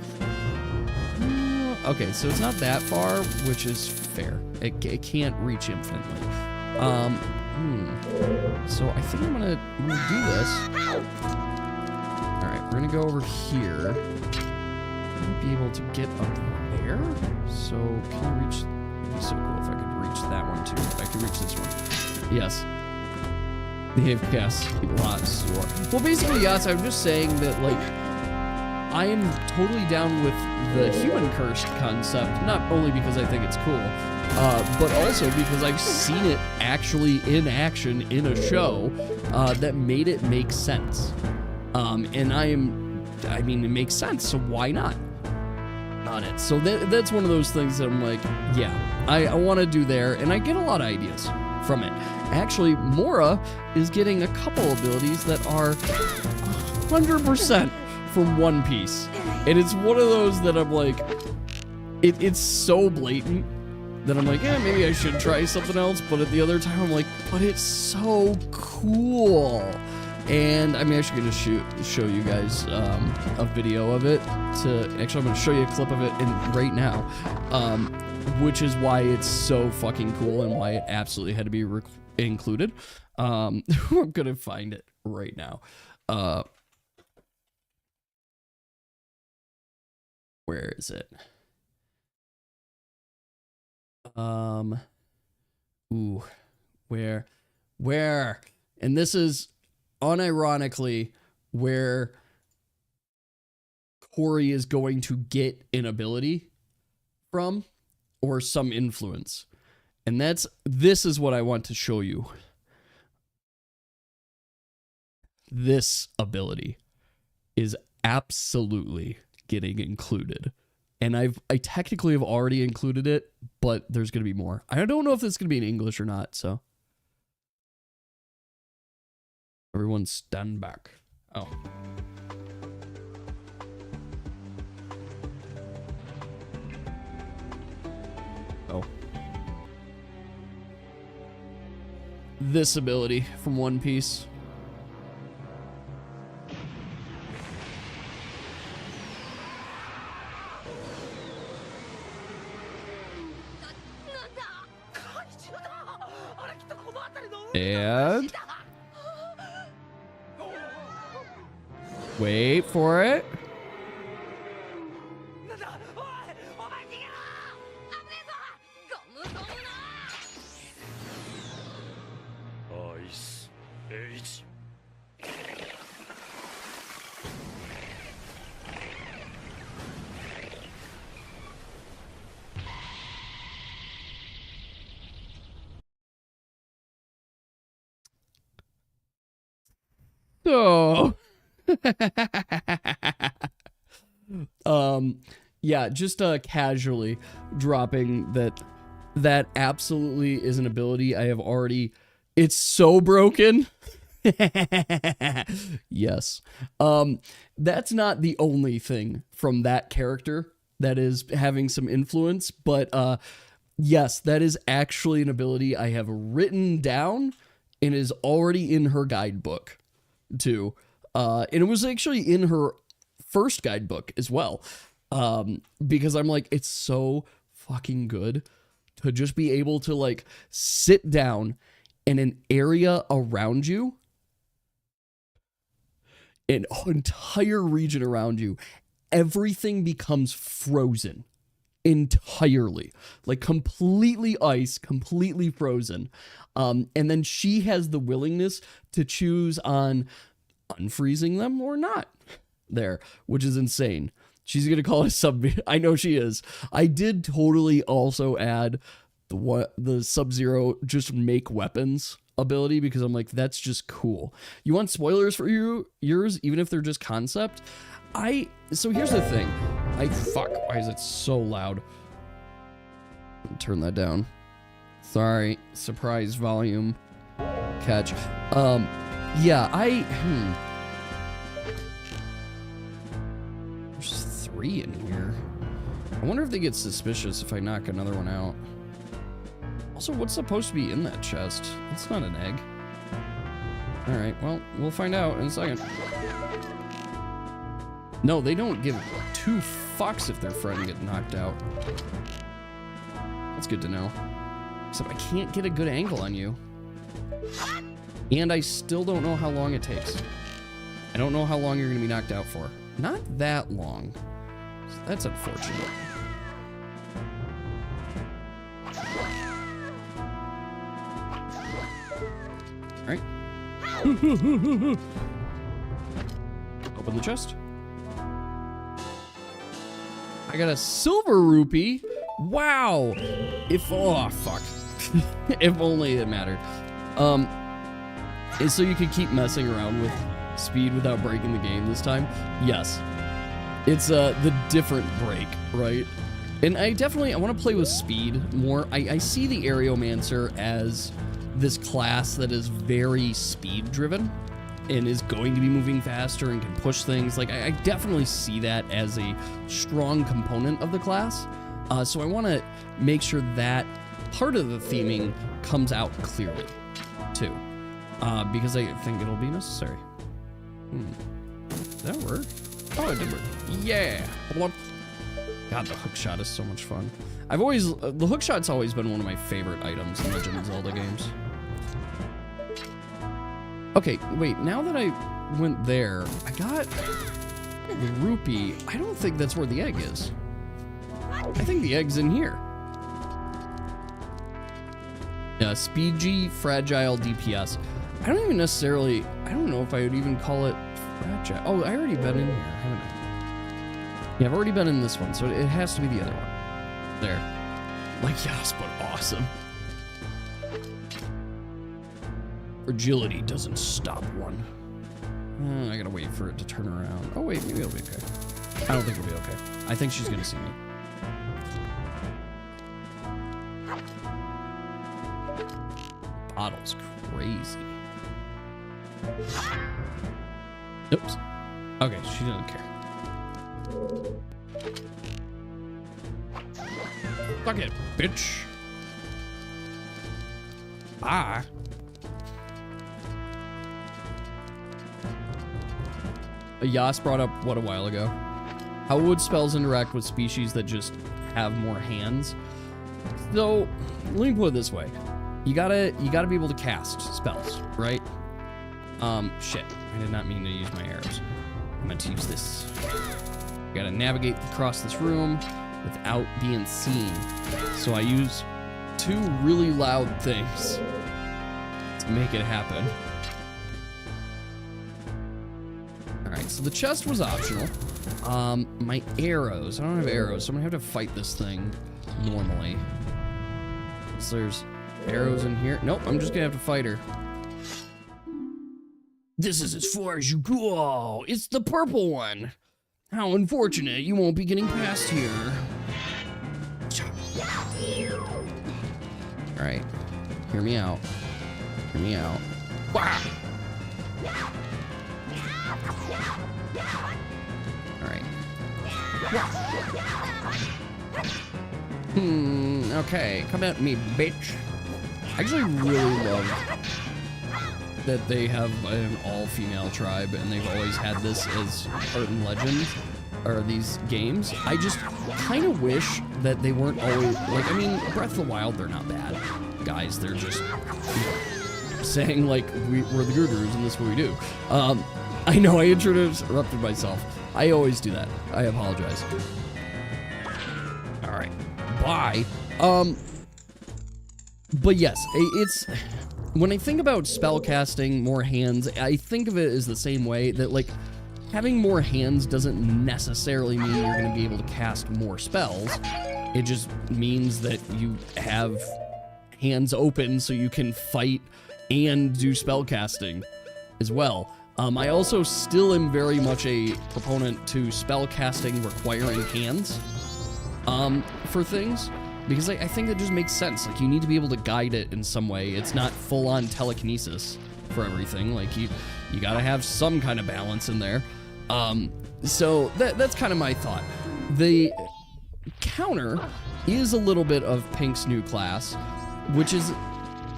Okay, so it's not that far, which is fair. It can't reach infinitely. So I think I'm gonna do this. All right, we're gonna go over here. Be able to get up there. So can I reach? It'd be so cool if I could reach that one too. If I could reach this one. Yes. Behave cast lots. Well, basically, yes. I'm just saying that like I am totally down with the human cursed concept. Not only because I think it's cool, but also because I've seen it actually in action in a show that made it make sense. And I mean, it makes sense. So why not? On it. So that's one of those things that I'm like, yeah, I want to do there, and I get a lot of ideas from it. Actually, Mora is getting a couple abilities that are 100% from One Piece. And it's one of those that I'm like, it's so blatant that I'm like, yeah, maybe I should try something else. But at the other time, I'm like, but it's so cool. And I'm actually going to show you guys a video of it. Actually, I'm going to show you a clip of it right now, which is why it's so fucking cool and why it absolutely had to be included. I'm going to find it right now. Where is it? Ooh, where? And this is unironically where Corey is going to get an ability from or some influence. And this is what I want to show you. This ability is absolutely getting included. And I technically have already included it, but there's going to be more. I don't know if this is going to be in English or not, so. Everyone stand back. Oh. Oh. This ability from One Piece. And wait for it. So, yeah, just casually dropping that absolutely is an ability I have already. It's so broken. Yes. That's not the only thing from that character that is having some influence, but yes, that is actually an ability I have written down and is already in her guidebook too. And it was actually in her first guidebook as well. Because I'm like, it's so fucking good to just be able to like sit down in an area around you, an entire region around you, everything becomes frozen entirely, like completely ice, completely frozen. And then she has the willingness to choose on unfreezing them or not there, which is insane. She's going to call it a sub. I know she is. I did totally also add the Sub-Zero just make weapons ability because I'm like, that's just cool. You want spoilers for yours, even if they're just concept? So here's the thing. Why is it so loud? Turn that down. Sorry, surprise volume catch. Yeah, there's 3 in here. I wonder if they get suspicious if I knock another one out. Also, what's supposed to be in that chest? It's not an egg. Alright, well, we'll find out in a second. No, they don't give 2 fucks if their friend get knocked out. That's good to know. Except I can't get a good angle on you. And I still don't know how long it takes. I don't know how long you're going to be knocked out for. Not that long. So that's unfortunate. Alright. Open the chest. I got a silver rupee. Wow. Oh, fuck. If only it mattered. Is so you can keep messing around with speed without breaking the game this time? Yes. It's the different break, right? And I want to play with speed more. I see the Aeromancer as this class that is very speed driven and is going to be moving faster and can push things. Like, I definitely see that as a strong component of the class. So I want to make sure that part of the theming comes out clearly, too. Because I think it'll be necessary. Did that work? Oh, it did work. Yeah. What? God, the hook shot is so much fun. I've always, the hook shot's always been one of my favorite items in Legend of Zelda games. Okay, wait, now that I went there, I got the rupee. I don't think that's where the egg is. I think the egg's in here. Yeah, Speed G, Fragile, DPS. I don't even necessarily, I don't know if I would even call it fragile. Oh, I already been in here, haven't I? Yeah, I've already been in this one, so it has to be the other one. There. Like, yes, but awesome. Fragility doesn't stop one. I gotta wait for it to turn around. Oh, wait, maybe it'll be okay. I don't think it'll be okay. I think she's gonna see me. Bottle's crazy. Oops. Okay, she doesn't care. Fuck it, bitch. Bye. Yas brought up what a while ago. How would spells interact with species that just have more hands? So, let me put it this way. You gotta be able to cast spells, right? Shit. I did not mean to use my arrows. I'm meant to use this. You gotta navigate across this room without being seen. So I use two really loud things to make it happen. Alright, so the chest was optional. My arrows. I don't have arrows, so I'm gonna have to fight this thing normally. So there's arrows in here. Nope, I'm just gonna have to fight her. This is as far as you go. It's the purple one. How unfortunate you won't be getting past here. Alright. Hear me out. Hear me out. Wow. Alright. Okay. Come at me, bitch. I actually really love that they have an all-female tribe, and they've always had this as part in Legend, or these games. I just kind of wish that they weren't always, like, I mean, Breath of the Wild, they're not bad guys. They're just, you know, saying, like, we're the Gurus, and this is what we do. I know I interrupted myself. I always do that. I apologize. All right. Bye. But yes, it's... When I think about spellcasting, more hands, I think of it as the same way that, like, having more hands doesn't necessarily mean you're going to be able to cast more spells. It just means that you have hands open so you can fight and do spellcasting as well. I also still am very much a proponent to spellcasting requiring hands for things. Because I think it just makes sense. Like, you need to be able to guide it in some way. It's not full-on telekinesis for everything. Like, you gotta have some kind of balance in there. So that's kind of my thought. The counter is a little bit of Pink's new class, which is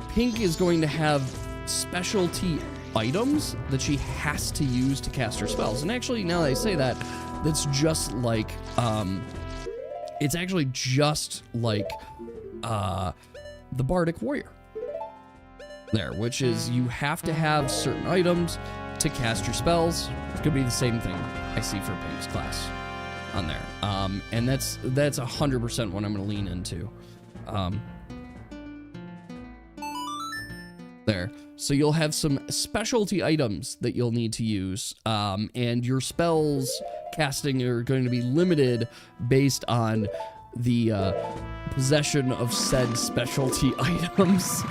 Pink is going to have specialty items that she has to use to cast her spells. And actually, now that I say that, that's just like... It's actually just like the Bardic Warrior there, which is you have to have certain items to cast your spells. It's gonna be the same thing I see for Pink's class on there. And that's 100% what I'm gonna lean into. There. So you'll have some specialty items that you'll need to use, and your spells casting are going to be limited based on the possession of said specialty items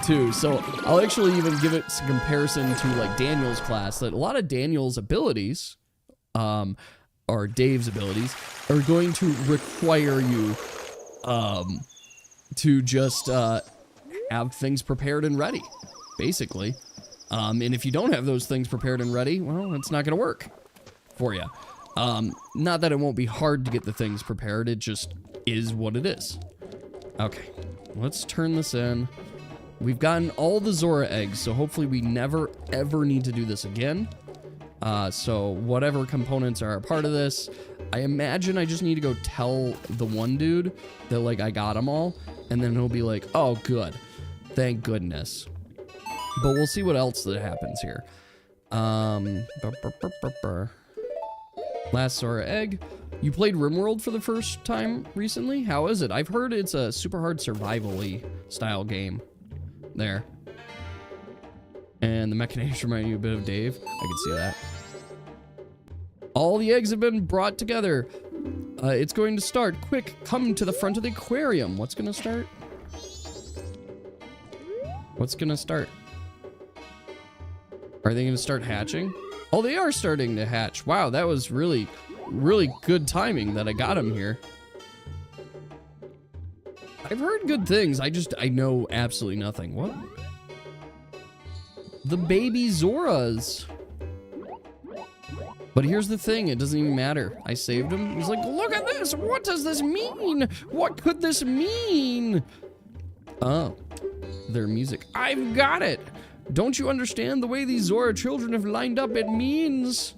too. So I'll actually even give it some comparison to like Daniel's class, that a lot of Daniel's abilities, or Dave's abilities, are going to require you to just have things prepared and ready, basically. And if you don't have those things prepared and ready, well, it's not going to work for you. Not that it won't be hard to get the things prepared, it just is what it is. Okay, let's turn this in. We've gotten all the Zora eggs, so hopefully we never, ever need to do this again. So whatever components are a part of this, I imagine I just need to go tell the one dude that, like, I got them all, and then he'll be like, oh, good. Thank goodness. But we'll see what else that happens here. Last Zora egg. You played RimWorld for the first time recently? How is it? I've heard it's a super hard survival-y style game. There. And the mechanics remind you a bit of Dave. I can see that. All the eggs have been brought together. It's going to start. Quick, come to the front of the aquarium. What's going to start? What's going to start? Are they going to start hatching? Oh, they are starting to hatch. Wow, that was really, really good timing that I got them here. I've heard good things. I know absolutely nothing. What? The baby Zoras. But here's the thing, it doesn't even matter. I saved him. He's like, look at this. What does this mean? What could this mean? Oh, their music. I've got it. Don't you understand the way these Zora children have lined up? It means...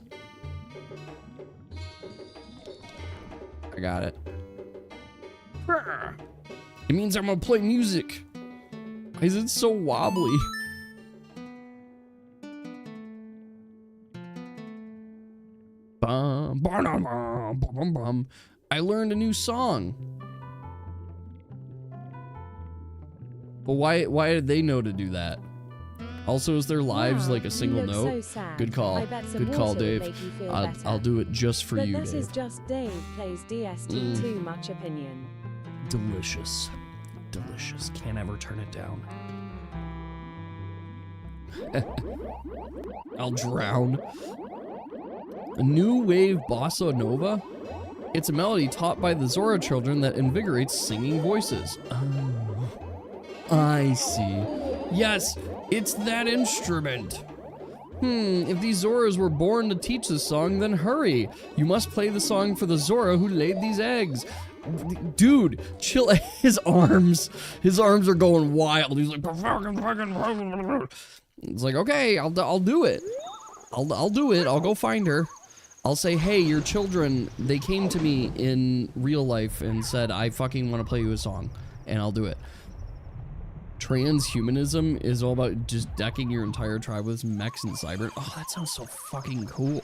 I got it. It means I'm gonna play music. Why is it so wobbly? Bum, bum, bum, bum, bum, bum. I learned a new song. But why did they know to do that? Also, is their lives like a single note? So good call. Good call, Dave. I'll do it just for you, Dave. This is Dave. just Dave plays DST. Too much opinion. Delicious. Delicious. Can't ever turn it down. I'll drown. A new wave bossa nova? It's a melody taught by the Zora children that invigorates singing voices. Oh, I see. Yes, it's that instrument. If these Zoras were born to teach this song, then hurry. You must play the song for the Zora who laid these eggs. Dude, chill. His arms are going wild. He's like, it's like, okay, I'll do it. I'll do it. I'll go find her. I'll say, hey, your children, they came to me in real life and said, I fucking want to play you a song. And I'll do it. Transhumanism is all about just decking your entire tribe with mechs and cyber. Oh, that sounds so fucking cool.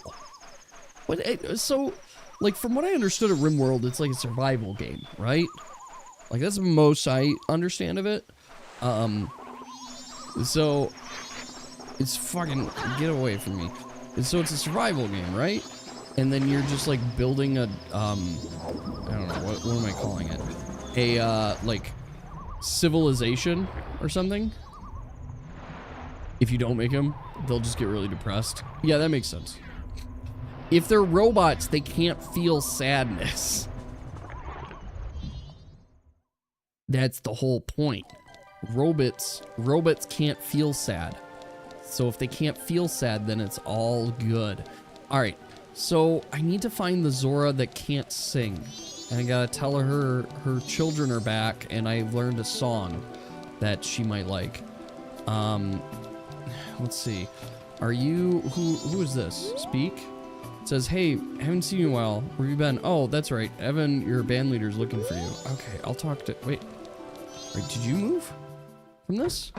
So, like, from what I understood of RimWorld, it's like a survival game, right? Like, that's the most I understand of it. So, it's fucking, get away from me. So it's a survival game, right? And then you're just like building a, I don't know, what am I calling it? A, like, civilization or something. If you don't make them, they'll just get really depressed. Yeah, that makes sense. If they're robots, they can't feel sadness. That's the whole point. Robots can't feel sad. So if they can't feel sad, then it's all good. All right, so I need to find the Zora that can't sing. And I gotta tell her her children are back and I've learned a song that she might like. Let's see. Are you, who is this? Speak? It says, hey, haven't seen you in a while. Where have you been? Oh, that's right. Evan, your band leader's looking for you. Okay, I'll talk to, wait, did you move from this?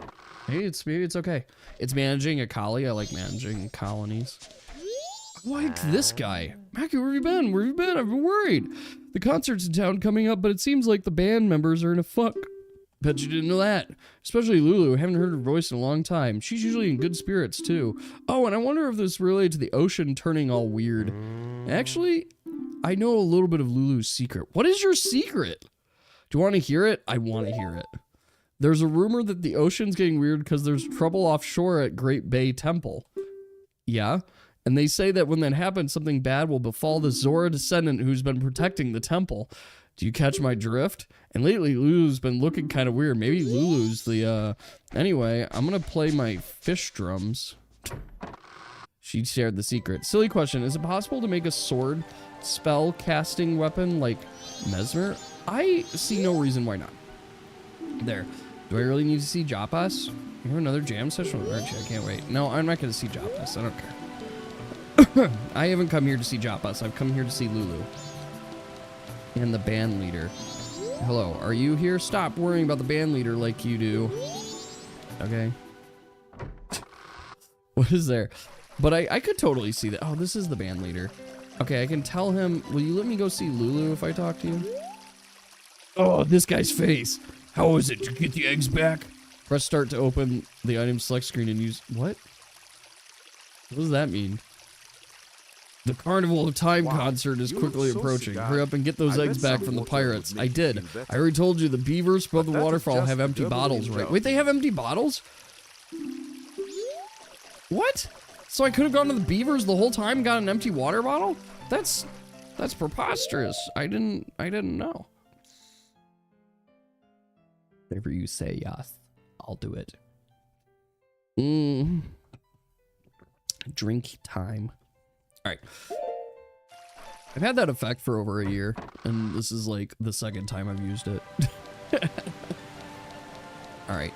Hey, maybe it's okay. It's managing a collie. I like managing colonies. I like this guy. Mackie, where have you been? Where have you been? I've been worried. The concert's in town coming up, but it seems like the band members are in a fuck. Bet you didn't know that. Especially Lulu. Haven't heard her voice in a long time. She's usually in good spirits, too. Oh, and I wonder if this related to the ocean turning all weird. Actually, I know a little bit of Lulu's secret. What is your secret? Do you want to hear it? I want to hear it. There's a rumor that the ocean's getting weird because there's trouble offshore at Great Bay Temple. Yeah? And they say that when that happens, something bad will befall the Zora descendant who's been protecting the temple. Do you catch my drift? And lately, Lulu's been looking kind of weird. Maybe Lulu's the, Anyway, I'm gonna play my fish drums. She shared the secret. Silly question. Is it possible to make a sword spell casting weapon like Mesmer? I see no reason why not. There. Do I really need to see Japas? You have another jam session with Archie? I can't wait. No, I'm not going to see Japas. I don't care. I haven't come here to see Japas. I've come here to see Lulu. And the band leader. Hello, are you here? Stop worrying about the band leader like you do. Okay. What is there? But I could totally see that. Oh, this is the band leader. Okay, I can tell him. Will you let me go see Lulu if I talk to you? Oh, this guy's face. How is it to get the eggs back? Press start to open the item select screen and use... What? What does that mean? The Carnival of Time concert is quickly approaching. Hurry up and get those eggs back from the pirates. I did. I already told you the beavers above the waterfall have empty bottles, right? Wait, they have empty bottles? What? So I could have gone to the beavers the whole time and got an empty water bottle? That's preposterous. I didn't know. Whatever you say, yes, I'll do it. Drink time. All right. I've had that effect for over a year, and this is like the second time I've used it. All right.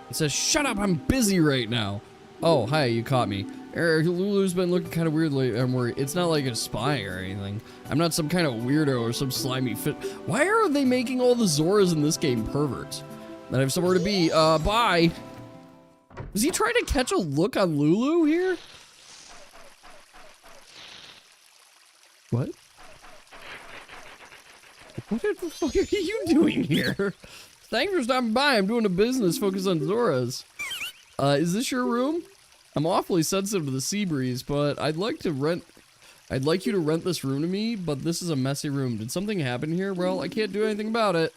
It says, shut up, I'm busy right now. Oh, hi, you caught me. Lulu's been looking kind of weird lately. I'm worried. It's not like a spy or anything. I'm not some kind of weirdo or some slimy fit. Why are they making all the Zoras in this game perverts? That I have somewhere to be. Bye. Was he trying to catch a look on Lulu here? What? What the fuck are you doing here? Thanks for stopping by. I'm doing a business focused on Zoras. Is this your room? I'm awfully sensitive to the sea breeze, but I'd like you to rent this room to me, but this is a messy room. Did something happen here? Well, I can't do anything about it.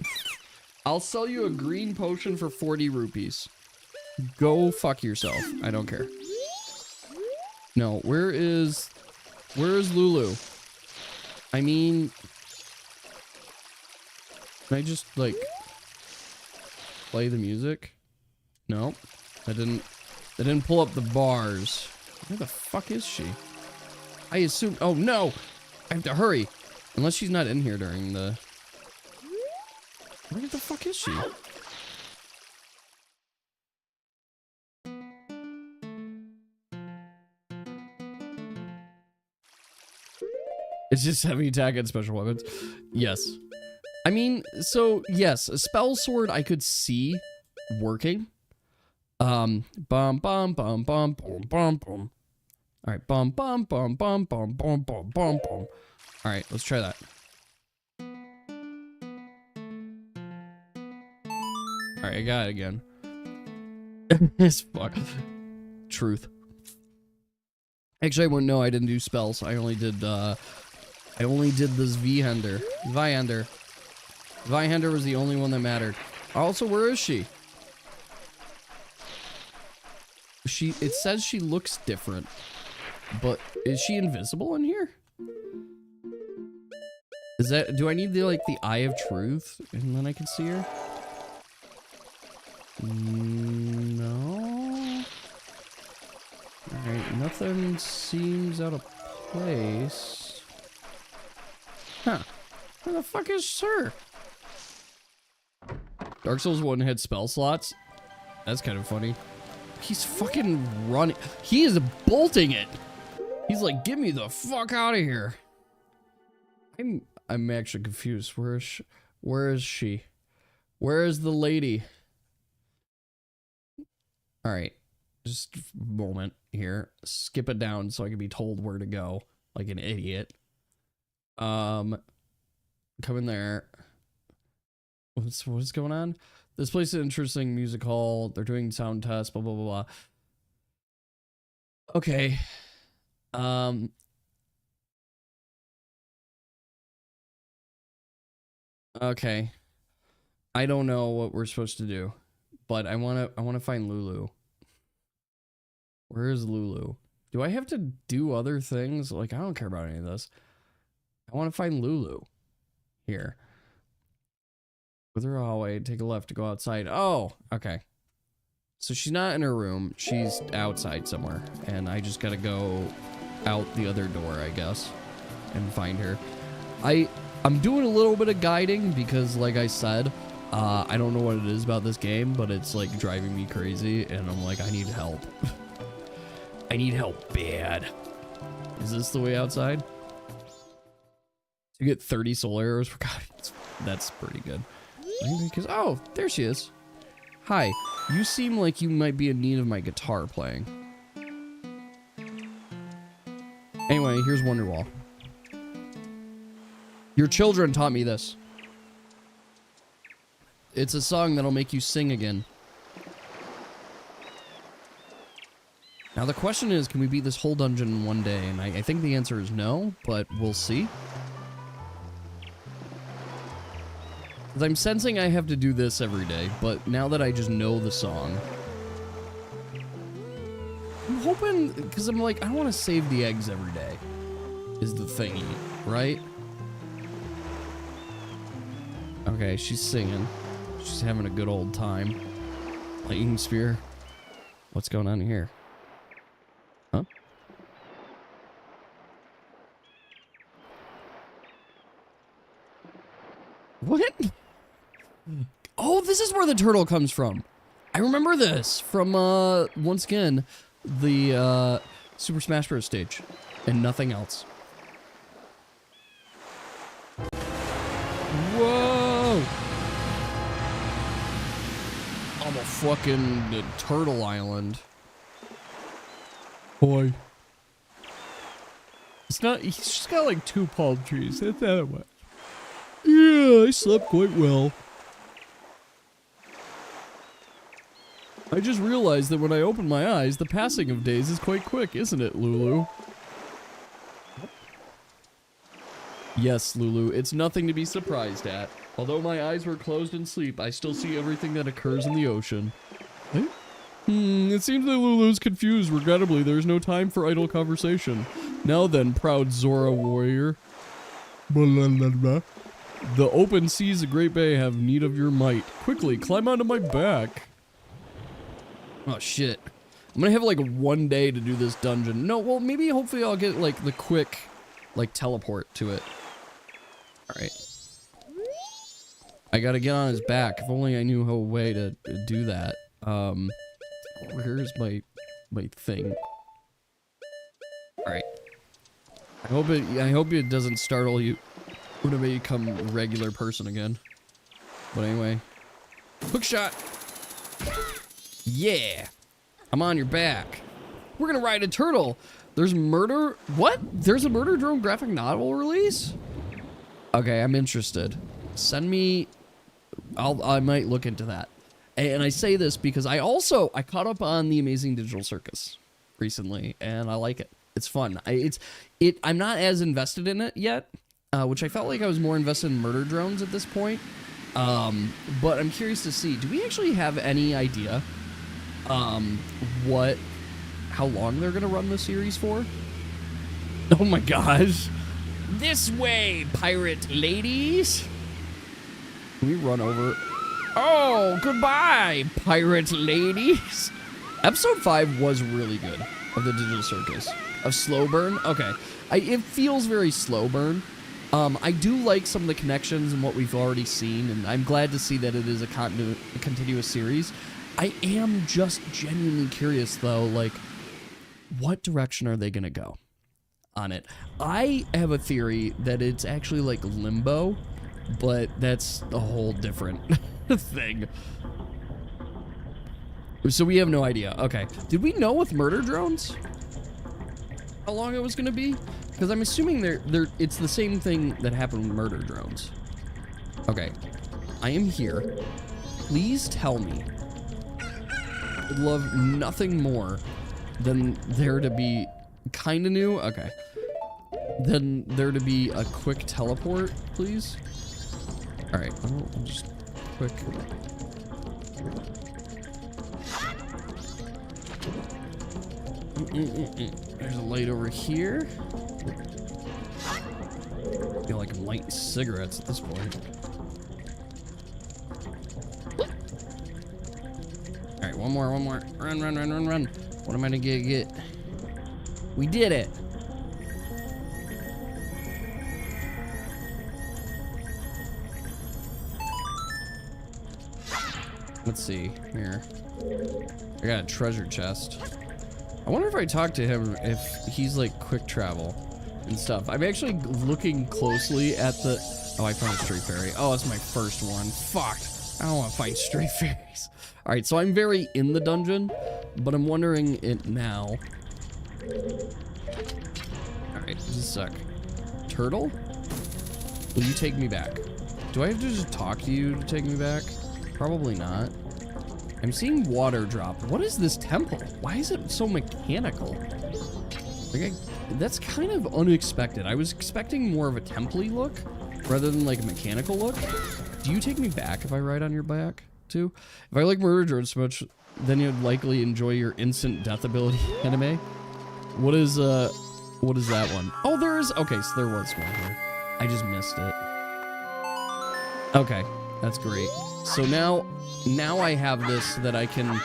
I'll sell you a green potion for 40 rupees. Go fuck yourself. I don't care. No, where is Lulu? I mean, can I just like play the music? No. That didn't pull up the bars. Where the fuck is she? I assume, oh no! I have to hurry. Unless she's not in here during the... Where the fuck is she? It's just heavy attack and special weapons. Yes. I mean, so yes, a spell sword I could see working. Bum bum bum bum bum bum bum. All right, bum bum bum bum bum bum bum bum bum. All right, let's try that. All right, I got it again. It's fuck. Truth. Actually, I wouldn't know. I didn't do spells. I only did this Vihender. Vihender was the only one that mattered. Also, where is she? It says she looks different, but is she invisible in here? Do I need the Eye of Truth and then I can see her? No. Alright, nothing seems out of place. Huh. Where the fuck is her? Dark Souls 1 had spell slots. That's kind of funny. He's fucking running. He is bolting it. He's like, get me the fuck out of here. I'm actually confused. Where is she? Where is the lady? All right. Just a moment here. Skip it down so I can be told where to go like an idiot. Come in there. What's going on? This place is an interesting music hall. They're doing sound tests, blah, blah, blah, blah. Okay. Okay. I don't know what we're supposed to do, but I want to find Lulu. Where is Lulu? Do I have to do other things? Like, I don't care about any of this. I want to find Lulu. here. Go through the hallway, take a left to go outside. Oh, okay. So she's not in her room. She's outside somewhere. And I just gotta go out the other door, I guess, and find her. I'm doing a little bit of guiding because, like I said, I don't know what it is about this game, but it's like driving me crazy, and I'm like, I need help. I need help bad. Is this the way outside? You get 30 soul arrows for guidance. That's pretty good. Because, oh, there she is. Hi, you seem like you might be in need of my guitar playing. Anyway, here's Wonderwall. Your children taught me this. It's a song that'll make you sing again. Now the question is, can we beat this whole dungeon in one day? And I think the answer is no, but we'll see. Because I'm sensing I have to do this every day, but now that I just know the song, I'm hoping, because I'm like, I want to save the eggs every day, is the thingy, right? Okay, she's singing. She's having a good old time. Lightning spear. What's going on here? Huh? What? Oh, this is where the turtle comes from. I remember this from, once again, the, Super Smash Bros. Stage. And nothing else. Whoa! I'm a fucking turtle island. Boy. It's not, he's just got like 2 palm trees. That's that much. Yeah, I slept quite well. I just realized that when I open my eyes, the passing of days is quite quick, isn't it, Lulu? Yes, Lulu, it's nothing to be surprised at. Although my eyes were closed in sleep, I still see everything that occurs in the ocean. What? It seems that Lulu's confused. Regrettably, there is no time for idle conversation. Now then, proud Zora warrior. The open seas of Great Bay have need of your might. Quickly, climb onto my back. Oh, shit. I'm gonna have, like, 1 day to do this dungeon. No, well, maybe, hopefully, I'll get, like, the quick, like, teleport to it. Alright. I gotta get on his back. If only I knew a way to do that. Where's my thing? Alright. I hope it doesn't startle you when I become a regular person again. But anyway. Hook shot! Yeah! I'm on your back. We're gonna ride a turtle! There's murder... What? There's a Murder Drone graphic novel release? Okay, I'm interested. Send me... I might look into that. And I say this because I caught up on the Amazing Digital Circus recently, and I like it. It's fun. I'm not as invested in it yet, which I felt like I was more invested in Murder Drones at this point. But I'm curious to see, do we actually have any idea how long they're gonna run the series for? Oh my gosh. This way, pirate ladies. Can we run over? Oh, goodbye, pirate ladies. Episode 5 was really good of the Digital Circus. Of slow burn? Okay. It feels very slow burn. I do like some of the connections and what we've already seen, and I'm glad to see that it is a continuous series. I am just genuinely curious, though, like, what direction are they going to go on it? I have a theory that it's actually like Limbo, but that's a whole different thing. So we have no idea. Okay. Did we know with Murder Drones how long it was going to be? Because I'm assuming it's the same thing that happened with Murder Drones. Okay. I am here. Please tell me. I would love nothing more than there to be kind of new. Okay. Then there to be a quick teleport, please. All right. I'll just quick. There's a light over here. I feel like I'm lighting cigarettes at this point. Alright, one more. Run. What am I gonna get? We did it! Let's see here. I got a treasure chest. I wonder if I talk to him if he's like quick travel and stuff. I'm actually looking closely at the... Oh, I found a stray fairy. Oh, it's my first one. Fuck. I don't want to fight stray fairies. All right, so I'm very in the dungeon, but I'm wondering it now. All right, just a sec. Turtle? Will you take me back? Do I have to just talk to you to take me back? Probably not. I'm seeing water drop. What is this temple? Why is it so mechanical? Like that's kind of unexpected. I was expecting more of a temple-y look rather than like a mechanical look. Do you take me back if I ride on your back too? If I like murder drones so much, then you'd likely enjoy your instant death ability anime. What is that one? Oh, there is. Okay, so there was one here. I just missed it. Okay, that's great. So now I have this so that I can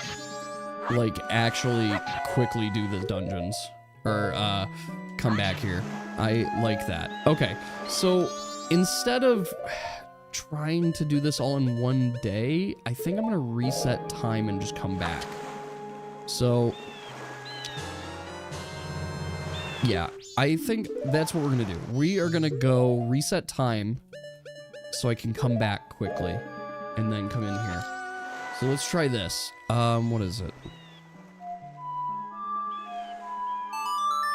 like actually quickly do the dungeons or come back here. I like that. Okay, so instead of trying to do this all in one day, I think I'm gonna reset time and just come back. So yeah, I think that's what we're gonna do. We are gonna go reset time so I can come back quickly and then come in here. So let's try this. What is it?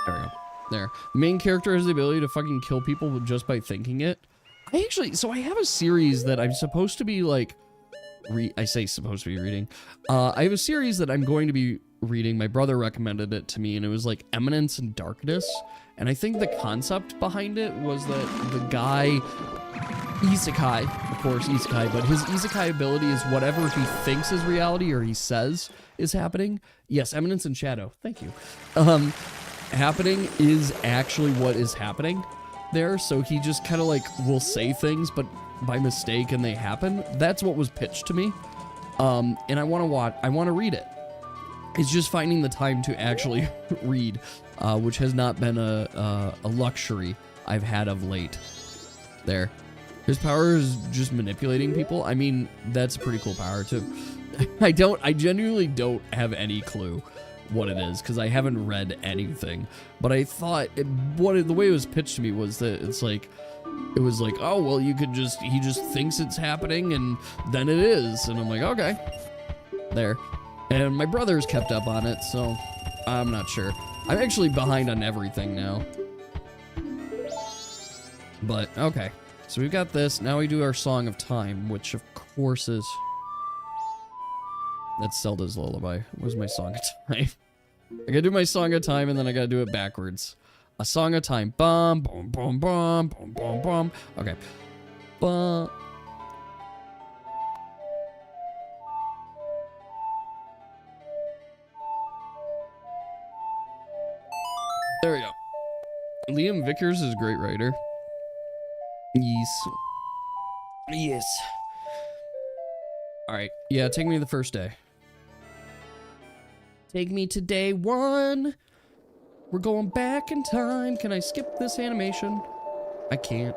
There we go. There. The main character has the ability to fucking kill people just by thinking it. So I have a series that I'm supposed to be like, I say supposed to be reading. I have a series that I'm going to be reading. My brother recommended it to me, and it was like Eminence and Darkness. And I think the concept behind it was that the guy, Isekai, of course, Isekai, but his Isekai ability is whatever he thinks is reality or he says is happening. Yes, Eminence and Shadow. Thank you. Happening is actually what is happening there. So he just kind of like will say things, but by mistake, and they happen. That's what was pitched to me. And I want to read it. It's just finding the time to actually read, which has not been a luxury I've had of late. There. His power is just manipulating people. I mean, that's a pretty cool power too. I genuinely don't have any clue what it is because I haven't read anything. But I thought the way it was pitched to me was that it was like, oh well, he just thinks it's happening and then it is, and I'm like, okay, there. And my brother's kept up on it, so I'm not sure. I'm actually behind on everything now. But okay. So we've got this. Now we do our Song of Time, which of course is... That's Zelda's Lullaby. Where's my Song of Time? I gotta do my Song of Time, and then I gotta do it backwards. A Song of Time. Bum, bum, bum, bum, bum, bum, bum. Okay. Bum. There we go. Liam Vickers is a great writer. Yes. Yes. All right. Yeah, take me to the first day. Take me to day one. We're going back in time. Can I skip this animation? I can't.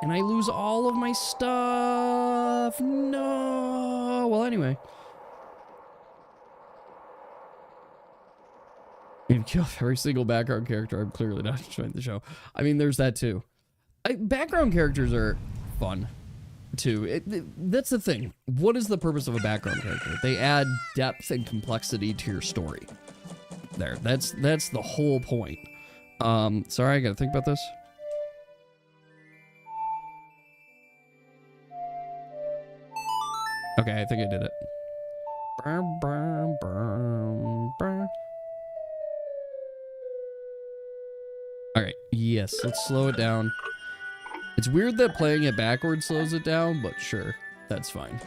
And I lose all of my stuff. No. Well, anyway. And kill every single background character. I'm clearly not enjoying the show. I mean, there's that too. Background characters are fun too. That's the thing. What is the purpose of a background character? They add depth and complexity to your story. There. That's the whole point. Sorry, I gotta think about this. Okay, I think I did it. Alright, yes, let's slow it down. It's weird that playing it backwards slows it down, but sure, that's fine.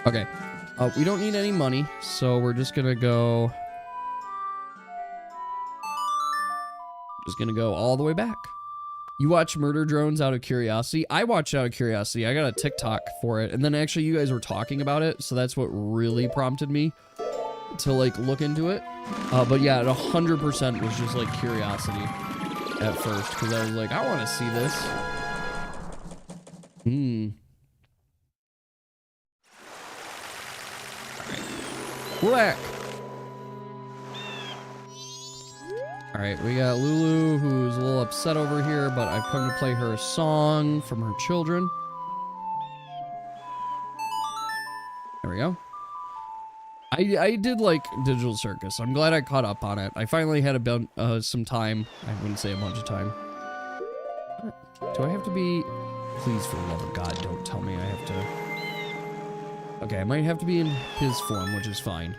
Okay, we don't need any money, so we're just gonna go... Just gonna go all the way back. You watch Murder Drones out of curiosity? I watched out of curiosity. I got a TikTok for it. And then actually you guys were talking about it. So that's what really prompted me to like look into it. But yeah, it 100% was just like curiosity at first. Because I was like, I want to see this. We're back. All right, we got Lulu, who's a little upset over here, but I've come to play her a song from her children. There we go. I did like Digital Circus. I'm glad I caught up on it. I finally had some time. I wouldn't say a bunch of time. Do I have to be... Please, for the love of God, don't tell me I have to... Okay, I might have to be in his form, which is fine.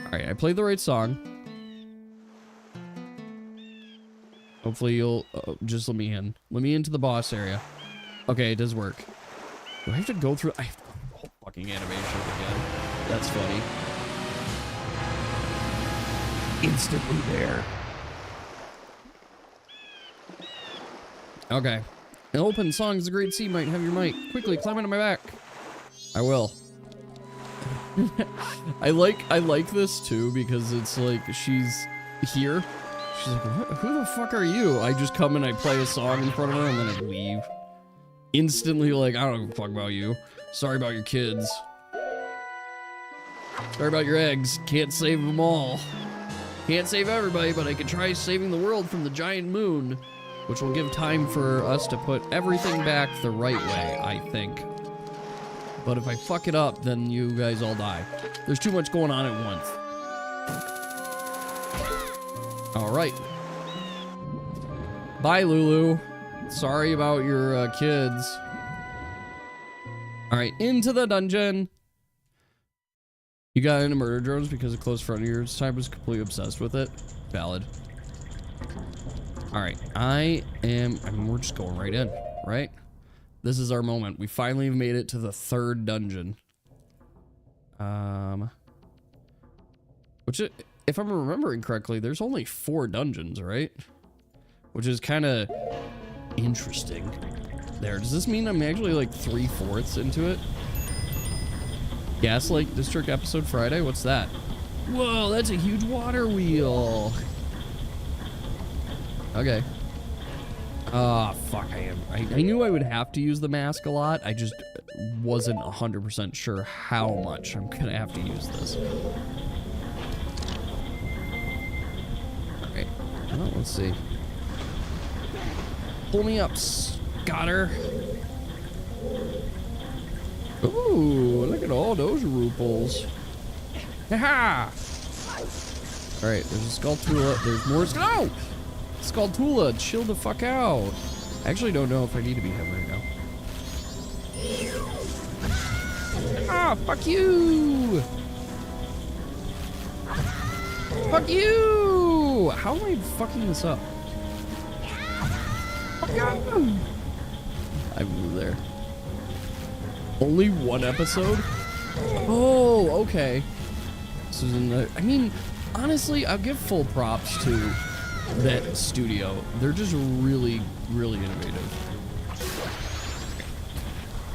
Alright, I played the right song. Hopefully you'll just let me in. Let me into the boss area. Okay, it does work. Do I have to go through... I have to go through the whole fucking animation again. That's funny. Instantly there. Okay. An open song is a great C. Might have your mic. Quickly, climb into my back. I will. I like this too because it's like she's here. She's like, who the fuck are you? I just come and I play a song in front of her and then I leave. Instantly like, I don't give a fuck about you. Sorry about your kids. Sorry about your eggs. Can't save them all. Can't save everybody, but I can try saving the world from the giant moon, which will give time for us to put everything back the right way, I think. But if I fuck it up, then you guys all die. There's too much going on at once. All right. Bye, Lulu. Sorry about your kids. All right, into the dungeon. You got into Murder Drones because of Close Frontiers. Time was completely obsessed with it. Valid. All right, I mean, we're just going right in, right? This is our moment. We finally have made it to the third dungeon. Which, if I'm remembering correctly, there's only 4 dungeons, right? Which is kind of interesting. There, does this mean I'm actually like 3/4 into it? Gaslight District episode Friday? What's that? Whoa, that's a huge water wheel. Okay. Ah, fuck, I knew I would have to use the mask a lot. I just wasn't 100% sure how much I'm gonna have to use this. Okay, well, let's see. Pull me up, Scotter. Ooh, look at all those ruples. Ha-ha! Alright, there's a Skulltula. There's more. No! Skulltula, chill the fuck out. I actually don't know if I need to be him right now. Ah, fuck you! Fuck you! How am I fucking this up? Fuck you! I moved there. Only 1 episode? Oh, okay. This is another. I mean, honestly, I'll give full props to that studio. They're just really, really innovative.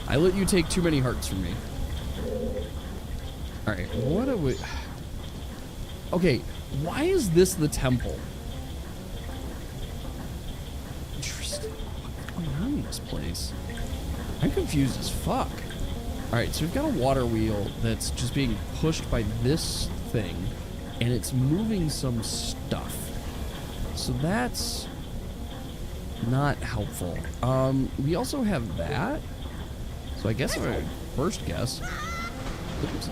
I let you take too many hearts from me. Alright, what are we... Okay, why is this the temple? Interesting. What's going on in this place? I'm confused as fuck. Alright, so we've got a water wheel that's just being pushed by this thing, and it's moving some stuff. So that's not helpful. We also have that. So I guess my first guess. Oops.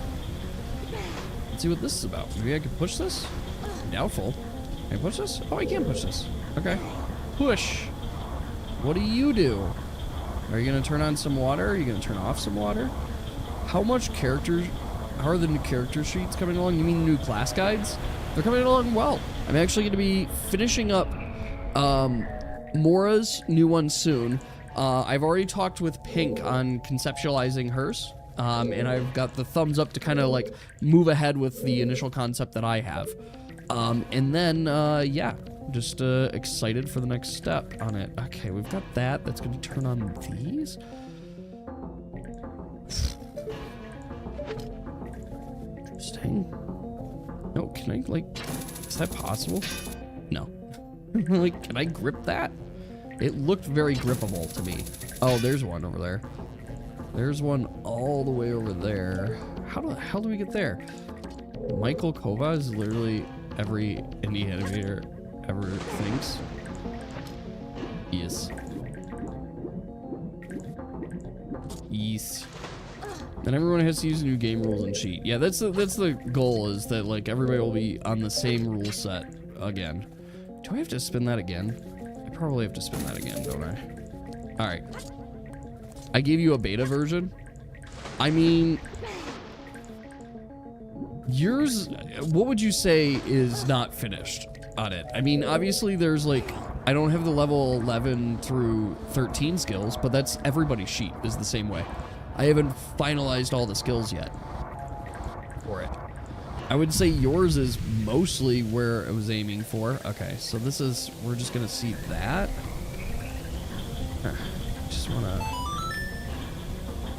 Let's see what this is about. Maybe I can push this? Doubtful. Can I push this? Oh, I can push this. Okay. Push. What do you do? Are you going to turn on some water? Are you going to turn off some water? How much characters... How are the new character sheets coming along? You mean new class guides? They're coming along well. I'm actually going to be finishing up Mora's new one soon. I've already talked with Pink on conceptualizing hers. and I've got the thumbs up to kind of like move ahead with the initial concept that I have. And then, yeah, just excited for the next step on it. Okay, we've got that. That's going to turn on these. Interesting. No, can I, like, is that possible? No. Like, can I grip that? It looked very grippable to me. Oh, there's one over there. There's one all the way over there. How the hell do we get there? Michael Kova is literally every indie animator ever thinks. Yes. Yes. And everyone has to use new game rules and cheat. Yeah, that's the goal, is that like everybody will be on the same rule set again. Do I have to spin that again? I probably have to spin that again, don't I? All right. I gave you a beta version. I mean, yours, what would you say is not finished on it? I mean, obviously there's like, I don't have the level 11 through 13 skills, but that's everybody's sheet is the same way. I haven't finalized all the skills yet for it. I would say yours is mostly where I was aiming for. Okay, so this is, we're just gonna see that. Just wanna,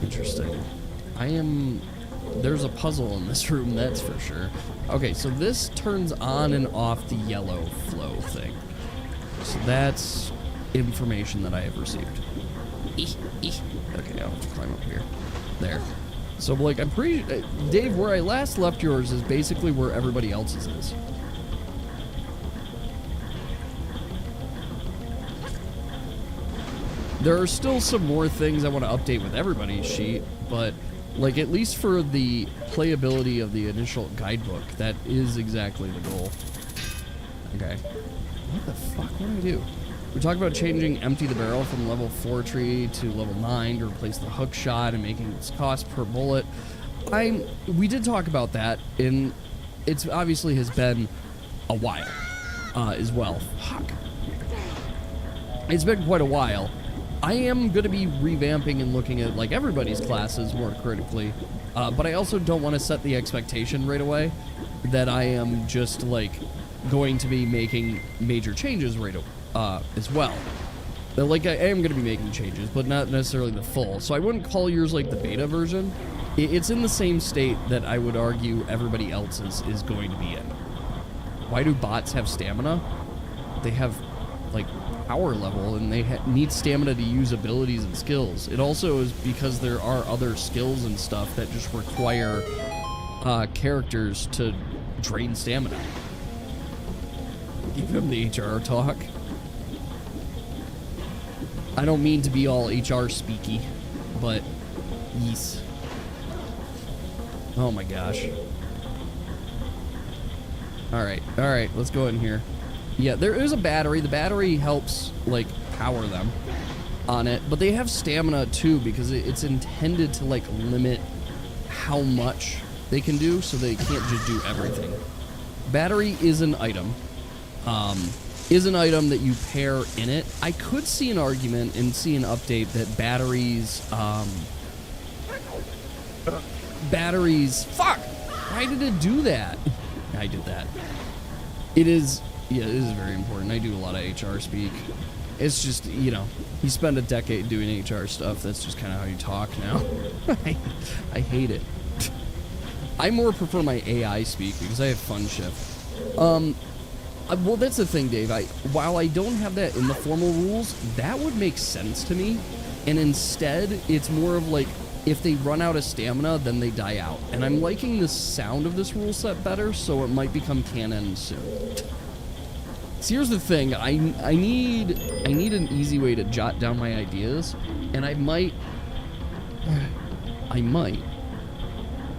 interesting. There's a puzzle in this room, that's for sure. Okay, so this turns on and off the yellow flow thing. So that's information that I have received. Okay, I'll have to climb up here. There. So, like, I'm pretty... Dave, where I last left yours is basically where everybody else's is. There are still some more things I want to update with everybody's sheet, but, like, at least for the playability of the initial guidebook, that is exactly the goal. Okay. What the fuck? What do I do? We talked about changing Empty the Barrel from level 4 tree to level 9 to replace the hook shot and making its cost per bullet. We did talk about that, and it's obviously has been a while as well. Fuck. It's been quite a while. I am going to be revamping and looking at like everybody's classes more critically, but I also don't want to set the expectation right away that I am just like going to be making major changes right away. As well. Like, I am going to be making changes, but not necessarily the full. So I wouldn't call yours like the beta version. It's in the same state that I would argue everybody else's is going to be in. Why do bots have stamina? They have, like, power level, and they need stamina to use abilities and skills. It also is because there are other skills and stuff that just require characters to drain stamina. Give him the HR talk. I don't mean to be all HR speaky, but yes. Oh my gosh. Alright, let's go in here. Yeah, there is a battery. The battery helps, like, power them on it, but they have stamina too because it's intended to, like, limit how much they can do so they can't just do everything. Battery is an item. Is an item that you pair in it. I could see an argument and see an update that batteries, fuck! Why did it do that? I did that. It is very important. I do a lot of HR speak. It's just, you know, you spend a decade doing HR stuff. That's just kind of how you talk now. I hate it. I more prefer my AI speak because I have fun shift. Well, that's the thing, Dave. While I don't have that in the formal rules, that would make sense to me. And instead, it's more of like, if they run out of stamina, then they die out. And I'm liking the sound of this rule set better, so it might become canon soon. So here's the thing. I need an easy way to jot down my ideas, and I might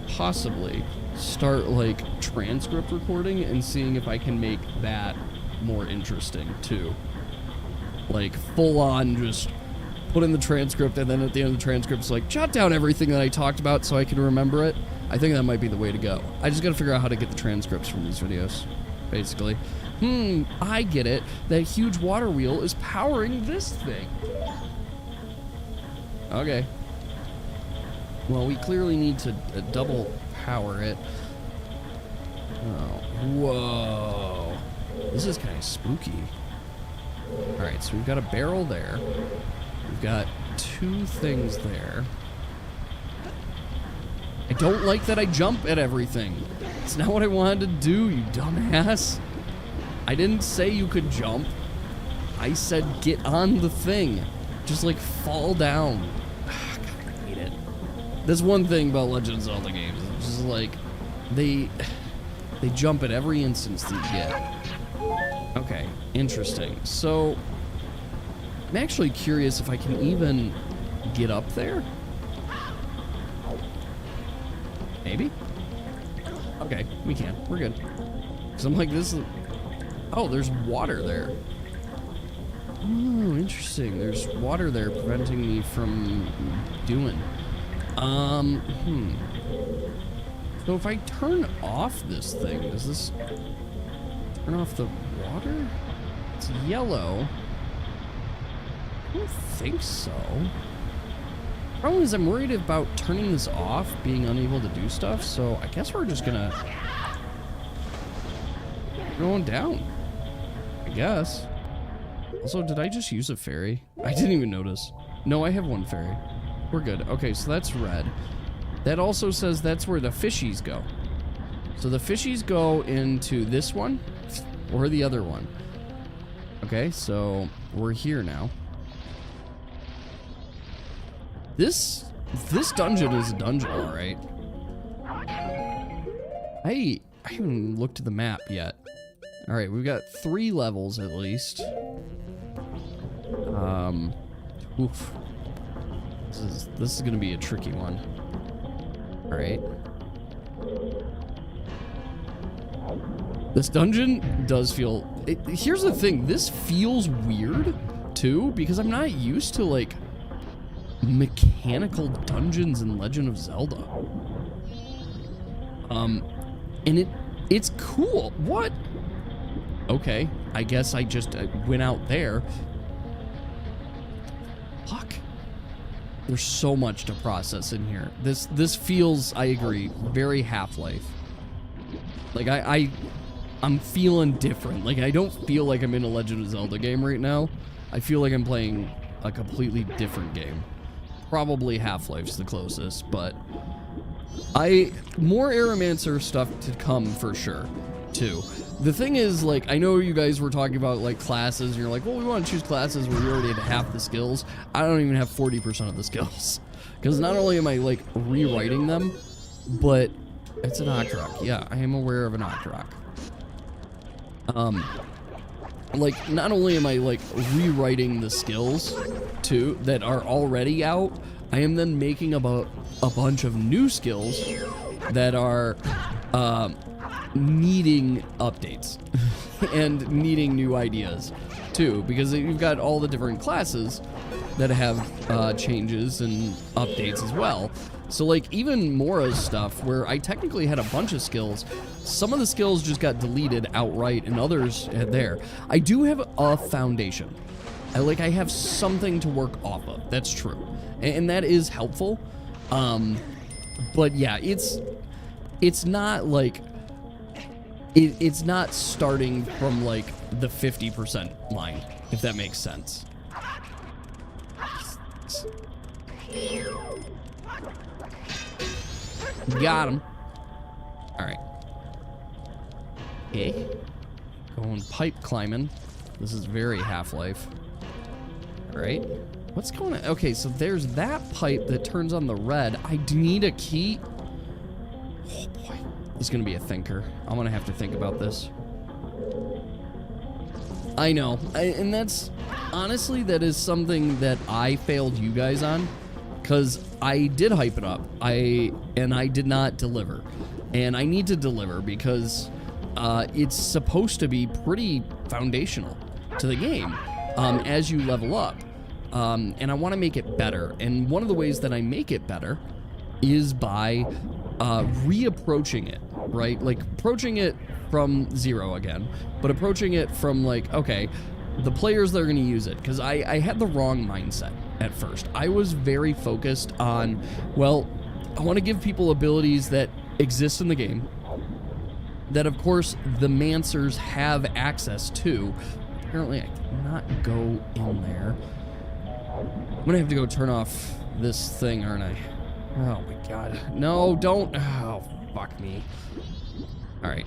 possibly start like transcript recording and seeing if I can make that more interesting too. Like full on just put in the transcript, and then at the end of the transcript it's like jot down everything that I talked about so I can remember it. I think that might be the way to go. I just gotta figure out how to get the transcripts from these videos, basically. I get it. That huge water wheel is powering this thing. Okay. Well, we clearly need to double power it. Oh, whoa. This is kind of spooky. Alright, so we've got a barrel there. We've got 2 things there. I don't like that I jump at everything. It's not what I wanted to do, you dumbass. I didn't say you could jump. I said get on the thing. Just like fall down. God, I hate it. That's one thing about Legend of Zelda games. It's just like they jump at every instance that you get. Okay, interesting. So I'm actually curious if I can even get up there. Maybe? Okay, we can. We're good. Because I'm like, this is... Oh, there's water there. Oh, interesting. There's water there preventing me from doing. So if I turn off this thing, does this turn off the water? It's yellow. I don't think so. Problem is, I'm worried about turning this off, being unable to do stuff, so I guess we're just gonna... going down. I guess. Also, did I just use a fairy? I didn't even notice. No, I have 1 fairy. We're good. Okay, so that's red. That also says that's where the fishies go. So the fishies go into this one, or the other one. Okay, so we're here now. This dungeon is a dungeon, all right. I haven't looked at the map yet. All right, we've got 3 levels at least. Oof. This is gonna be a tricky one. All right. This dungeon does feel... here's the thing. This feels weird, too, because I'm not used to, like, mechanical dungeons in Legend of Zelda. And it's cool. What? Okay, I guess I just went out there. Fuck. There's so much to process in here. This feels, I agree, very Half-Life. Like, I'm feeling different. Like, I don't feel like I'm in a Legend of Zelda game right now. I feel like I'm playing a completely different game. Probably Half-Life's the closest, but more Aeromancer stuff to come for sure, too. The thing is, like, I know you guys were talking about, like, classes, and you're like, well, we want to choose classes where you already have half the skills. I don't even have 40% of the skills. Because not only am I, like, rewriting them, but it's an Octrock. Yeah, I am aware of an Octrock. Like, not only am I, like, rewriting the skills, too, that are already out, I am then making about a bunch of new skills that are, needing updates and needing new ideas too, because you've got all the different classes that have changes and updates as well. So like even Mora's stuff, where I technically had a bunch of skills, some of the skills just got deleted outright and others there. I do have a foundation. I have something to work off of. That's true. And that is helpful. But yeah, it's not like it's not starting from like the 50% line, if that makes sense. Got him. All right. Okay. Going pipe climbing. This is very Half-Life. All right. What's going on? Okay, so there's that pipe that turns on the red. I do need a key. Oh boy. This is going to be a thinker. I'm going to have to think about this. I know. And that's... Honestly, that is something that I failed you guys on. Because I did hype it up. I did not deliver. And I need to deliver because it's supposed to be pretty foundational to the game as you level up. And I want to make it better. And one of the ways that I make it better is by reapproaching it, right? Like approaching it from zero again, but approaching it from like, okay, the players that are going to use it, because I had the wrong mindset at first. I was very focused on, well, I want to give people abilities that exist in the game, that of course the Mancers have access to. Apparently I cannot go in there. I'm gonna have to go turn off this thing, aren't I? Oh my god. No, don't. Oh, fuck me. Alright.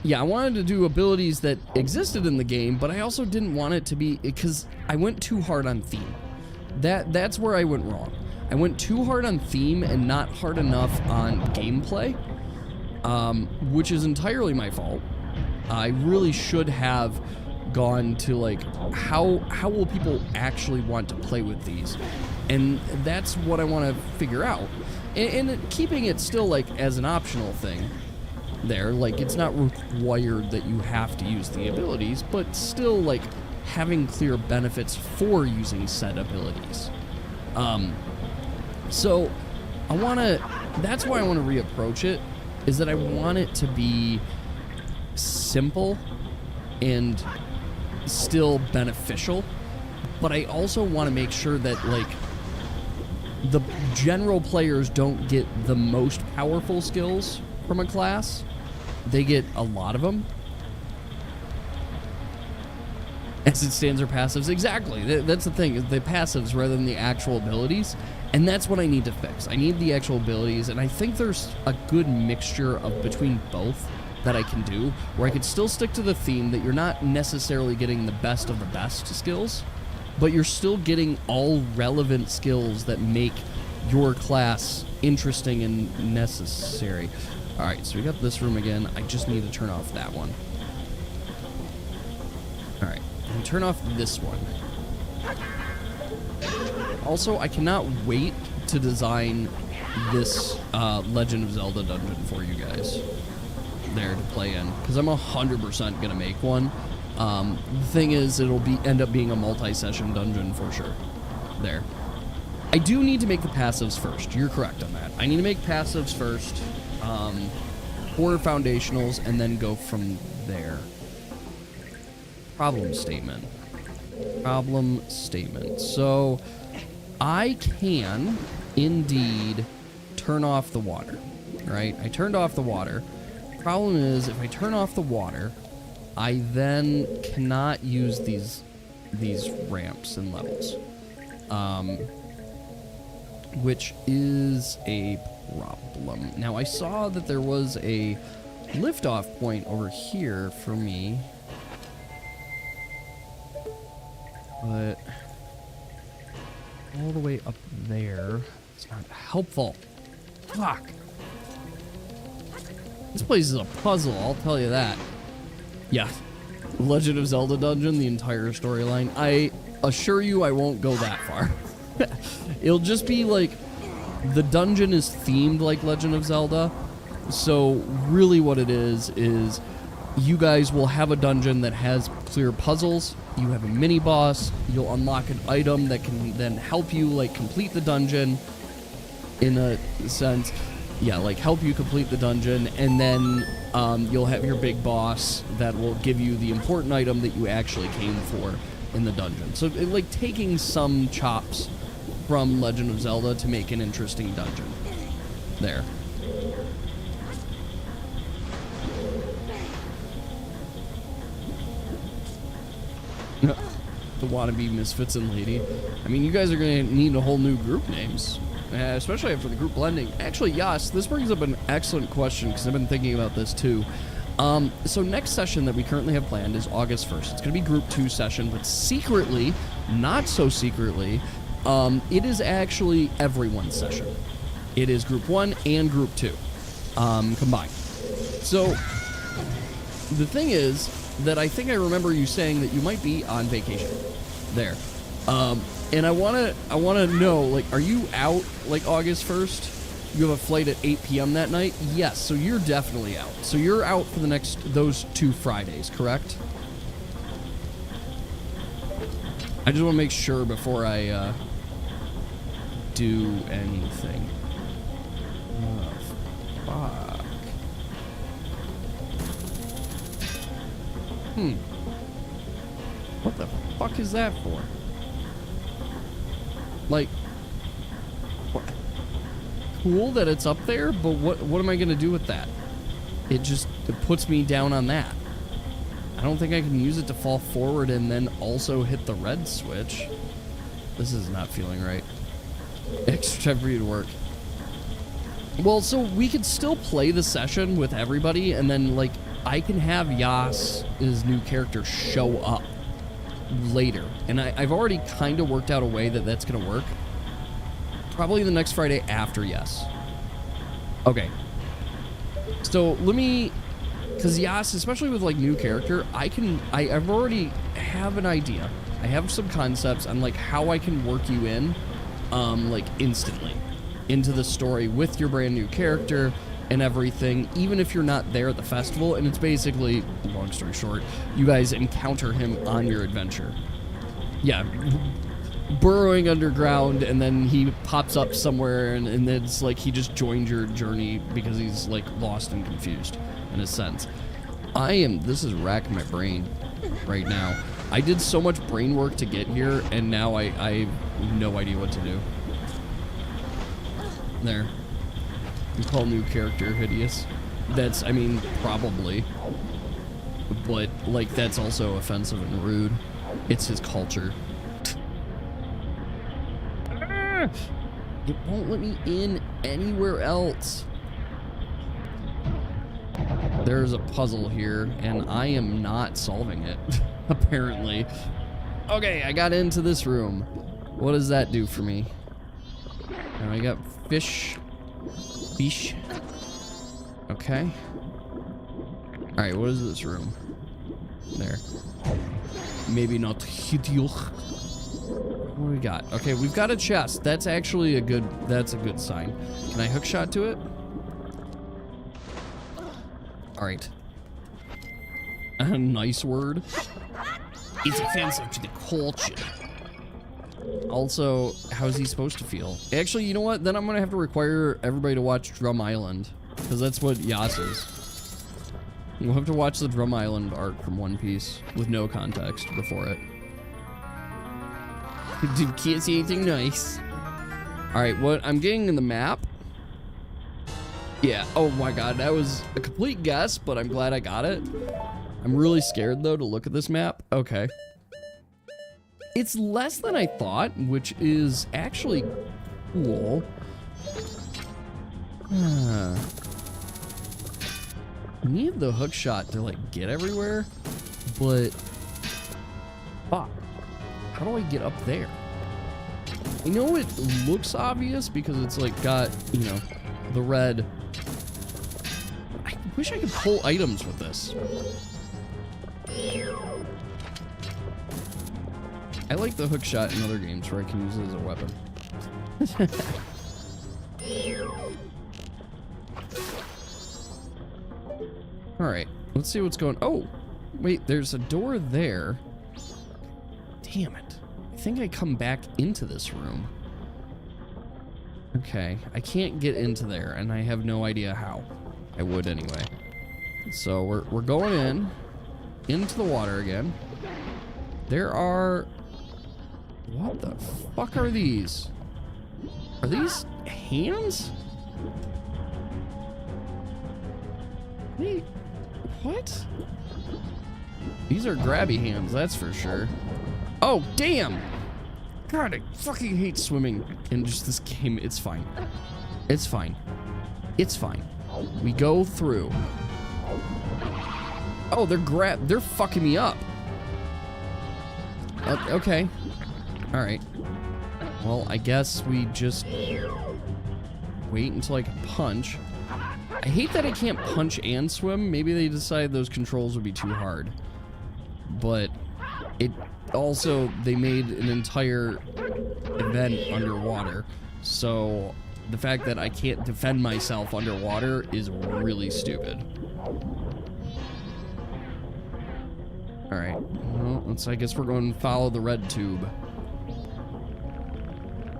Yeah, I wanted to do abilities that existed in the game, but I also didn't want it to be, because I went too hard on theme. That's where I went wrong. I went too hard on theme and not hard enough on gameplay, which is entirely my fault. I really should have gone to, like, how will people actually want to play with these? And that's what I want to figure out. And keeping it still, like, as an optional thing there, like, it's not required that you have to use the abilities, but still, like, having clear benefits for using said abilities. So I want to, that's why I want to reapproach it, is that I want it to be simple and still beneficial, but I also want to make sure that, like, the general players don't get the most powerful skills from a class. They get a lot of them. As it stands, or passives. Exactly. That's the thing, is the passives rather than the actual abilities. And that's what I need to fix. I need the actual abilities, and I think there's a good mixture of between both that I can do, where I could still stick to the theme that you're not necessarily getting the best of the best skills, but you're still getting all relevant skills that make your class interesting and necessary. Alright, so we got this room again. I just need to turn off that one. Alright, and turn off this one. Also, I cannot wait to design this Legend of Zelda dungeon for you guys there to play in, because I'm 100% gonna make one. The thing is, it'll end up being a multi-session dungeon for sure. There. I do need to make the passives first. You're correct on that. I need to make passives first, for foundationals, and then go from there. Problem statement. Problem statement. So, I can indeed turn off the water, right? I turned off the water. Problem is, if I turn off the water, I then cannot use these ramps and levels, which is a problem. Now, I saw that there was a liftoff point over here for me, but all the way up there, it's not helpful. Fuck. This place is a puzzle, I'll tell you that. Yeah. Legend of Zelda dungeon, the entire storyline. I assure you I won't go that far. It'll just be like, the dungeon is themed like Legend of Zelda. So really what it is you guys will have a dungeon that has clear puzzles. You have a mini boss. You'll unlock an item that can then help you, like, complete the dungeon in a sense. Yeah, like, help you complete the dungeon, and then you'll have your big boss that will give you the important item that you actually came for in the dungeon. So, like, taking some chops from Legend of Zelda to make an interesting dungeon. There. The wannabe misfits and lady. I mean, you guys are going to need a whole new group names. Especially after the group blending. Actually, Yas, this brings up an excellent question, because I've been thinking about this too. So next session that we currently have planned is August 1st. It's going to be Group 2 session, but secretly, not so secretly, it is actually everyone's session. It is Group 1 and Group 2 combined. So the thing is that I think I remember you saying that you might be on vacation there. And I wanna know, like, are you out, like, August 1st? You have a flight at 8 p.m. that night? Yes, so you're definitely out. So you're out for those 2 Fridays, correct? I just want to make sure before I do anything. Oh, fuck. What the fuck is that for? Like, what? cool that it's up there, but what am I gonna do with that? It puts me down on that. I don't think I can use it to fall forward and then also hit the red switch. This is not feeling right. Extra time for you to work. Well, so we could still play the session with everybody, and then, like, I can have Yas's new character show up later. And I've already kind of worked out a way that that's going to work. Probably the next Friday after Yas. Okay. So let me... Because Yas, especially with, like, new character, I've already have an idea. I have some concepts on, like, how I can work you in, like, instantly into the story with your brand new character and everything, even if you're not there at the festival. And it's basically, long story short, you guys encounter him on your adventure. Yeah, burrowing underground, and then he pops up somewhere, and it's like he just joined your journey because he's, like, lost and confused, in a sense. This is racking my brain right now. I did so much brain work to get here, and now I have no idea what to do. There. You call new character hideous. That's, I mean, probably. But, like, that's also offensive and rude. It's his culture. It won't let me in anywhere else. There's a puzzle here, and I am not solving it, apparently. Okay, I got into this room. What does that do for me? And I got fish. Okay. Alright, what is this room? There. Maybe not hideous. What do we got? Okay, we've got a chest. That's actually that's a good sign. Can I hookshot to it? Alright. A nice word. It's offensive to the culture. Also, how's he supposed to feel? Actually, you know what? Then I'm gonna have to require everybody to watch Drum Island, because that's what Yas is. You'll have to watch the Drum Island arc from One Piece with no context before it. Dude, can't see anything nice. Alright, what I'm getting in the map. Yeah, oh my god, that was a complete guess, but I'm glad I got it. I'm really scared, though, to look at this map. Okay. It's less than I thought, which is actually cool. I need the hook shot to, like, get everywhere, but fuck. How do I get up there? I know it looks obvious because it's, like, got, you know, the red. I wish I could pull items with this. I like the hook shot in other games where I can use it as a weapon. Alright, let's see what's going on. Oh, wait, there's a door there. Damn it. I think I come back into this room. Okay, I can't get into there, and I have no idea how. I would anyway. So we're going into the water again. There are... What the fuck are these? Are these hands? Wait, what? These are grabby hands, that's for sure. Oh, damn! God, I fucking hate swimming in just this game. It's fine. It's fine. It's fine. We go through. Oh, they're fucking me up. Okay. Alright. Well, I guess we just wait until I can punch. I hate that I can't punch and swim. Maybe they decided those controls would be too hard. But it also, they made an entire event underwater. So the fact that I can't defend myself underwater is really stupid. Alright. Well, I guess we're going to follow the red tube.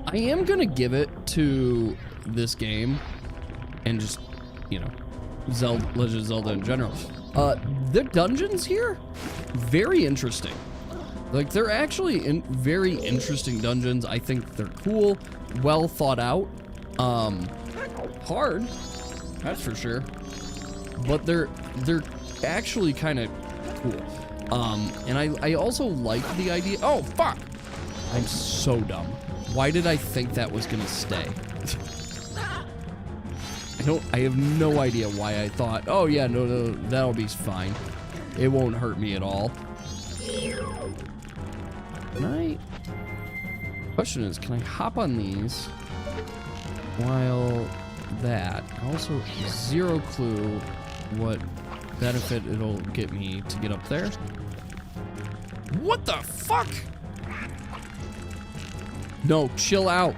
I am going to give it to this game and just, you know, Legend of Zelda in general. The dungeons here, very interesting. Like, they're actually very interesting dungeons. I think they're cool, well thought out. hard, that's for sure. But they're actually kind of cool. And I also like the idea. Oh, fuck! I'm so dumb. Why did I think that was gonna stay? I have no idea why I thought, oh yeah, no, that'll be fine. It won't hurt me at all. Question is, can I hop on these while that? Also, zero clue what benefit it'll get me to get up there. What the fuck? No, chill out.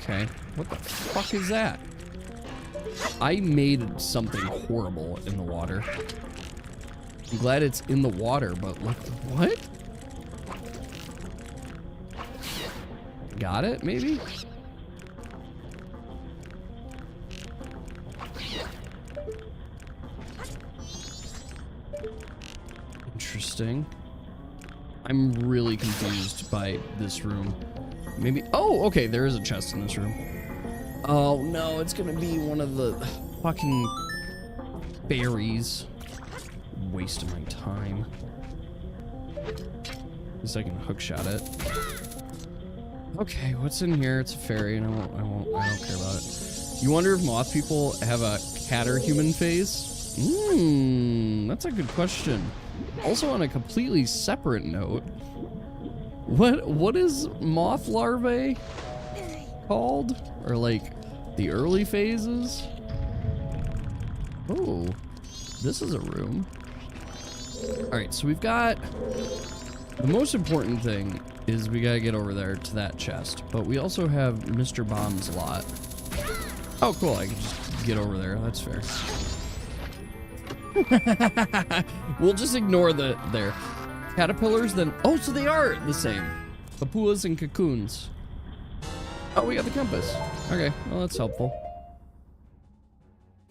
Okay, what the fuck is that? I made something horrible in the water. I'm glad it's in the water, but like, what? Got it, maybe? Interesting. I'm really confused by this room. Maybe, oh, okay, there is a chest in this room. Oh no, it's gonna be one of the fucking berries. Waste of my time. At least I can hookshot it. Okay, what's in here? It's a fairy, and I don't care about it. You wonder if moth people have a cat or human phase? That's a good question. Also, on a completely separate note, what is moth larvae called? Or like the early phases? Oh, this is a room. All right, so we've got the most important thing is we gotta get over there to that chest, but we also have Mr. Bomb's lot. Oh, cool! I can just get over there. That's fair. We'll just ignore their caterpillars then. Oh, so they are the same. Papuas and cocoons. Oh, we got the compass. Okay, well, that's helpful.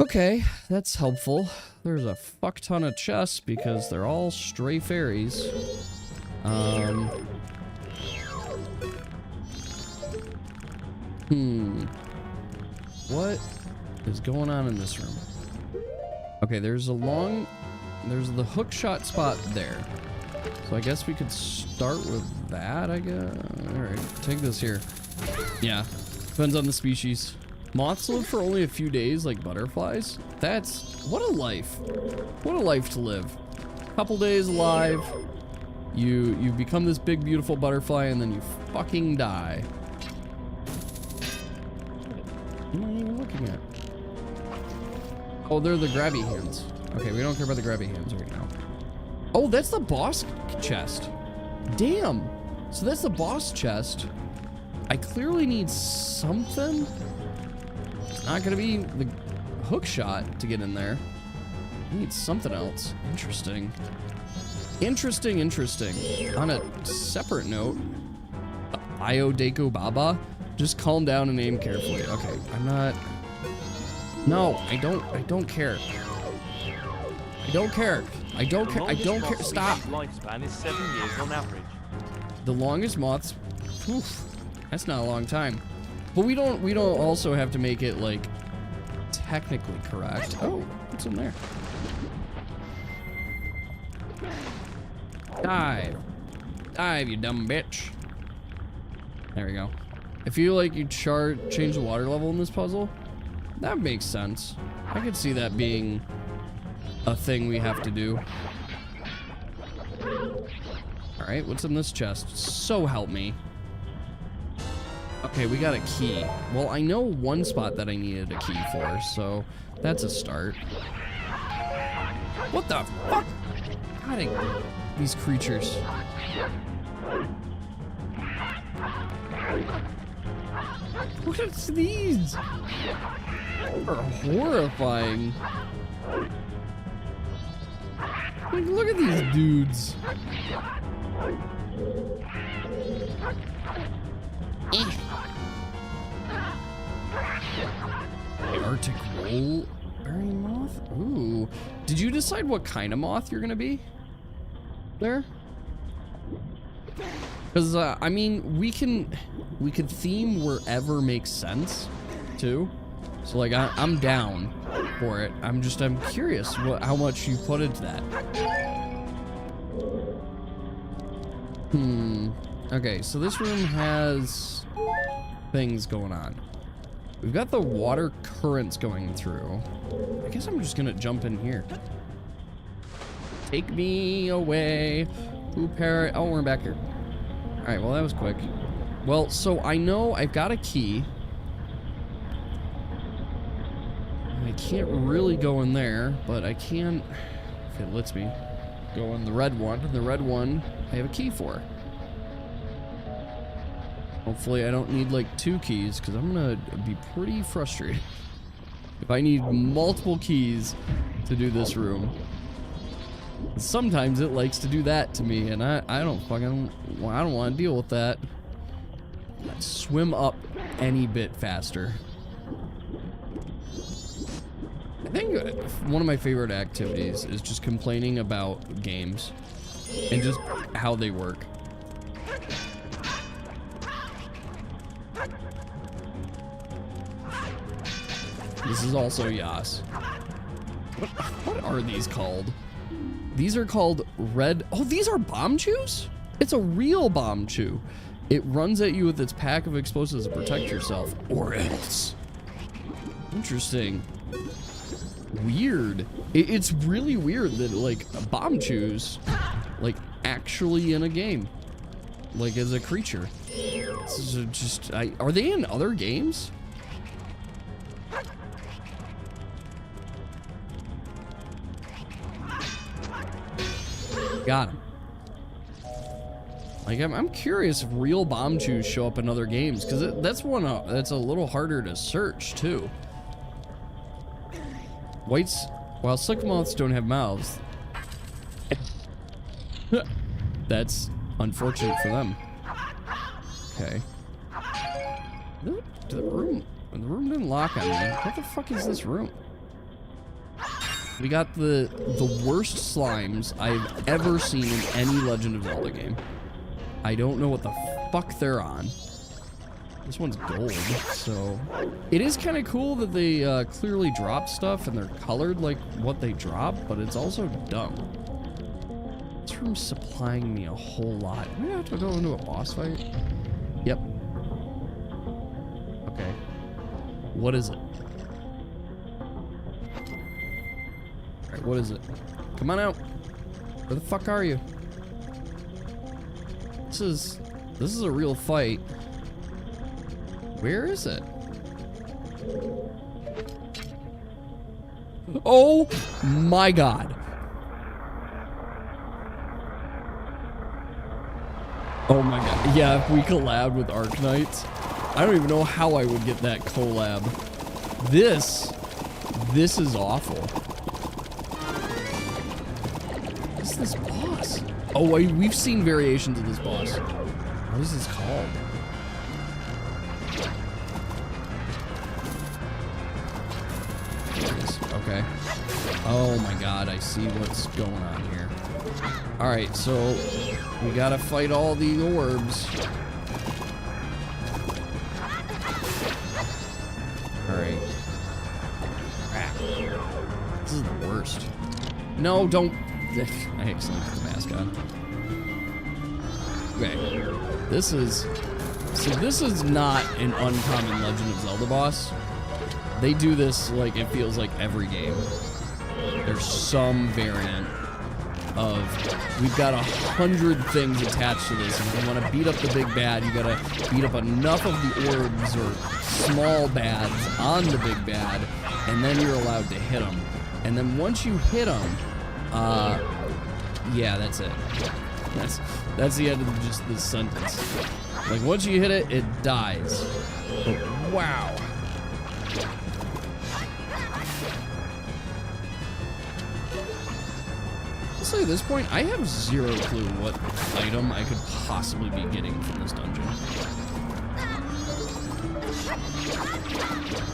Okay, that's helpful. There's a fuck ton of chests because they're all stray fairies. What is going on in this room? Okay, there's the hook shot spot there. So I guess we could start with that, I guess. Alright, take this here. Yeah, depends on the species. Moths live for only a few days like butterflies. What a life. What a life to live. Couple days alive. You become this big beautiful butterfly and then you fucking die. What am I even looking at? Oh, they're the grabby hands. Okay, we don't care about the grabby hands right now. Oh, that's the boss chest. Damn. So that's the boss chest. I clearly need something. It's not gonna be the hook shot to get in there. I need something else. Interesting. Interesting. On a separate note, Io Deko Baba, just calm down and aim carefully. Okay, I'm not. No, I don't care. I don't care. Stop. Lifespan is 7 years on average. The longest moths. Oof, that's not a long time. But we don't also have to make it like technically correct. Oh, what's in there? Dive, you dumb bitch. There we go. I feel like you change the water level in this puzzle. That makes sense. I could see that being a thing we have to do. All right, what's in this chest? So help me. Okay, we got a key. Well, I know one spot that I needed a key for, so that's a start. What the fuck? God, these creatures. What are these? They're horrifying. Like, look at these dudes. Arctic Wolfberry moth? Ooh. Did you decide what kind of moth you're gonna be? There? Because I mean, we can theme wherever makes sense, too. So like I'm down for it. I'm curious how much you put into that. Okay, so this room has things going on. We've got the water currents going through. I guess I'm just gonna jump in here. Take me away. Pooh parrot. Oh, we're back here. All right, well, that was quick. Well, so I know I've got a key. I can't really go in there, but I can, if it lets me, go in the red one. The red one, I have a key for. Hopefully I don't need like 2 keys, because I'm gonna be pretty frustrated if I need multiple keys to do this room. Sometimes it likes to do that to me, and I don't want to deal with that. Let's swim up any bit faster. I think one of my favorite activities is just complaining about games and just how they work. This is also Yas. What are these called? These are called red. Oh, these are bomb chews? It's a real bomb chew. It runs at you with its pack of explosives to protect yourself, or else. Interesting. Weird. It's really weird that like bomb chews, like actually in a game, like as a creature. This is just. Are they in other games? Got him. Like I'm curious if real bomb chews show up in other games, because that's one that's a little harder to search too. While slick moths don't have mouths, that's unfortunate for them. Okay. The room didn't lock on me. What the fuck is this room? We got the worst slimes I've ever seen in any Legend of Zelda game. I don't know what the fuck they're on. This one's gold, so... It is kind of cool that they clearly drop stuff and they're colored like what they drop, but it's also dumb. This room's supplying me a whole lot. Do we have to go into a boss fight? Yep. Okay. What is it? Alright, what is it? Come on out. Where the fuck are you? This is a real fight. Where is it? Oh my god. Oh my god. Yeah, if we collabed with Arknights, I don't even know how I would get that collab. This is awful. What's this boss? Oh, we've seen variations of this boss. What is this called? Okay. Oh my god, I see what's going on here. Alright, so we gotta fight all the orbs. Alright. This is the worst. No, don't. I accidentally put the mask on. Okay. This is not an uncommon Legend of Zelda boss. They do this like it feels like every game. There's some variant of we've got 100 things attached to this, and if you want to beat up the big bad, you gotta beat up enough of the orbs or small bads on the big bad, and then you're allowed to hit them. And then once you hit them, yeah, that's it. That's the end of just this sentence. Like once you hit it, it dies. But wow. Honestly, at this point, I have zero clue what item I could possibly be getting from this dungeon.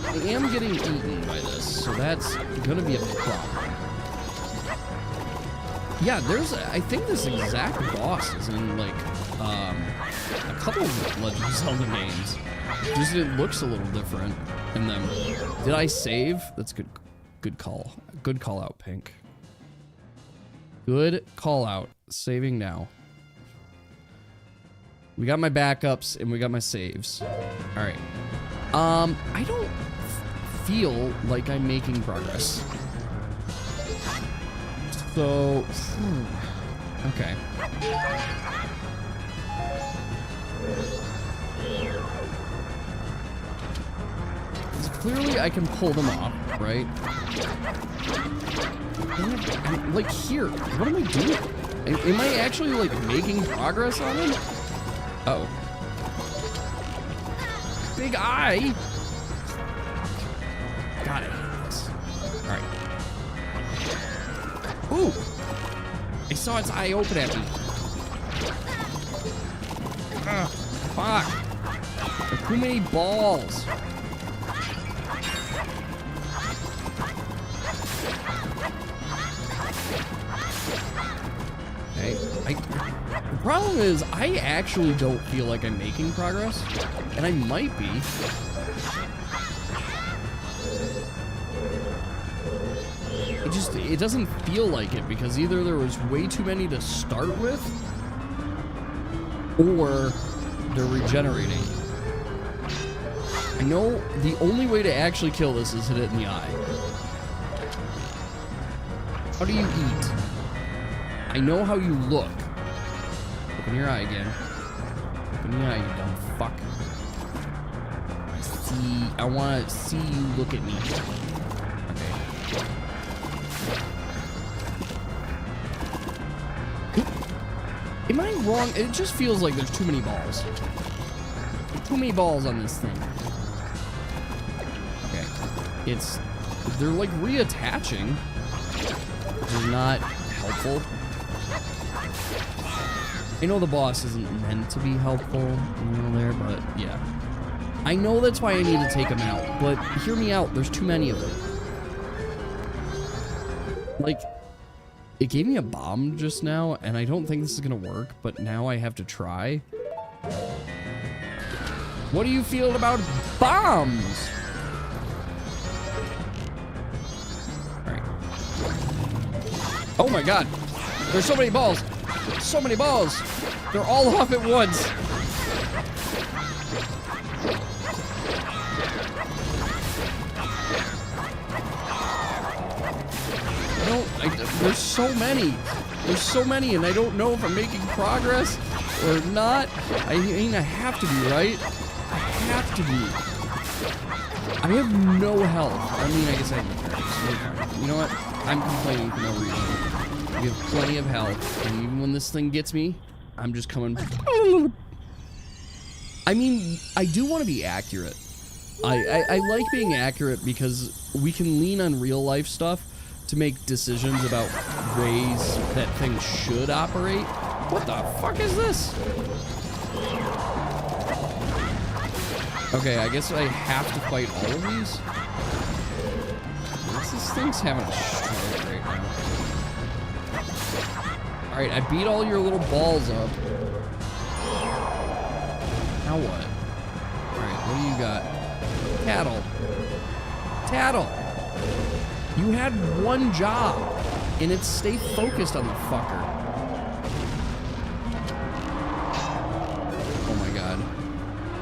I am getting eaten by this, so that's gonna be a problem. Yeah, I think this exact boss is in, like, a couple of Legend of Zelda games. Just it looks a little different in them. Did I save? That's good call. Good call out, Pink. Good call out. Saving now. We got my backups and we got my saves. All right. I don't feel like I'm making progress. So, okay. So clearly I can pull them off, right? I'm, like, here, what am I doing? Am I actually, like, making progress on it? Uh-oh. Big eye! Got it. Alright. Ooh! I saw its eye open at me. Ugh, fuck! There are too many balls. Okay, the problem is, I actually don't feel like I'm making progress, and I might be. It doesn't feel like it, because either there was way too many to start with, or they're regenerating. I know the only way to actually kill this is hit it in the eye. How do you eat? I know how you look. Open your eye again. Open your eye, you dumb fuck. I want to see you look at me. Okay. Am I wrong? It just feels like there's too many balls. Too many balls on this thing. Okay. They're like reattaching, which is not helpful. I know the boss isn't meant to be helpful, there, but yeah. I know that's why I need to take them out, but hear me out, there's too many of them. Like, it gave me a bomb just now, and I don't think this is gonna work, but now I have to try. What do you feel about bombs? Alright. Oh my god! There's so many balls! So many balls! They're all off at once! There's so many. There's so many, and I don't know if I'm making progress or not. I mean, I have to be, right? I have to be. I have no health. I mean, I guess I have. You know what? I'm complaining for no reason. We have plenty of health, and even when this thing gets me, I'm just coming. I mean, I do want to be accurate. I like being accurate because we can lean on real life stuff to make decisions about ways that things should operate. What the fuck is this? Okay, I guess I have to fight all of these. This thing's having a stroke right now. Alright, I beat all your little balls up. Now what? Alright, what do you got? Tattle. Tattle! You had one job, and it's stay focused on the fucker. Oh my god.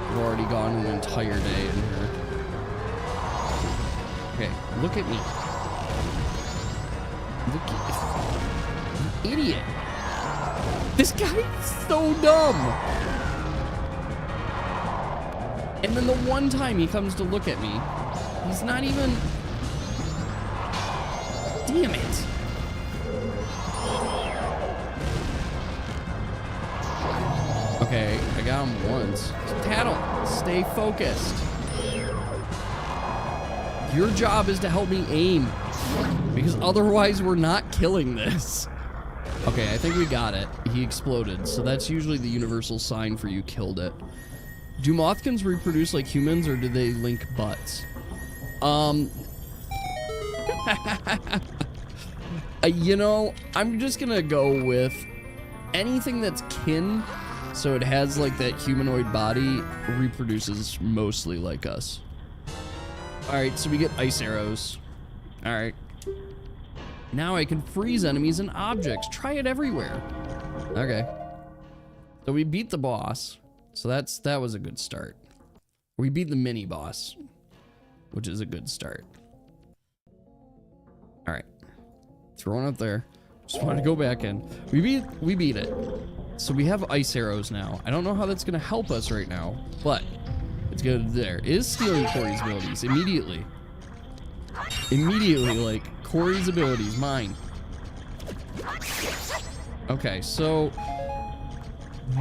I've already gone an entire day in here. Okay, look at me. Look at you idiot. This guy's so dumb. And then the one time he comes to look at me, he's not even... Damn it. Okay, I got him once. Tattle, stay focused. Your job is to help me aim, because otherwise we're not killing this. Okay, I think we got it. He exploded, so that's usually the universal sign for you killed it. Do Mothkins reproduce like humans, or do they link butts? You know, I'm just gonna go with anything that's kin, so it has like that humanoid body, reproduces mostly like us. Alright, so we get ice arrows. Alright. Now I can freeze enemies and objects. Try it everywhere. Okay. So we beat the boss. So that was a good start. We beat the mini boss, which is a good start. Alright. Throwing up there. Just want to go back in. We beat it. So we have ice arrows now. I don't know how that's gonna help us right now, but it's good there. It is stealing Corey's abilities immediately. Immediately, like, Corey's abilities, mine. Okay, so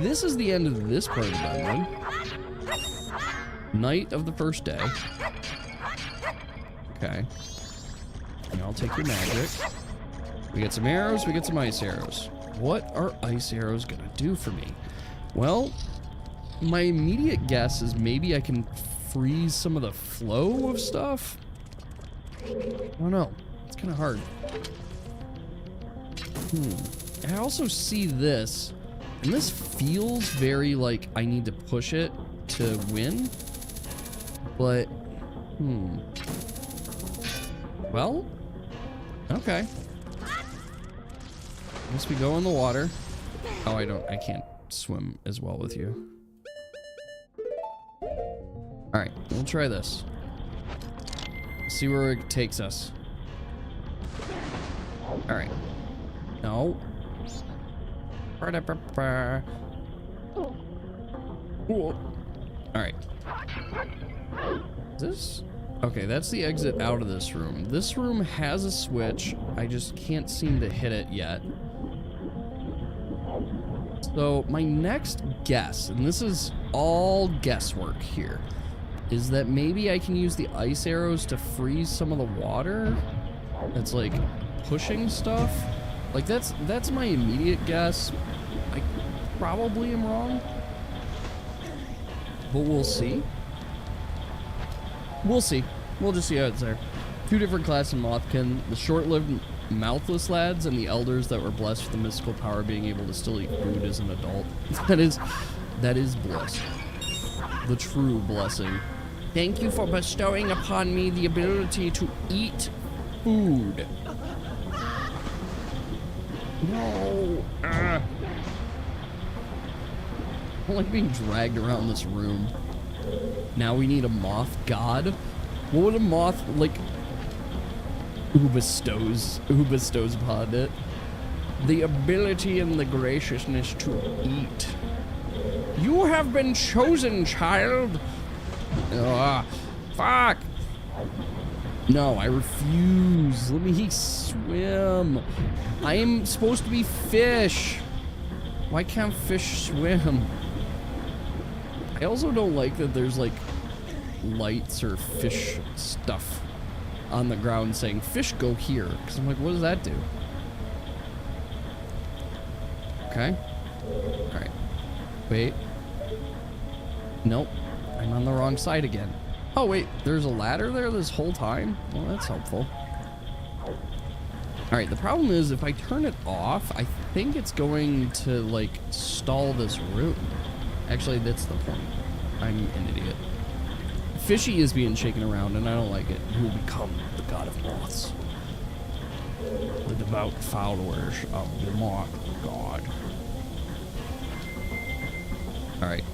this is the end of this part of the dungeon. Night of the first day. Okay. And I'll take your magic. We get some arrows, we get some ice arrows. What are ice arrows gonna do for me? Well, my immediate guess is maybe I can freeze some of the flow of stuff. I don't know. It's kind of hard. I also see this, and this feels very like I need to push it to win. But, well, okay. Guess we go in the water. Oh, I can't swim as well with you. All right, we'll try this. See where it takes us. All right. No. All right. This? Okay, that's the exit out of this room. This room has a switch. I just can't seem to hit it yet. So my next guess, and this is all guesswork here, is that maybe I can use the ice arrows to freeze some of the water that's like pushing stuff. Like that's my immediate guess. I probably am wrong, but we'll see. We'll see. We'll just see how it's there. Two different classes of Mothkin, the short-lived mouthless lads and the elders that were blessed with the mystical power of being able to still eat food as an adult. That is blessed. The true blessing. Thank you for bestowing upon me the ability to eat food. No. I don't like being dragged around this room. Now we need a moth god. What would a moth, like, who bestows upon it the ability and the graciousness to eat? You have been chosen, child. Fuck. No, I refuse. Let me swim. I am supposed to be fish. Why can't fish swim? I also don't like that there's like lights or fish stuff on the ground saying fish go here, because I'm like, what does that do? Okay. All right. Wait. Nope. I'm on the wrong side again. Oh wait, there's a ladder there this whole time? Well, that's helpful. All right, the problem is if I turn it off, I think it's going to like stall this room. Actually, that's the point. I'm an idiot. Fishy is being shaken around and I don't like it. Who will become the god of moths? The devout followers of the moth god. All right,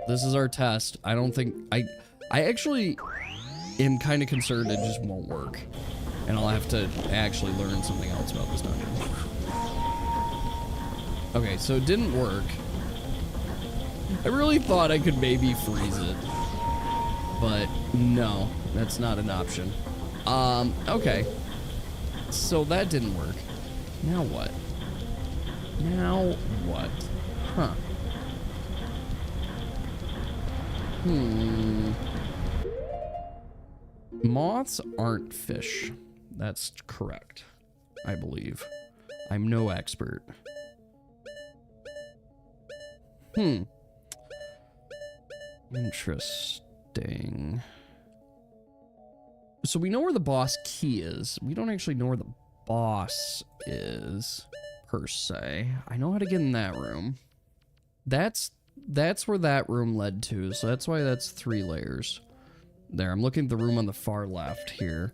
this is our test. I don't think, I actually am kind of concerned it just won't work. And I'll have to actually learn something else about this dungeon. Okay, so it didn't work. I really thought I could maybe freeze it. But no, that's not an option. Okay. So that didn't work. Now what? Now what? Huh. Moths aren't fish. That's correct, I believe. I'm no expert. Interesting. So we know where the boss key is. We don't actually know where the boss is, per se. I know how to get in that room. That's where that room led to, so that's why that's 3 layers. There, I'm looking at the room on the far left here.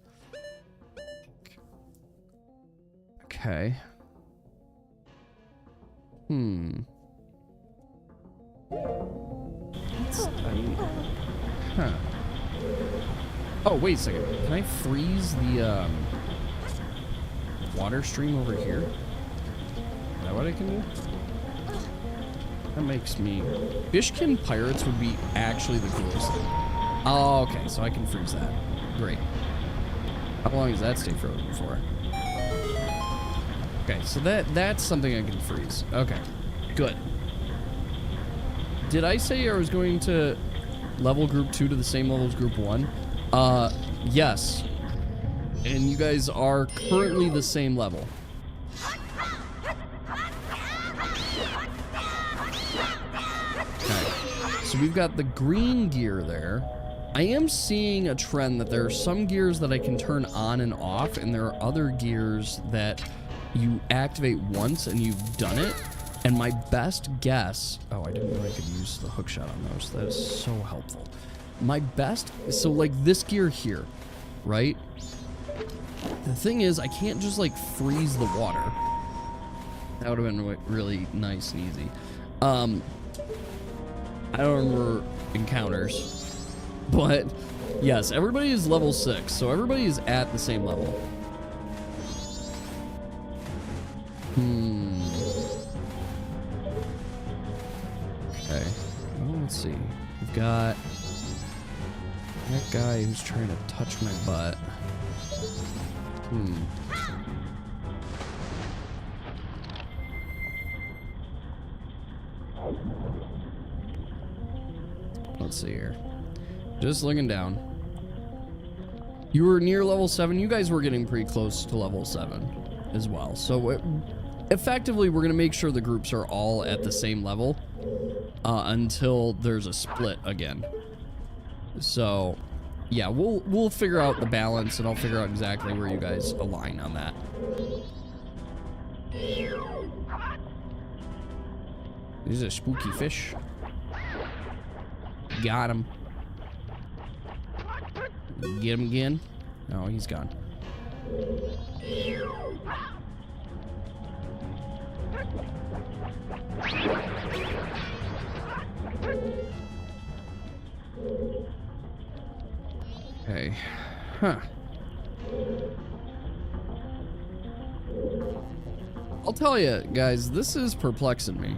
Okay. Huh. Oh, wait a second. Can I freeze the water stream over here? Is that what I can do? That makes me... Fishkin Pirates would be actually the coolest thing. Oh, okay, so I can freeze that. Great. How long does that stay frozen for? Okay, so that's something I can freeze. Okay, good. Did I say I was going to level group 2 to the same level as group 1? Yes. And you guys are currently the same level. Okay, so we've got the green gear there. I am seeing a trend that there are some gears that I can turn on and off, and there are other gears that you activate once and you've done it. And my best guess... Oh, I didn't know I could use the hook shot on those. That is so helpful. My best... So, like, this gear here, right? The thing is, I can't just, like, freeze the water. That would have been really nice and easy. I don't remember encounters. But, yes, everybody is level 6. So everybody is at the same level. Okay. Well, let's see. We've got that guy who's trying to touch my butt. Let's see here. Just looking down. You were near level 7. You guys were getting pretty close to level 7 as well. So effectively, we're going to make sure the groups are all at the same level until there's a split again. So, yeah, we'll figure out the balance, and I'll figure out exactly where you guys align on that. This is a spooky fish. Got him. Get him again? No, he's gone. Okay. Huh. I'll tell you, guys, this is perplexing me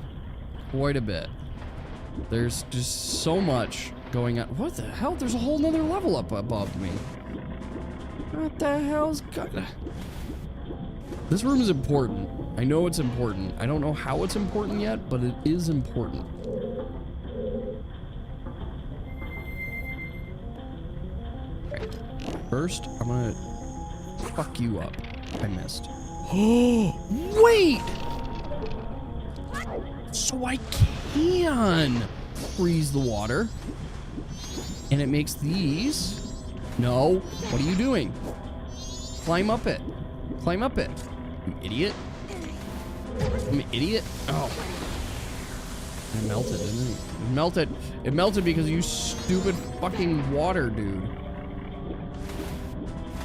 quite a bit. There's just so much going on. What the hell? There's a whole nother level up above me. What the hell's going on? This room is important. I know it's important. I don't know how it's important yet, but it is important. Okay. First, I'm gonna fuck you up. I missed. Oh, wait! So I can freeze the water. And it makes these. No. What are you doing? Climb up it. Climb up it. You idiot. I'm an idiot. Oh. It melted, didn't it? It melted. It melted because of you stupid fucking water, dude.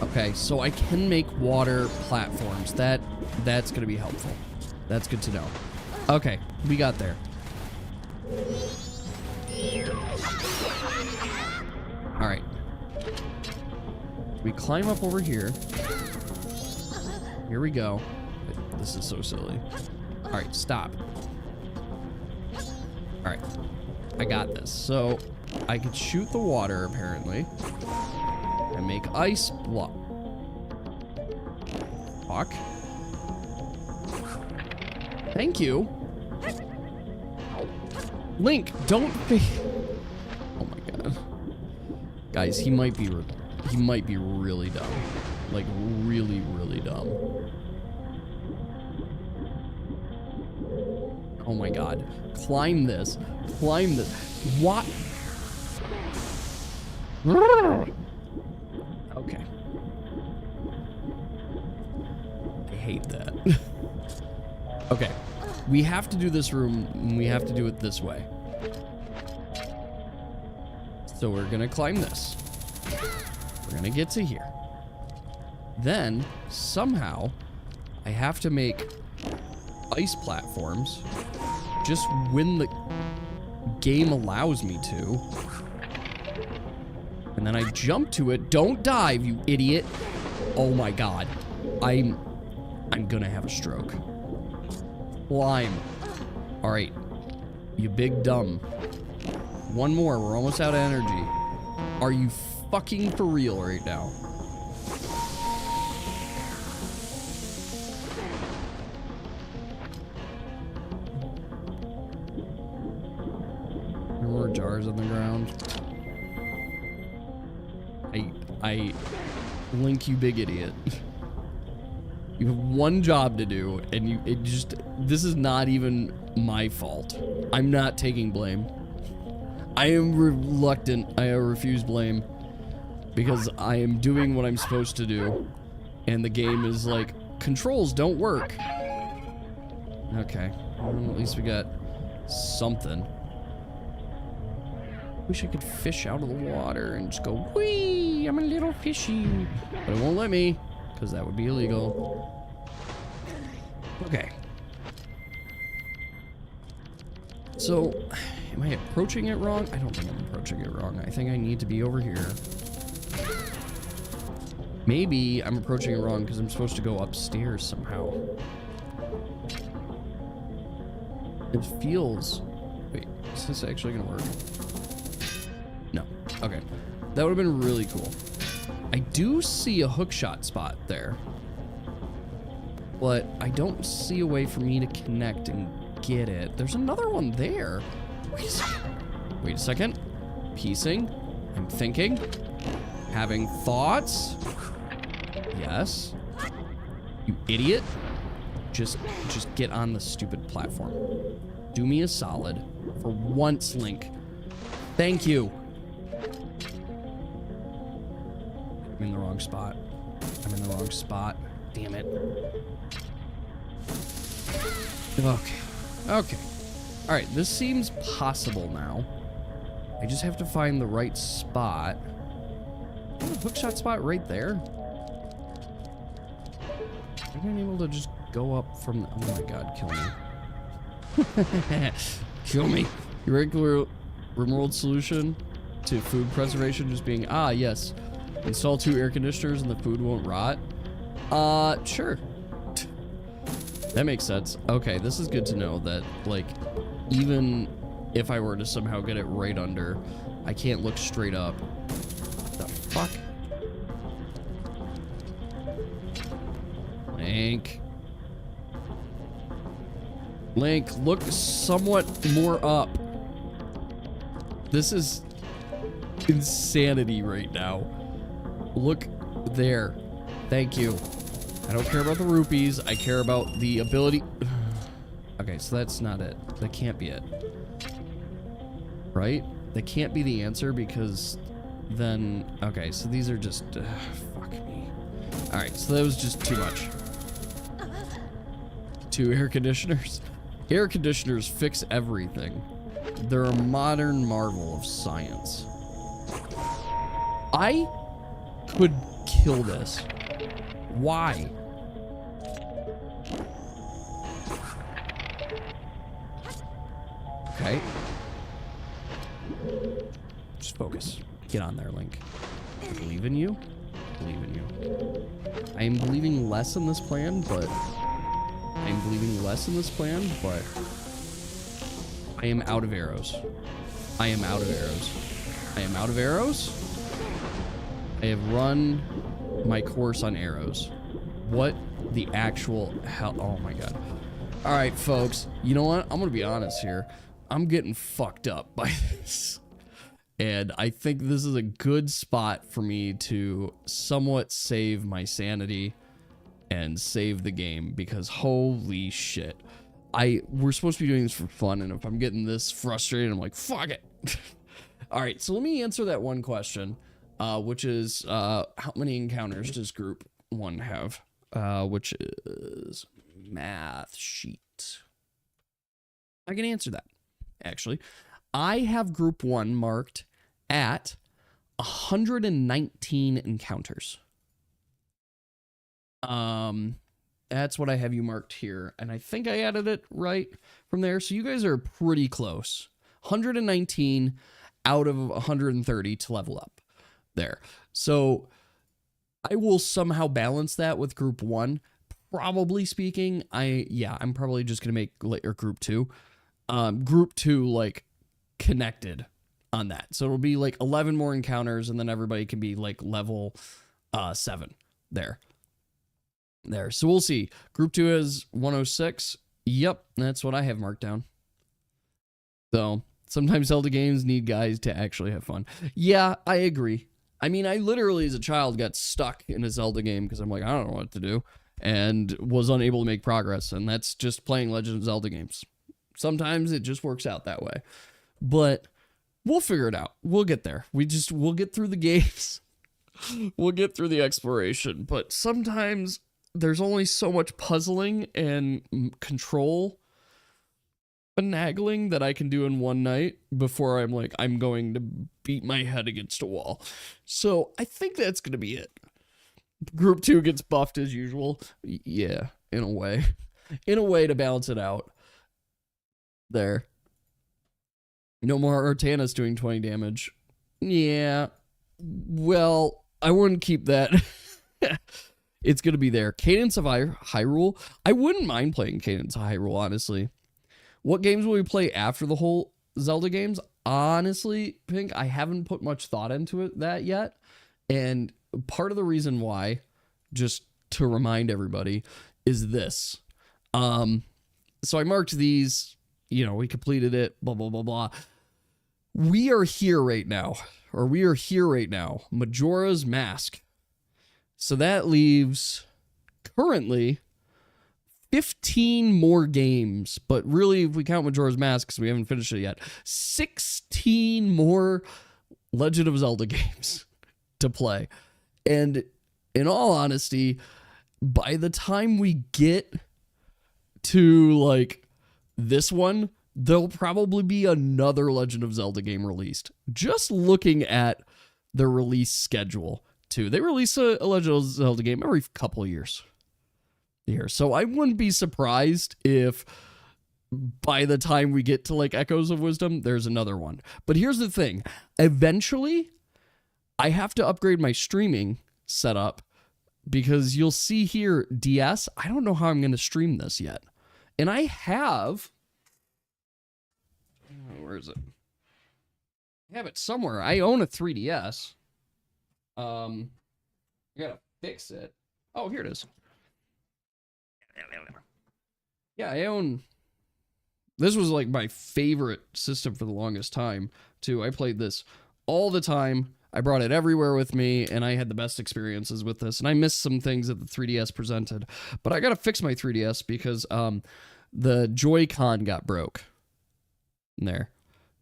Okay, so I can make water platforms. That's gonna be helpful. That's good to know. Okay, we got there. Alright. We climb up over here. Here we go. This is so silly. Alright, stop. Alright. I got this. So, I could shoot the water, apparently. And make ice block. Fuck. Thank you. Link, don't be... Oh my god. Guys, he might be really dumb. Like, really, really dumb. Oh my god. Climb this. Climb this. What? Okay. hate that. Okay. We have to do this room, and we have to do it this way. So we're gonna climb this. We're gonna get to here. Then, somehow, I have to make ice platforms just when the game allows me to. And then I jump to it. Don't dive, you idiot. Oh my god. I'm gonna have a stroke. Climb. Alright. You big dumb. One more. We're almost out of energy. Are you fucking for real right now? There were jars on the ground. I Link, you big idiot. You have one job to do, and this is not even my fault. I'm not taking blame. I am reluctant. I refuse blame because I am doing what I'm supposed to do, and the game is like, controls don't work. Okay, well, at least we got something. Wish I could fish out of the water and just go, whee, I'm a little fishy. But it won't let me, because that would be illegal. Okay. So, am I approaching it wrong? I don't think I'm approaching it wrong. I think I need to be over here. Maybe I'm approaching it wrong because I'm supposed to go upstairs somehow. It feels... Wait, is this actually going to work? No. Okay. That would have been really cool. I do see a hookshot spot there. But I don't see a way for me to connect and get it. There's another one there. Wait a second. Wait a second. Piecing. I'm thinking. Having thoughts. Yes. You idiot. Just get on the stupid platform. Do me a solid. For once, Link. Thank you. I'm in the wrong spot. I'm in the wrong spot. Damn it. Okay. Okay. Alright, this seems possible now. I just have to find the right spot. Oh, the hookshot spot right there. Am I able to just go up from the... Oh my god, kill me. Kill me. Your regular remote solution to food preservation just being, yes. Install 2 air conditioners and the food won't rot. Sure. That makes sense. Okay, this is good to know that, like, even if I were to somehow get it right under, I can't look straight up. What the fuck? Link. Link, look somewhat more up. This is insanity right now. Look there. Thank you. I don't care about the rupees. I care about the ability. Okay, so that's not it. That can't be it. Right? That can't be the answer because then... Okay, so these are just... fuck me. Alright, so that was just too much. 2 air conditioners. Air conditioners fix everything. They're a modern marvel of science. I could kill this. Why? Okay. Just focus. Get on there, Link. I believe in you. I believe in you. I am believing less in this plan, but... I am out of arrows. I am out of arrows. I am out of arrows. I have run my course on arrows. What the actual hell? Oh my god. All right, folks. You know what? I'm going to be honest here. I'm getting fucked up by this. And I think this is a good spot for me to somewhat save my sanity and save the game because holy shit. We're supposed to be doing this for fun, and if I'm getting this frustrated, I'm like, fuck it. All right, so let me answer that one question, which is how many encounters does group 1 have? which is math sheet. I can answer that, actually. I have group 1 marked at 119 encounters. That's what I have you marked here, and I think I added it right from there. So you guys are pretty close. 119 out of 130 to level up there. So I will somehow balance that with group 1. Probably speaking, I'm probably just gonna make group 2. Group 2 like connected on that. So it'll be like 11 more encounters, and then everybody can be like level 7 there. So we'll see. Group 2 is 106. Yep, that's what I have marked down. So sometimes Zelda games need guys to actually have fun. Yeah, I agree. I mean, I literally as a child got stuck in a Zelda game because I'm like, I don't know what to do, and was unable to make progress. And that's just playing Legend of Zelda games. Sometimes it just works out that way. But we'll figure it out. We'll get there. We'll get through the games. We'll get through the exploration. But sometimes there's only so much puzzling and control finagling that I can do in one night before I'm like, I'm going to beat my head against a wall. So I think that's going to be it. Group 2 gets buffed as usual. Yeah, in a way. In a way to balance it out. There. No more Artanis doing 20 damage. Yeah. Well, I wouldn't keep that. It's going to be there. Cadence of Hyrule. I wouldn't mind playing Cadence of Hyrule, honestly. What games will we play after the whole Zelda games? Honestly, Pink, I haven't put much thought into that yet. And part of the reason why, just to remind everybody, is this. So I marked these, we completed it, blah, blah, blah, blah. We are here right now. Majora's Mask. So that leaves currently 15 more games, but really, if we count Majora's Mask, because we haven't finished it yet, 16 more Legend of Zelda games to play. And in all honesty, by the time we get to like this one, there'll probably be another Legend of Zelda game released. Just looking at the release schedule. They release a Legend of Zelda game every couple of years. So I wouldn't be surprised if by the time we get to like Echoes of Wisdom, there's another one. But here's the thing. Eventually, I have to upgrade my streaming setup because you'll see here, DS, I don't know how I'm going to stream this yet. And I have... Where is it? I have it somewhere. I own a 3DS. I gotta fix it. Oh, here it is. Yeah, I own... This was like my favorite system for the longest time, too. I played this all the time. I brought it everywhere with me, and I had the best experiences with this. And I missed some things that the 3DS presented. But I gotta fix my 3DS because the Joy-Con got broke. There.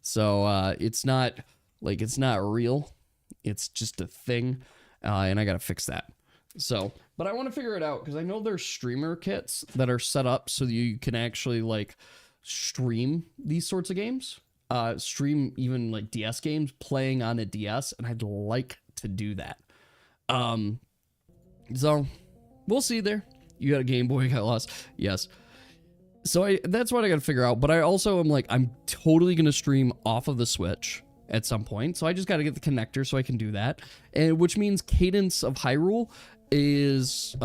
So it's not real. It's just a thing, and I gotta fix that. So, but I want to figure it out because I know there's streamer kits that are set up so that you can actually like stream these sorts of games, stream even like DS games playing on a DS, and I'd like to do that. So we'll see there. You got a Game Boy, got lost. Yes. So that's what I got to figure out. But I also am like, I'm totally gonna stream off of the Switch at some point. So I just got to get the connector so I can do that. And which means Cadence of Hyrule is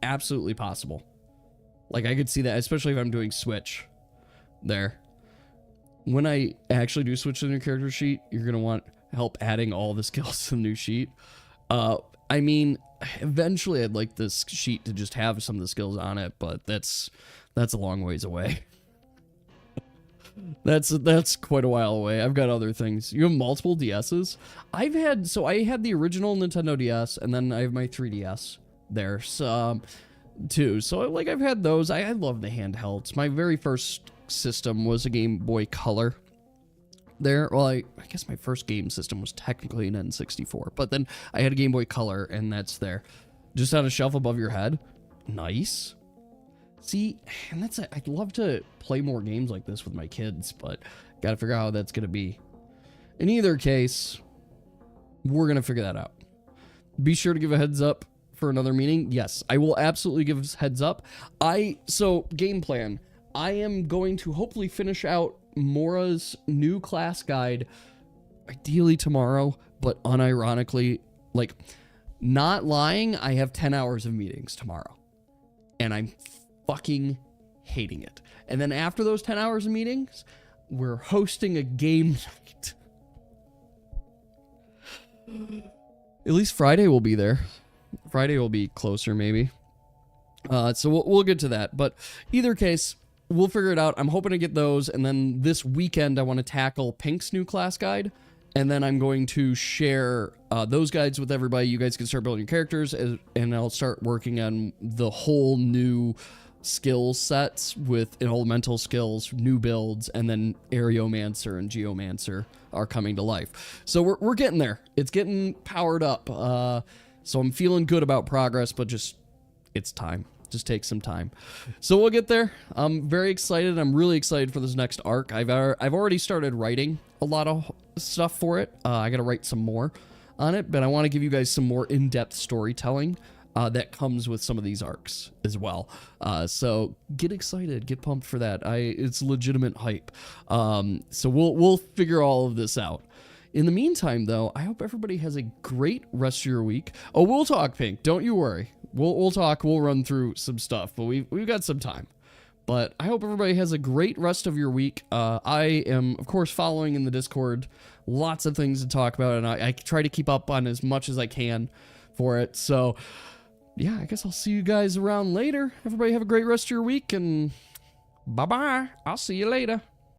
absolutely possible. Like I could see that, especially if I'm doing Switch there. When I actually do switch to the new character sheet, you're going to want help adding all the skills to the new sheet. I mean, eventually I'd like this sheet to just have some of the skills on it, but that's a long ways away. That's quite a while away. I've got other things. You have multiple DSs? I had the original Nintendo DS, and then I have my 3DS there, so, too. So, like, I've had those. I love the handhelds. My very first system was a Game Boy Color there. Well, I guess my first game system was technically an N64, but then I had a Game Boy Color, and that's there. just on a shelf above your head. Nice. See, and that's it. I'd love to play more games like this with my kids, but gotta figure out how that's gonna be. In either case, we're gonna figure that out. Be sure to give a heads up for another meeting. Yes, I will absolutely give a heads up. So game plan. I am going to hopefully finish out Mora's new class guide, ideally tomorrow, but unironically, like, not lying, I have 10 hours of meetings tomorrow. And I'm fucking hating it. And then after those 10 hours of meetings, we're hosting a game night. At least Friday will be there. Friday will be closer, maybe. So we'll get to that. But either case, we'll figure it out. I'm hoping to get those. And then this weekend, I want to tackle Pink's new class guide. And then I'm going to share those guides with everybody. You guys can start building your characters. And I'll start working on the whole new skill sets with elemental skills, new builds, and then Aeromancer and Geomancer are coming to life. So we're getting there. It's getting powered up. So I'm feeling good about progress, but it's time. Just take some time. So we'll get there. I'm very excited. I'm really excited for this next arc. I've already started writing a lot of stuff for it. I got to write some more on it, but I want to give you guys some more in-depth storytelling that comes with some of these arcs as well. So get excited, get pumped for that. It's legitimate hype. So we'll figure all of this out. In the meantime, though, I hope everybody has a great rest of your week. Oh, we'll talk, Pink. Don't you worry. We'll talk. We'll run through some stuff, but we've got some time. But I hope everybody has a great rest of your week. I am, of course, following in the Discord. Lots of things to talk about, and I try to keep up on as much as I can for it. So, yeah, I guess I'll see you guys around later. Everybody have a great rest of your week, and bye-bye. I'll see you later.